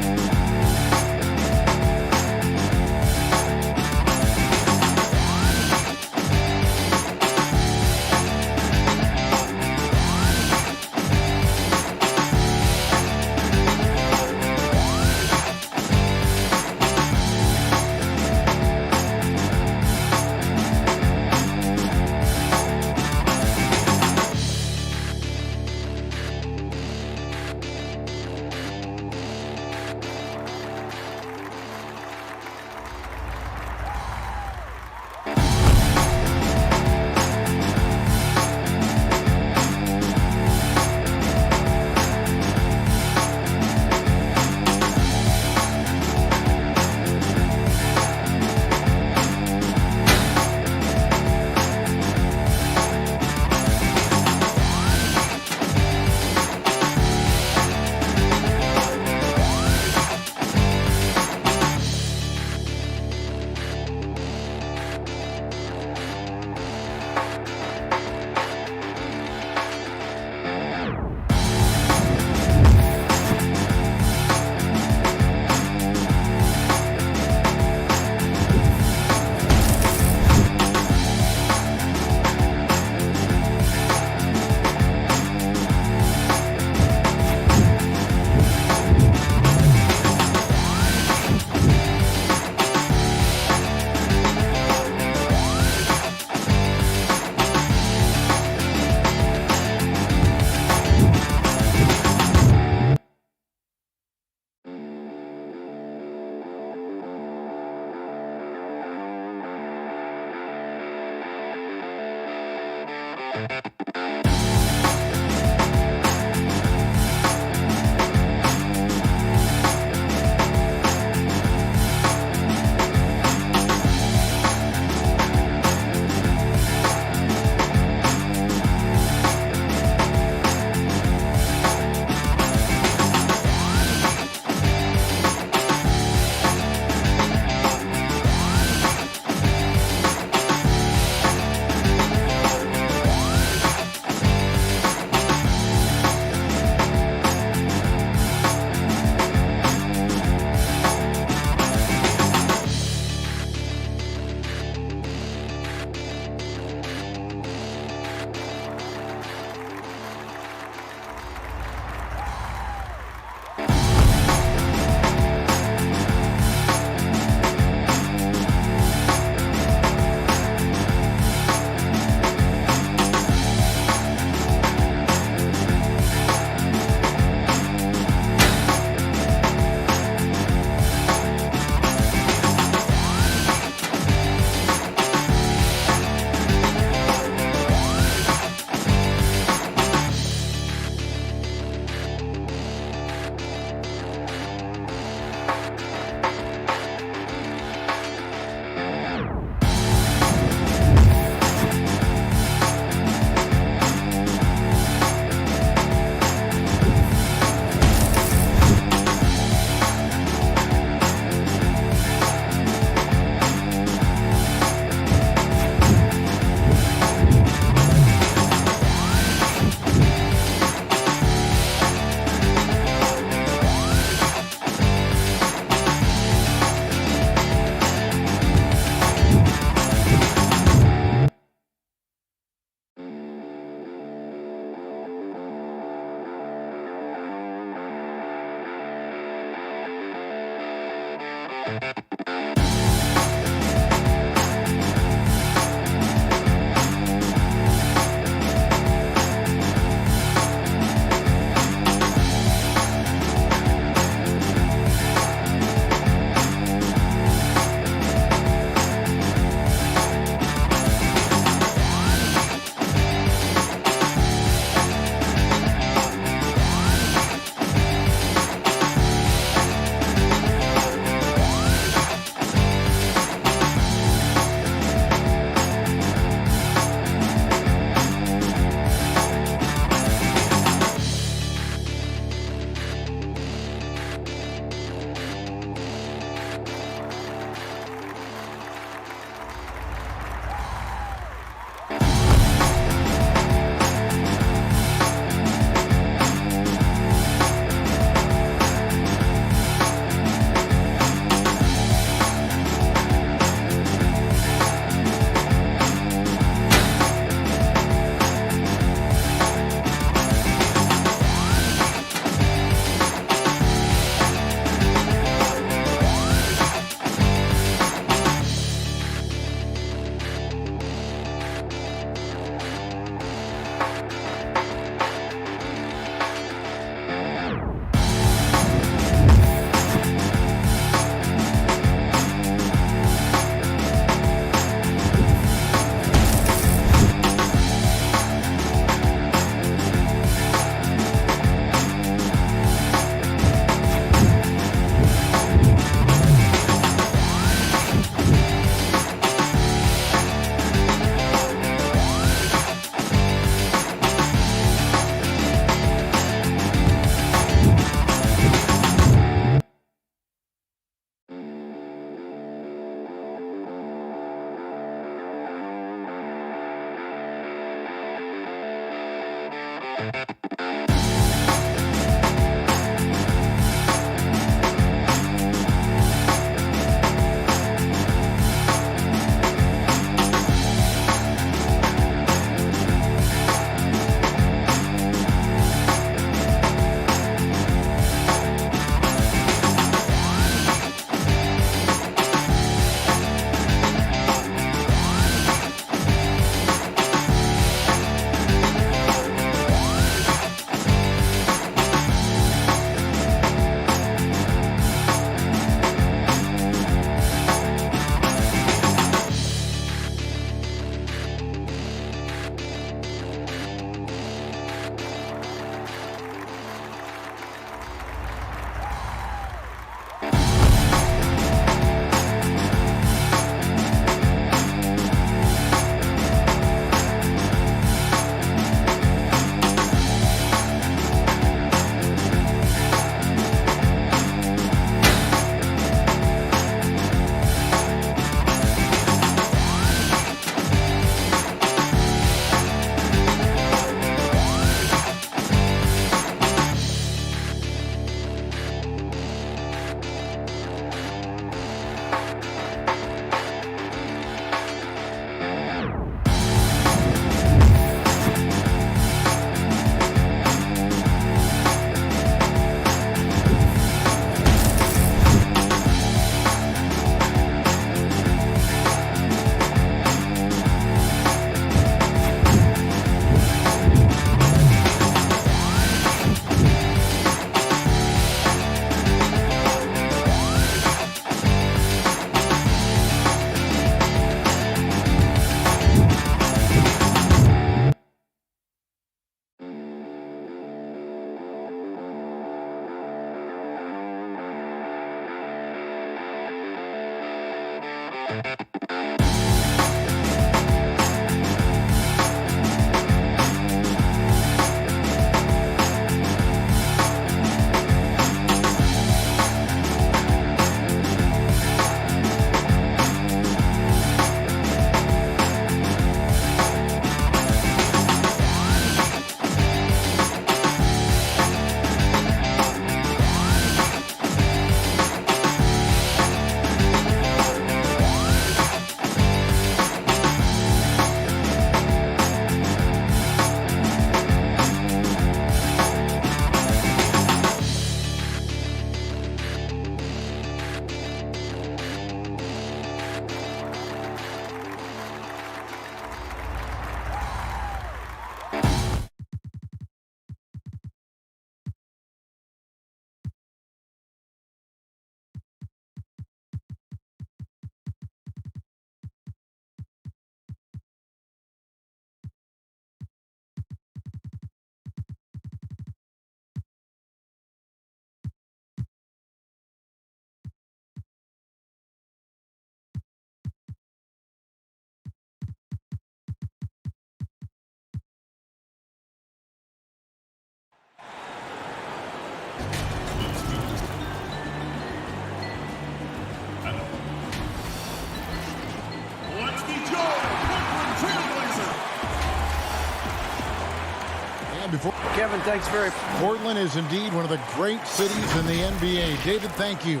Before Kevin, thanks very much. Portland is indeed one of the great cities in the NBA. David, thank you.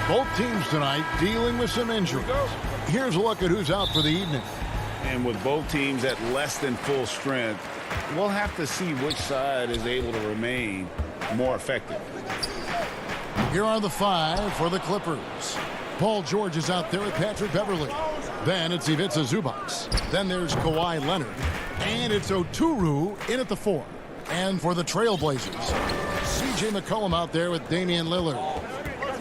Both teams tonight dealing with some injuries. Here's a look at who's out for the evening. And with both teams at less than full strength, we'll have to see which side is able to remain more effective. Here are the 5 for the Clippers. Paul George is out there with Patrick Beverley. Then it's Ivica Zubac. Then there's Kawhi Leonard. And it's Oturu in at the 4. And for the Trailblazers, C.J. McCollum out there with Damian Lillard.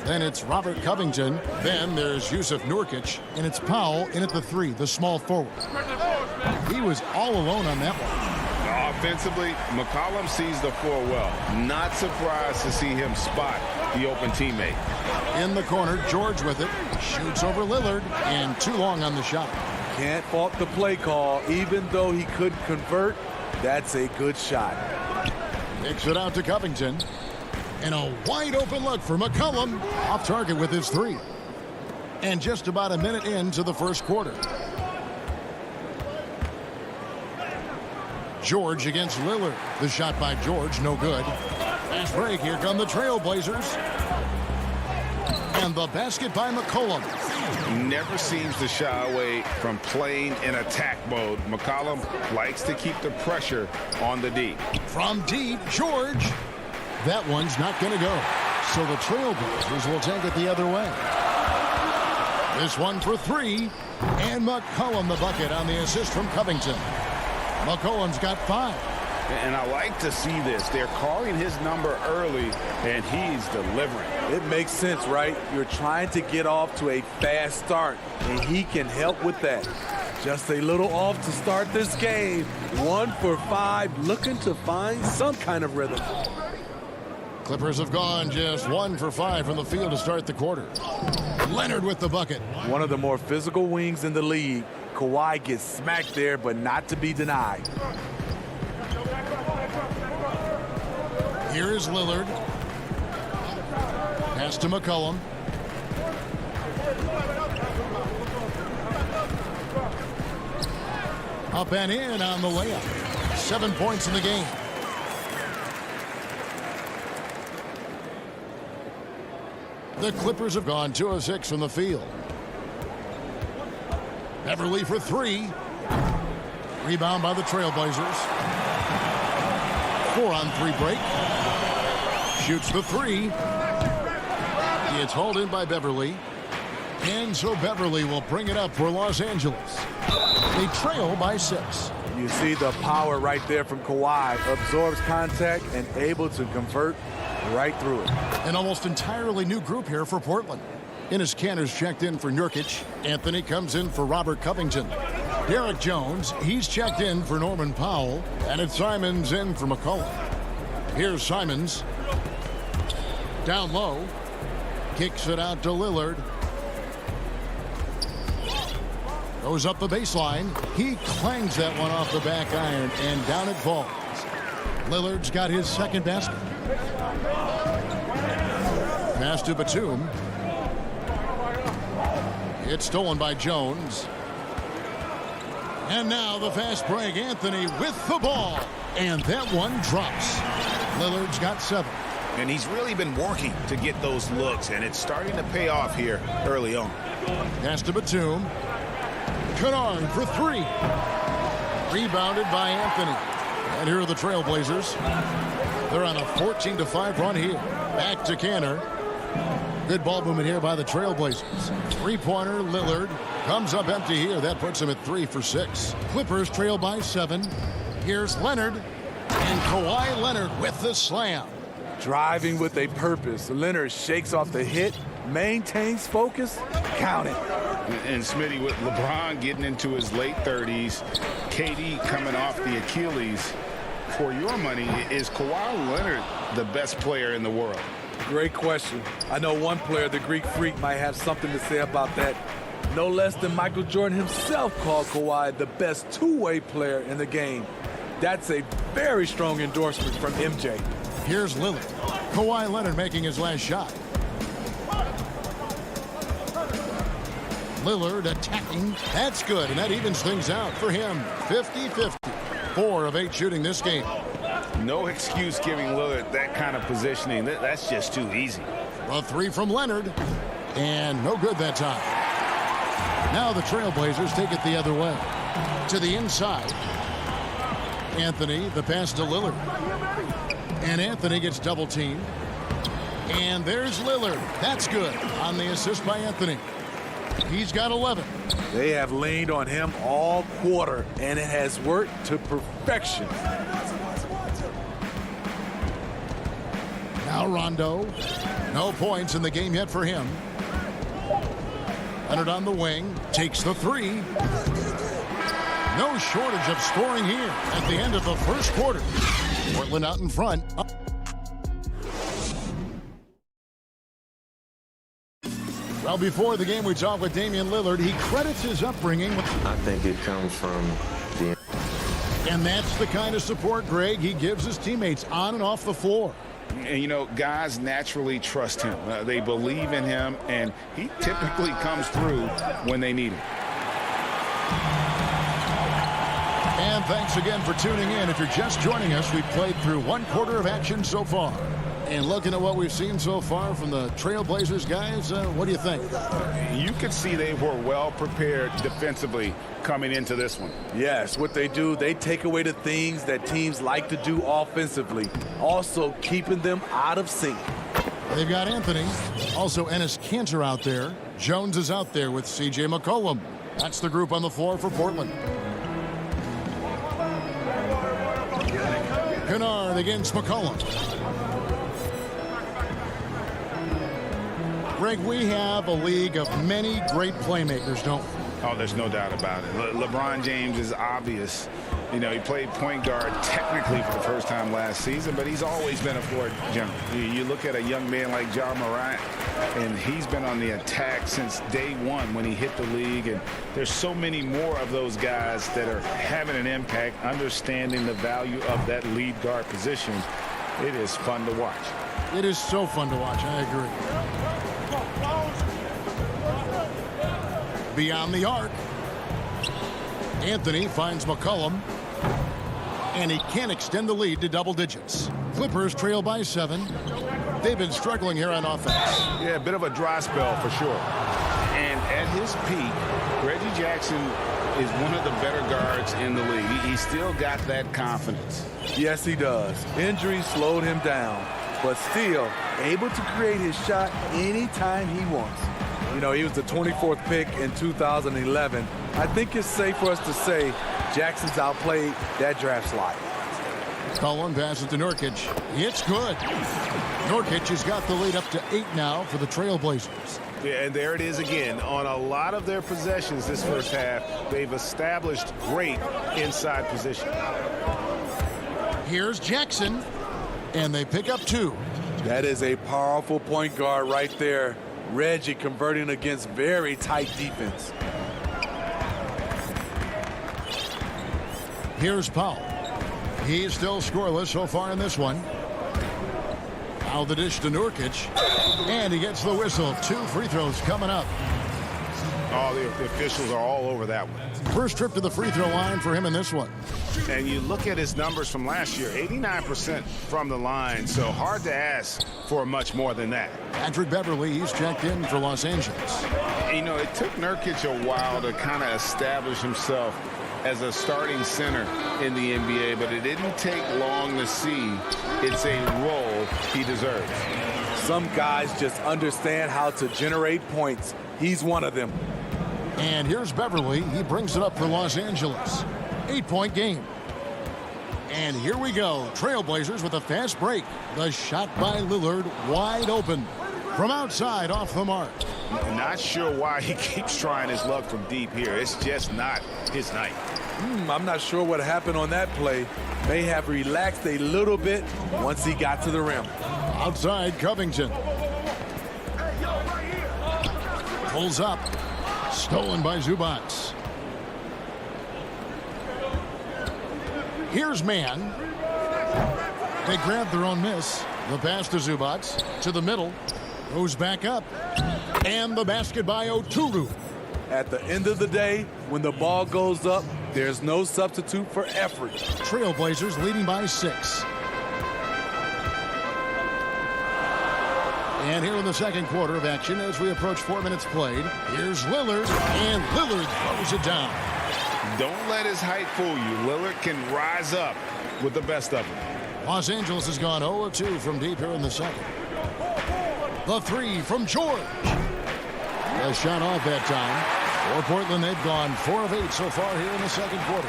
Then it's Robert Covington. Then there's Yusuf Nurkic. And it's Powell in at the 3, the small forward. He was all alone on that one. Offensively, McCollum sees the 4 well. Not surprised to see him spot the open teammate. In the corner, George with it. Shoots over Lillard. And too long on the shot. Can't fault the play call. Even though he couldn't convert, that's a good shot. Kicks it out to Covington. And a wide open look for McCollum. Off target with his 3. And just about a minute into the first quarter. George against Lillard. The shot by George, no good. Fast break, here come the Trailblazers. And the basket by McCollum. Never seems to shy away from playing in attack mode. McCollum likes to keep the pressure on the D. From deep, George. That one's not going to go. So the Trailblazers will take it the other way. This one for 3. And McCollum the bucket on the assist from Covington. McCollum's got 5. And I like to see this. They're calling his number early, and he's delivering. It makes sense, right? You're trying to get off to a fast start, and he can help with that. Just a little off to start this game. 1 for 5, looking to find some kind of rhythm. Clippers have gone just 1 for 5 from the field to start the quarter. Leonard with the bucket. One of the more physical wings in the league. Kawhi gets smacked there, but not to be denied. Here is Lillard. Pass to McCollum. Up and in on the layup. 7 points in the game. The Clippers have gone 2 of 6 from the field. Beverly for 3. Rebound by the Trailblazers. 4-on-3 break. Shoots the 3. It's hauled in by Beverly. And so Beverly will bring it up for Los Angeles. They trail by 6. You see the power right there from Kawhi. Absorbs contact and able to convert right through it. An almost entirely new group here for Portland. Enes Kanter's checked in for Nurkic. Anthony comes in for Robert Covington. Derek Jones, he's checked in for Norman Powell. And it's Simons in for McCollum. Here's Simons. Down low. Kicks it out to Lillard. Goes up the baseline. He clangs that one off the back iron, and down it falls. Lillard's got his second basket. Pass to Batum. It's stolen by Jones. And now the fast break. Anthony with the ball. And that one drops. Lillard's got 7. And he's really been working to get those looks, and it's starting to pay off here early on. Pass to Batum. Kennard for 3. Rebounded by Anthony. And here are the Trailblazers. They're on a 14-5 run here. Back to Canner. Good ball movement here by the Trailblazers. Three-pointer, Lillard. Comes up empty here. That puts him at 3 for 6. Clippers trail by 7. Here's Leonard. And Kawhi Leonard with the slam. Driving with a purpose. Leonard shakes off the hit, maintains focus, count it. And Smitty, with LeBron getting into his late 30s, KD coming off the Achilles, for your money, is Kawhi Leonard the best player in the world? Great question. I know one player, the Greek Freak, might have something to say about that. No less than Michael Jordan himself called Kawhi the best two-way player in the game. That's a very strong endorsement from MJ. Here's Lillard. Kawhi Leonard making his last shot. Lillard attacking. That's good, and that evens things out for him. 50-50. 4 of 8 shooting this game. No excuse giving Lillard that kind of positioning. That's just too easy. A 3 from Leonard. And no good that time. Now the Trailblazers take it the other way. To the inside. Anthony, the pass to Lillard. And Anthony gets double-teamed. And there's Lillard. That's good on the assist by Anthony. He's got 11. They have leaned on him all quarter, and it has worked to perfection. Now Rondo. No points in the game yet for him. Leonard on the wing. Takes the 3. No shortage of scoring here at the end of the first quarter. Portland out in front. Well, before the game, we talked with Damian Lillard. He credits his upbringing. I think it comes from the... And that's the kind of support, Greg, he gives his teammates on and off the floor. And, you know, guys naturally trust him. They believe in him, and he typically comes through when they need him. And thanks again for tuning in. If you're just joining us, we've played through 1 quarter of action so far. And looking at what we've seen so far from the Trailblazers guys, what do you think? You could see they were well prepared defensively coming into this one. Yes, what they do, they take away the things that teams like to do offensively, also keeping them out of sync. They've got Anthony, also Enes Kanter out there. Jones is out there with C.J. McCollum. That's the group on the floor for Portland. Kennard against McCollum. Greg, we have a league of many great playmakers, don't we? Oh, there's no doubt about it. LeBron James is obvious. You know, he played point guard technically for the first time last season, but he's always been a floor general. You look at a young man like Ja Morant, and he's been on the attack since day one when he hit the league. And there's so many more of those guys that are having an impact, understanding the value of that lead guard position. It is fun to watch. It is so fun to watch. I agree. Beyond the arc. Anthony finds McCollum. And he can't extend the lead to double digits. Clippers trail by 7. They've been struggling here on offense. Yeah, a bit of a dry spell for sure. And at his peak, Reggie Jackson is one of the better guards in the league. He's still got that confidence. Yes, he does. Injuries slowed him down, but still able to create his shot anytime he wants. You know, he was the 24th pick in 2011. I think it's safe for us to say Jackson's outplayed that draft slot. Cullen passes to Nurkic. It's good. Nurkic has got the lead up to 8 now for the Trailblazers. Yeah, and there it is again. On a lot of their possessions this first half, they've established great inside position. Here's Jackson, and they pick up 2. That is a powerful point guard right there. Reggie converting against very tight defense. Here's Powell. He's still scoreless so far in this one. Now the dish to Nurkic. And he gets the whistle. 2 free throws coming up. Oh, the officials are all over that one. First trip to the free throw line for him in this one. And you look at his numbers from last year, 89% from the line, so hard to ask for much more than that. Patrick Beverly, he's checked in for Los Angeles. You know, it took Nurkic a while to kind of establish himself as a starting center in the NBA, but it didn't take long to see it's a role he deserves. Some guys just understand how to generate points. He's one of them. And here's Beverly. He brings it up for Los Angeles. 8-point game. And here we go. Trailblazers with a fast break. The shot by Lillard wide open. From outside off the mark. Not sure why he keeps trying his luck from deep here. It's just not his night. I'm not sure what happened on that play. May have relaxed a little bit once he got to the rim. Outside Covington. Pulls up. Stolen by Zubac. Here's Mann. They grab their own miss. The pass to Zubac. To the middle. Goes back up. And the basket by Oturu. At the end of the day, when the ball goes up, there's no substitute for effort. Trailblazers leading by 6. And here in the second quarter of action, as we approach 4 minutes played, here's Lillard, and Lillard throws it down. Don't let his height fool you. Lillard can rise up with the best of them. Los Angeles has gone 0 of 2 from deep here in the second. The 3 from George. A shot off that time. For Portland, they've gone 4 of 8 so far here in the second quarter.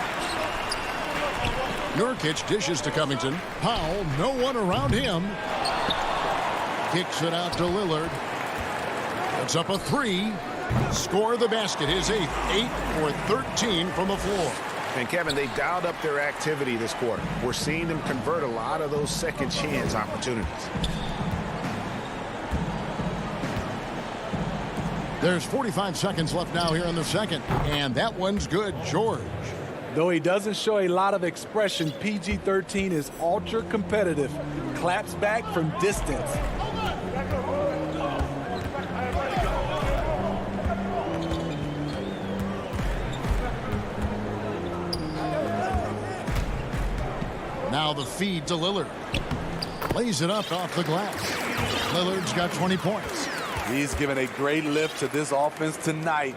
Nurkic dishes to Covington. Powell, no one around him. Kicks it out to Lillard. Puts up a 3. Score the basket, his 8th. 8 for 13 from the floor. And Kevin, they dialed up their activity this quarter. We're seeing them convert a lot of those second chance opportunities. There's 45 seconds left now here in the second. And that one's good, George. Though he doesn't show a lot of expression, PG-13 is ultra competitive. Claps back from distance. Now the feed to Lillard. Lays it up off the glass. Lillard's got 20 points. He's given a great lift to this offense tonight.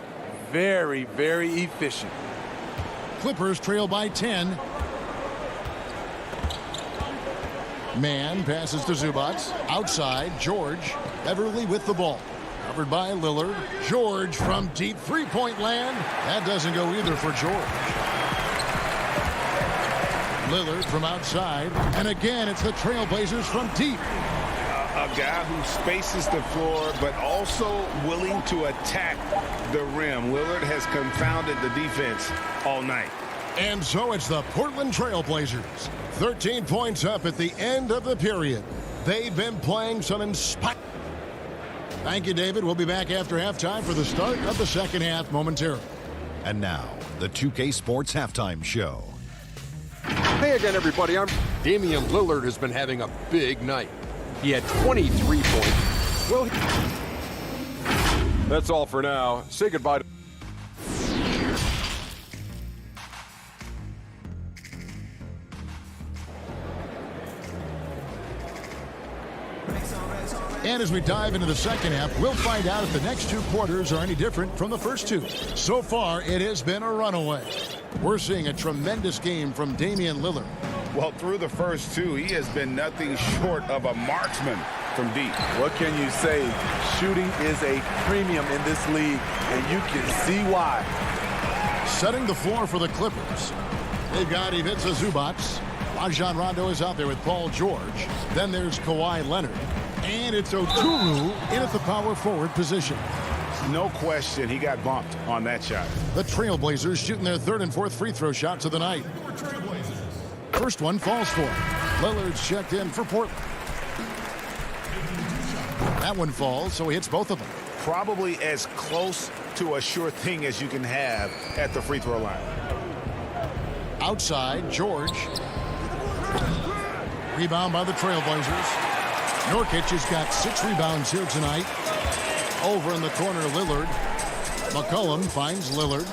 Very, very efficient. Clippers trail by 10. Mann passes to Zubac. Outside, George. Beverly with the ball. Covered by Lillard. George from deep three-point land. That doesn't go either for George. Lillard from outside. And again, it's the Trailblazers from deep. A guy who spaces the floor, but also willing to attack the rim. Lillard has confounded the defense all night. And so it's the Portland Trailblazers. 13 points up at the end of the period. They've been playing some inspiring. Thank you, David. We'll be back after halftime for the start of the second half momentarily. And now, the 2K Sports Halftime Show. Hey again, everybody. Damian Lillard has been having a big night. He had 23 points. Well, that's all for now. Say goodbye to... And as we dive into the second half, we'll find out if the next 2 quarters are any different from the first 2. So far, it has been a runaway. We're seeing a tremendous game from Damian Lillard. Well, through the first 2, he has been nothing short of a marksman from deep. What can you say? Shooting is a premium in this league, and you can see why. Setting the floor for the Clippers. They've got Ivica Zubac. Rajon Rondo is out there with Paul George. Then there's Kawhi Leonard. And it's Oturu in at the power forward position. No question he got bumped on that shot. The Trailblazers shooting their 3rd and 4th free throw shots of the night. First one falls for him. Lillard's checked in for Portland. That one falls, so he hits both of them. Probably as close to a sure thing as you can have at the free throw line. Outside, George. Rebound by the Trailblazers. Nurkic has got 6 rebounds here tonight. Over in the corner, Lillard. McCollum finds Lillard.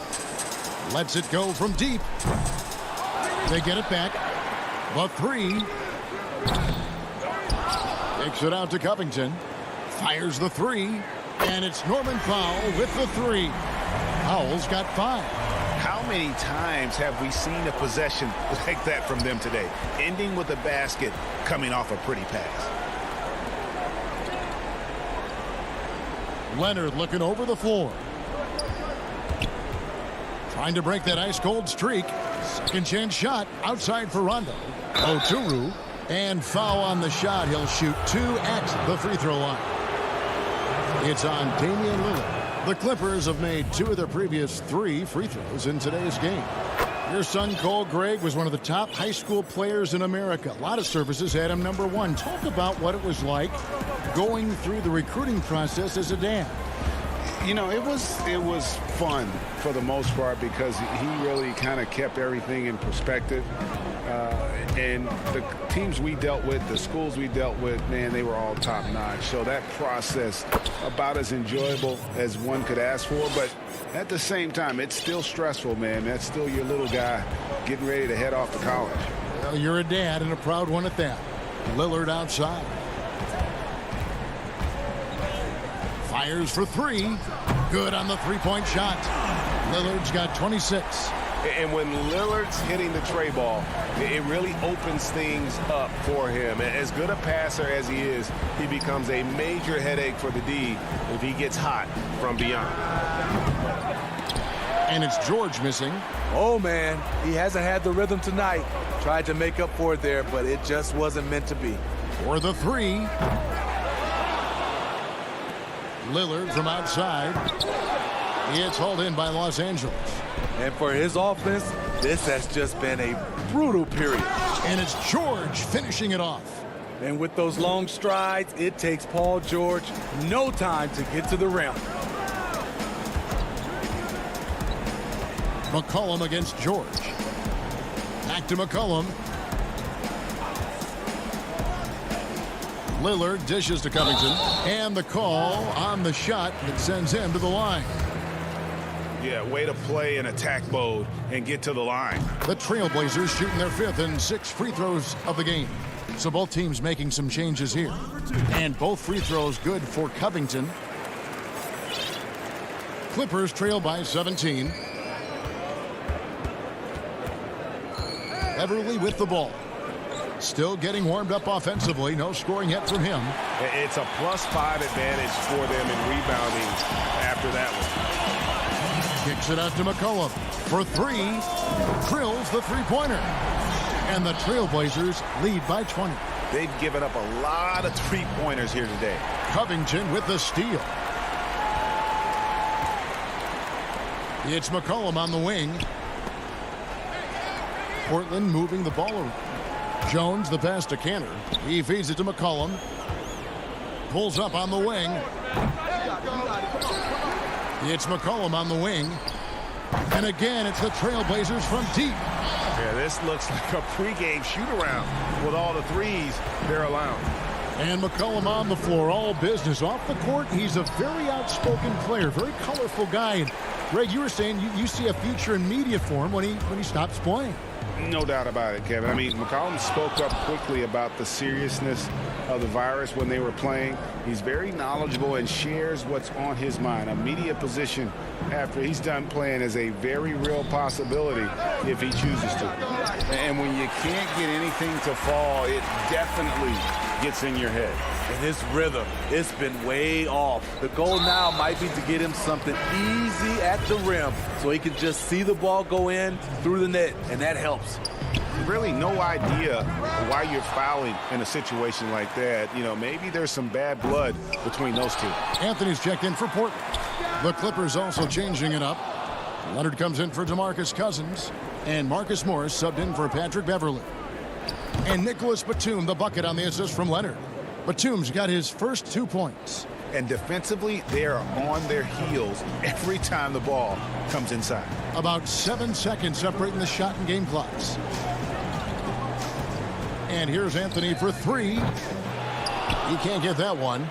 Lets it go from deep. They get it back. The 3. Takes it out to Covington. Fires the 3. And it's Norman Powell with the 3. Powell's got 5. How many times have we seen a possession like that from them today? Ending with a basket, coming off a pretty pass. Leonard looking over the floor. Trying to break that ice-cold streak. Second chance shot outside for Rondo. Oturu. And foul on the shot. He'll shoot 2 at the free throw line. It's on Damian Lillard. The Clippers have made 2 of their previous 3 free throws in today's game. Your son, Cole Gregg, was one of the top high school players in America. A lot of services had him number 1. Talk about what it was like going through the recruiting process as a dad. You know, it was fun for the most part because he really kind of kept everything in perspective. And the teams we dealt with, the schools we dealt with, man, they were all top-notch. So that process, about as enjoyable as one could ask for. But at the same time, it's still stressful, man. That's still your little guy getting ready to head off to college. Well, you're a dad and a proud one at that. Lillard outside. Fires for 3. Good on the three-point shot. Lillard's got 26. And when Lillard's hitting the tray ball, it really opens things up for him. As good a passer as he is, he becomes a major headache for the D if he gets hot from beyond. And it's George missing. Oh, man, he hasn't had the rhythm tonight. Tried to make up for it there, but it just wasn't meant to be. For the 3. Lillard from outside. It's hauled in by Los Angeles. And for his offense, this has just been a brutal period. And it's George finishing it off. And with those long strides, it takes Paul George no time to get to the rim. McCollum against George. Back to McCollum. Lillard dishes to Covington. And the call on the shot that sends him to the line. Yeah, way to play in attack mode and get to the line. The Trailblazers shooting their 5th and 6th free throws of the game. So both teams making some changes here. And both free throws good for Covington. Clippers trail by 17. Everly with the ball. Still getting warmed up offensively. No scoring yet from him. It's a +5 advantage for them in rebounding after that one. Kicks it out to McCollum for 3. Drills the three-pointer. And the Trailblazers lead by 20. They've given up a lot of three-pointers here today. Covington with the steal. It's McCollum on the wing. Portland moving the ball around. Jones the pass to Cantor. He feeds it to McCollum. Pulls up on the wing. It's McCollum on the wing. And again, it's the Trailblazers from deep. Yeah, this looks like a pregame shoot-around with all the threes they're allowing. And McCollum on the floor, all business. Off the court, he's a very outspoken player, very colorful guy. And Greg, you were saying you see a future in media for him when he stops playing. No doubt about it, Kevin. I mean, McCollum spoke up quickly about the seriousness of the virus when they were playing. He's very knowledgeable and shares what's on his mind. A media position after he's done playing is a very real possibility if he chooses to. And when you can't get anything to fall, it definitely gets in your head. And his rhythm, it's been way off. The goal now might be to get him something easy at the rim so he can just see the ball go in through the net, and that helps. Really no idea why you're fouling in a situation like that. You know, maybe there's some bad blood between those two. Anthony's checked in for Portland. The Clippers also changing it up. Leonard comes in for DeMarcus Cousins. And Marcus Morris subbed in for Patrick Beverley. And Nicholas Batum, the bucket on the assist from Leonard. Batum's got his first 2 points. And defensively, they are on their heels every time the ball comes inside. About 7 seconds separating the shot and game clocks. And here's Anthony for three. He can't get that one.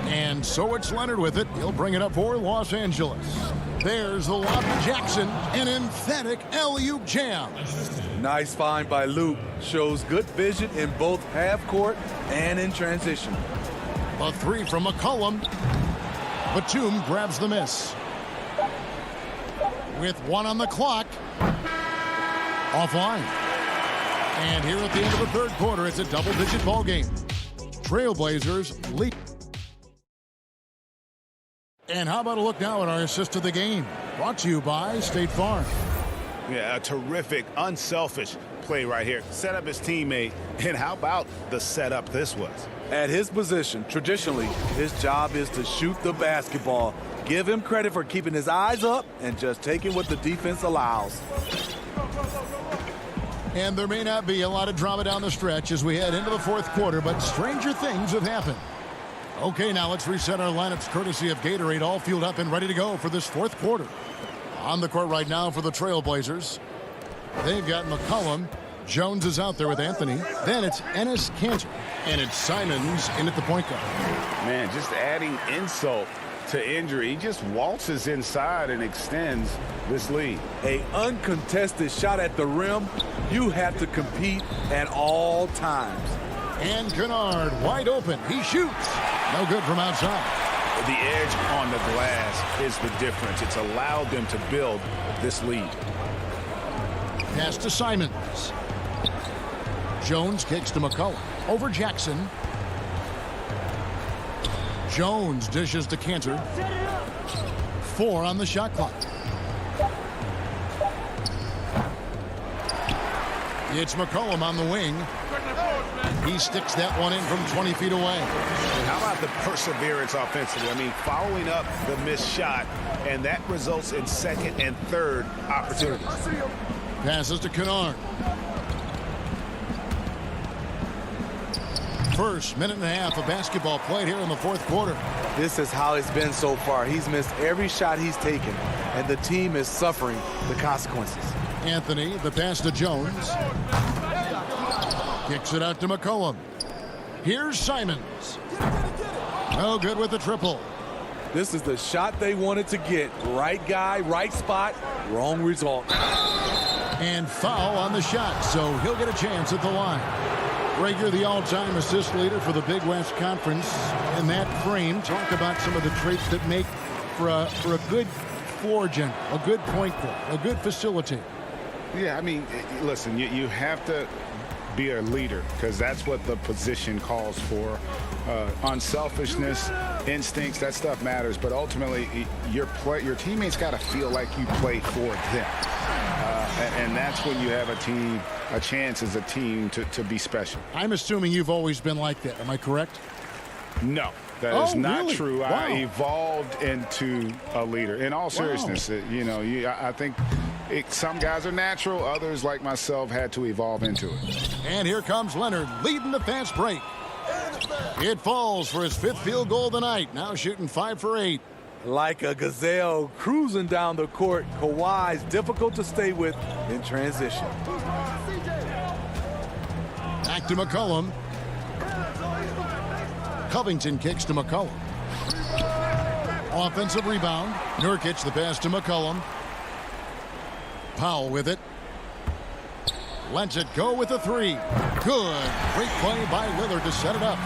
And so it's Leonard with it. He'll bring it up for Los Angeles. There's the lob to Jackson. An emphatic alley-oop jam. Nice find by Luke. Shows good vision in both half court and in transition. A three from McCollum. Batum grabs the miss. With one on the clock. Offline. And here at the end of the third quarter, it's a double-digit ball game. Trailblazers lead. And how about a look now at our assist of the game? Brought to you by State Farm. Yeah, a terrific, unselfish play right here. Set up his teammate. And how about the setup this was? At his position, traditionally, his job is to shoot the basketball. Give him credit for keeping his eyes up and just taking what the defense allows. And there may not be a lot of drama down the stretch as we head into the fourth quarter, but stranger things have happened. Okay, now let's reset our lineups courtesy of Gatorade, all fueled up and ready to go for this fourth quarter. On the court right now for the Trailblazers. They've got McCollum. Jones is out there with Anthony. Then it's Enes Kanter. And it's Simons in at the point guard. Man, just adding insult to injury. He just waltzes inside and extends this lead. A uncontested shot at the rim. You have to compete at all times. And Kennard wide open. He shoots. No good from outside. The edge on the glass is the difference. It's allowed them to build this lead. Pass to Simons. Jones kicks to McCollum. Over Jackson. Jones dishes to Kanter. 4 on the shot clock. It's McCollum on the wing. He sticks that one in from 20 feet away. And how about the perseverance offensively? I mean, following up the missed shot, and that results in second and third opportunities. Passes to Kennard. First minute and a half of basketball played here in the fourth quarter. This is how it's been so far. He's missed every shot he's taken, and the team is suffering the consequences. Anthony, the pass to Jones. Kicks it out to McCollum. Here's Simons. No good with the triple. This is the shot they wanted to get. Right guy, right spot, wrong result. And foul on the shot, so he'll get a chance at the line. Greg, you're the all-time assist leader for the Big West Conference. In that frame, talk about some of the traits that make for a good floor general, a good point guard, a good facilitator. Yeah, I mean, listen, you have to be a leader because that's what the position calls for. Unselfishness, instincts, that stuff matters. But ultimately, your teammates got to feel like you play for them. And that's when you have a chance as a team to be special. I'm assuming you've always been like that. Am I correct? No, that is not really? true. Wow. I evolved into a leader. In all seriousness, I think some guys are natural. Others, like myself, had to evolve into it. And here comes Leonard leading the fast break. It falls for his 5th field goal of the night. Now shooting 5 for 8. Like a gazelle cruising down the court, Kawhi's difficult to stay with in transition. Back to McCollum. Covington kicks to McCollum. Offensive rebound. Nurkic the pass to McCollum. Powell with it. Lets it go with a 3. Good. Great play by Lillard to set it up.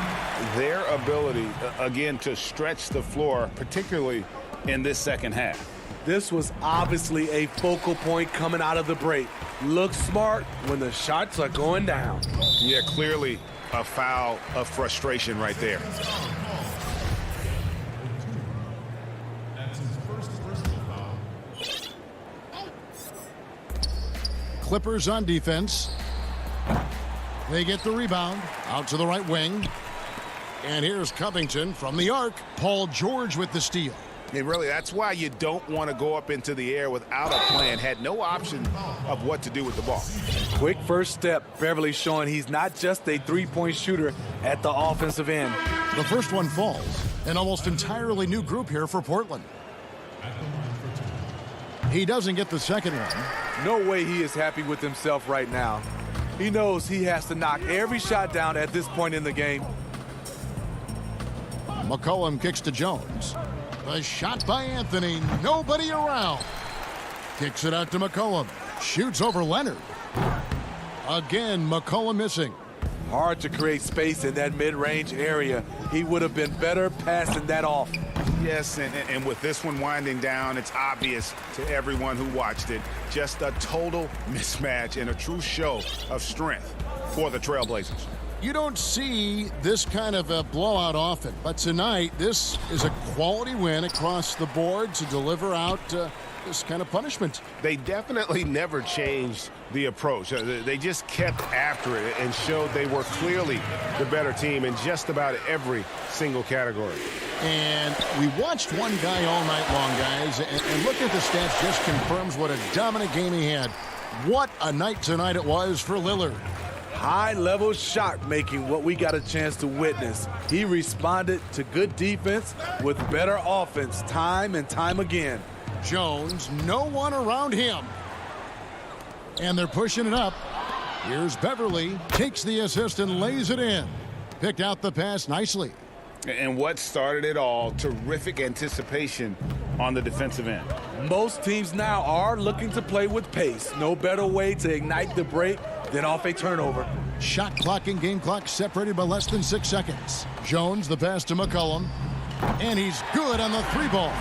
Their ability, again, to stretch the floor, particularly in this second half. This was obviously a focal point coming out of the break. Look smart when the shots are going down. Yeah, clearly a foul of frustration right there. That's his first personal foul. Clippers on defense. They get the rebound. Out to the right wing. And here's Covington from the arc. Paul George with the steal. And really, that's why you don't want to go up into the air without a plan. Had no option of what to do with the ball. Quick first step. Beverly showing he's not just a three-point shooter at the offensive end. The first one falls. An almost entirely new group here for Portland. He doesn't get the second one. No way he is happy with himself right now. He knows he has to knock every shot down at this point in the game. McCollum kicks to Jones. A shot by Anthony. Nobody around. Kicks it out to McCollum. Shoots over Leonard. Again, McCollum missing. Hard to create space in that mid-range area. He would have been better passing that off. Yes, and with this one winding down, it's obvious to everyone who watched it. Just a total mismatch and a true show of strength for the Trailblazers. You don't see this kind of a blowout often, but tonight this is a quality win across the board to deliver out this kind of punishment. They definitely never changed the approach. They just kept after it and showed they were clearly the better team in just about every single category. And we watched one guy all night long, guys, and looking at the stats just confirms what a dominant game he had. What a night tonight it was for Lillard. High-level shot making, what we got a chance to witness. He responded to good defense with better offense time and time again. Jones, no one around him. And they're pushing it up. Here's Beverly, takes the assist and lays it in. Picked out the pass nicely. And what started it all, terrific anticipation on the defensive end. Most teams now are looking to play with pace. No better way to ignite the break than off a turnover. Shot clock and game clock separated by less than 6 seconds. Jones, the pass to McCollum. And he's good on the three ball.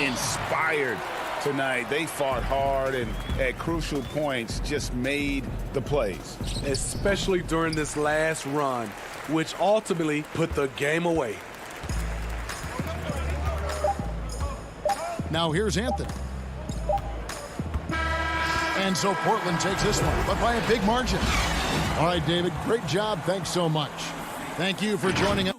Inspired tonight. They fought hard and at crucial points just made the plays. Especially during this last run, which ultimately put the game away. Now here's Anthony. And so Portland takes this one, but by a big margin. All right, David, great job. Thanks so much. Thank you for joining us.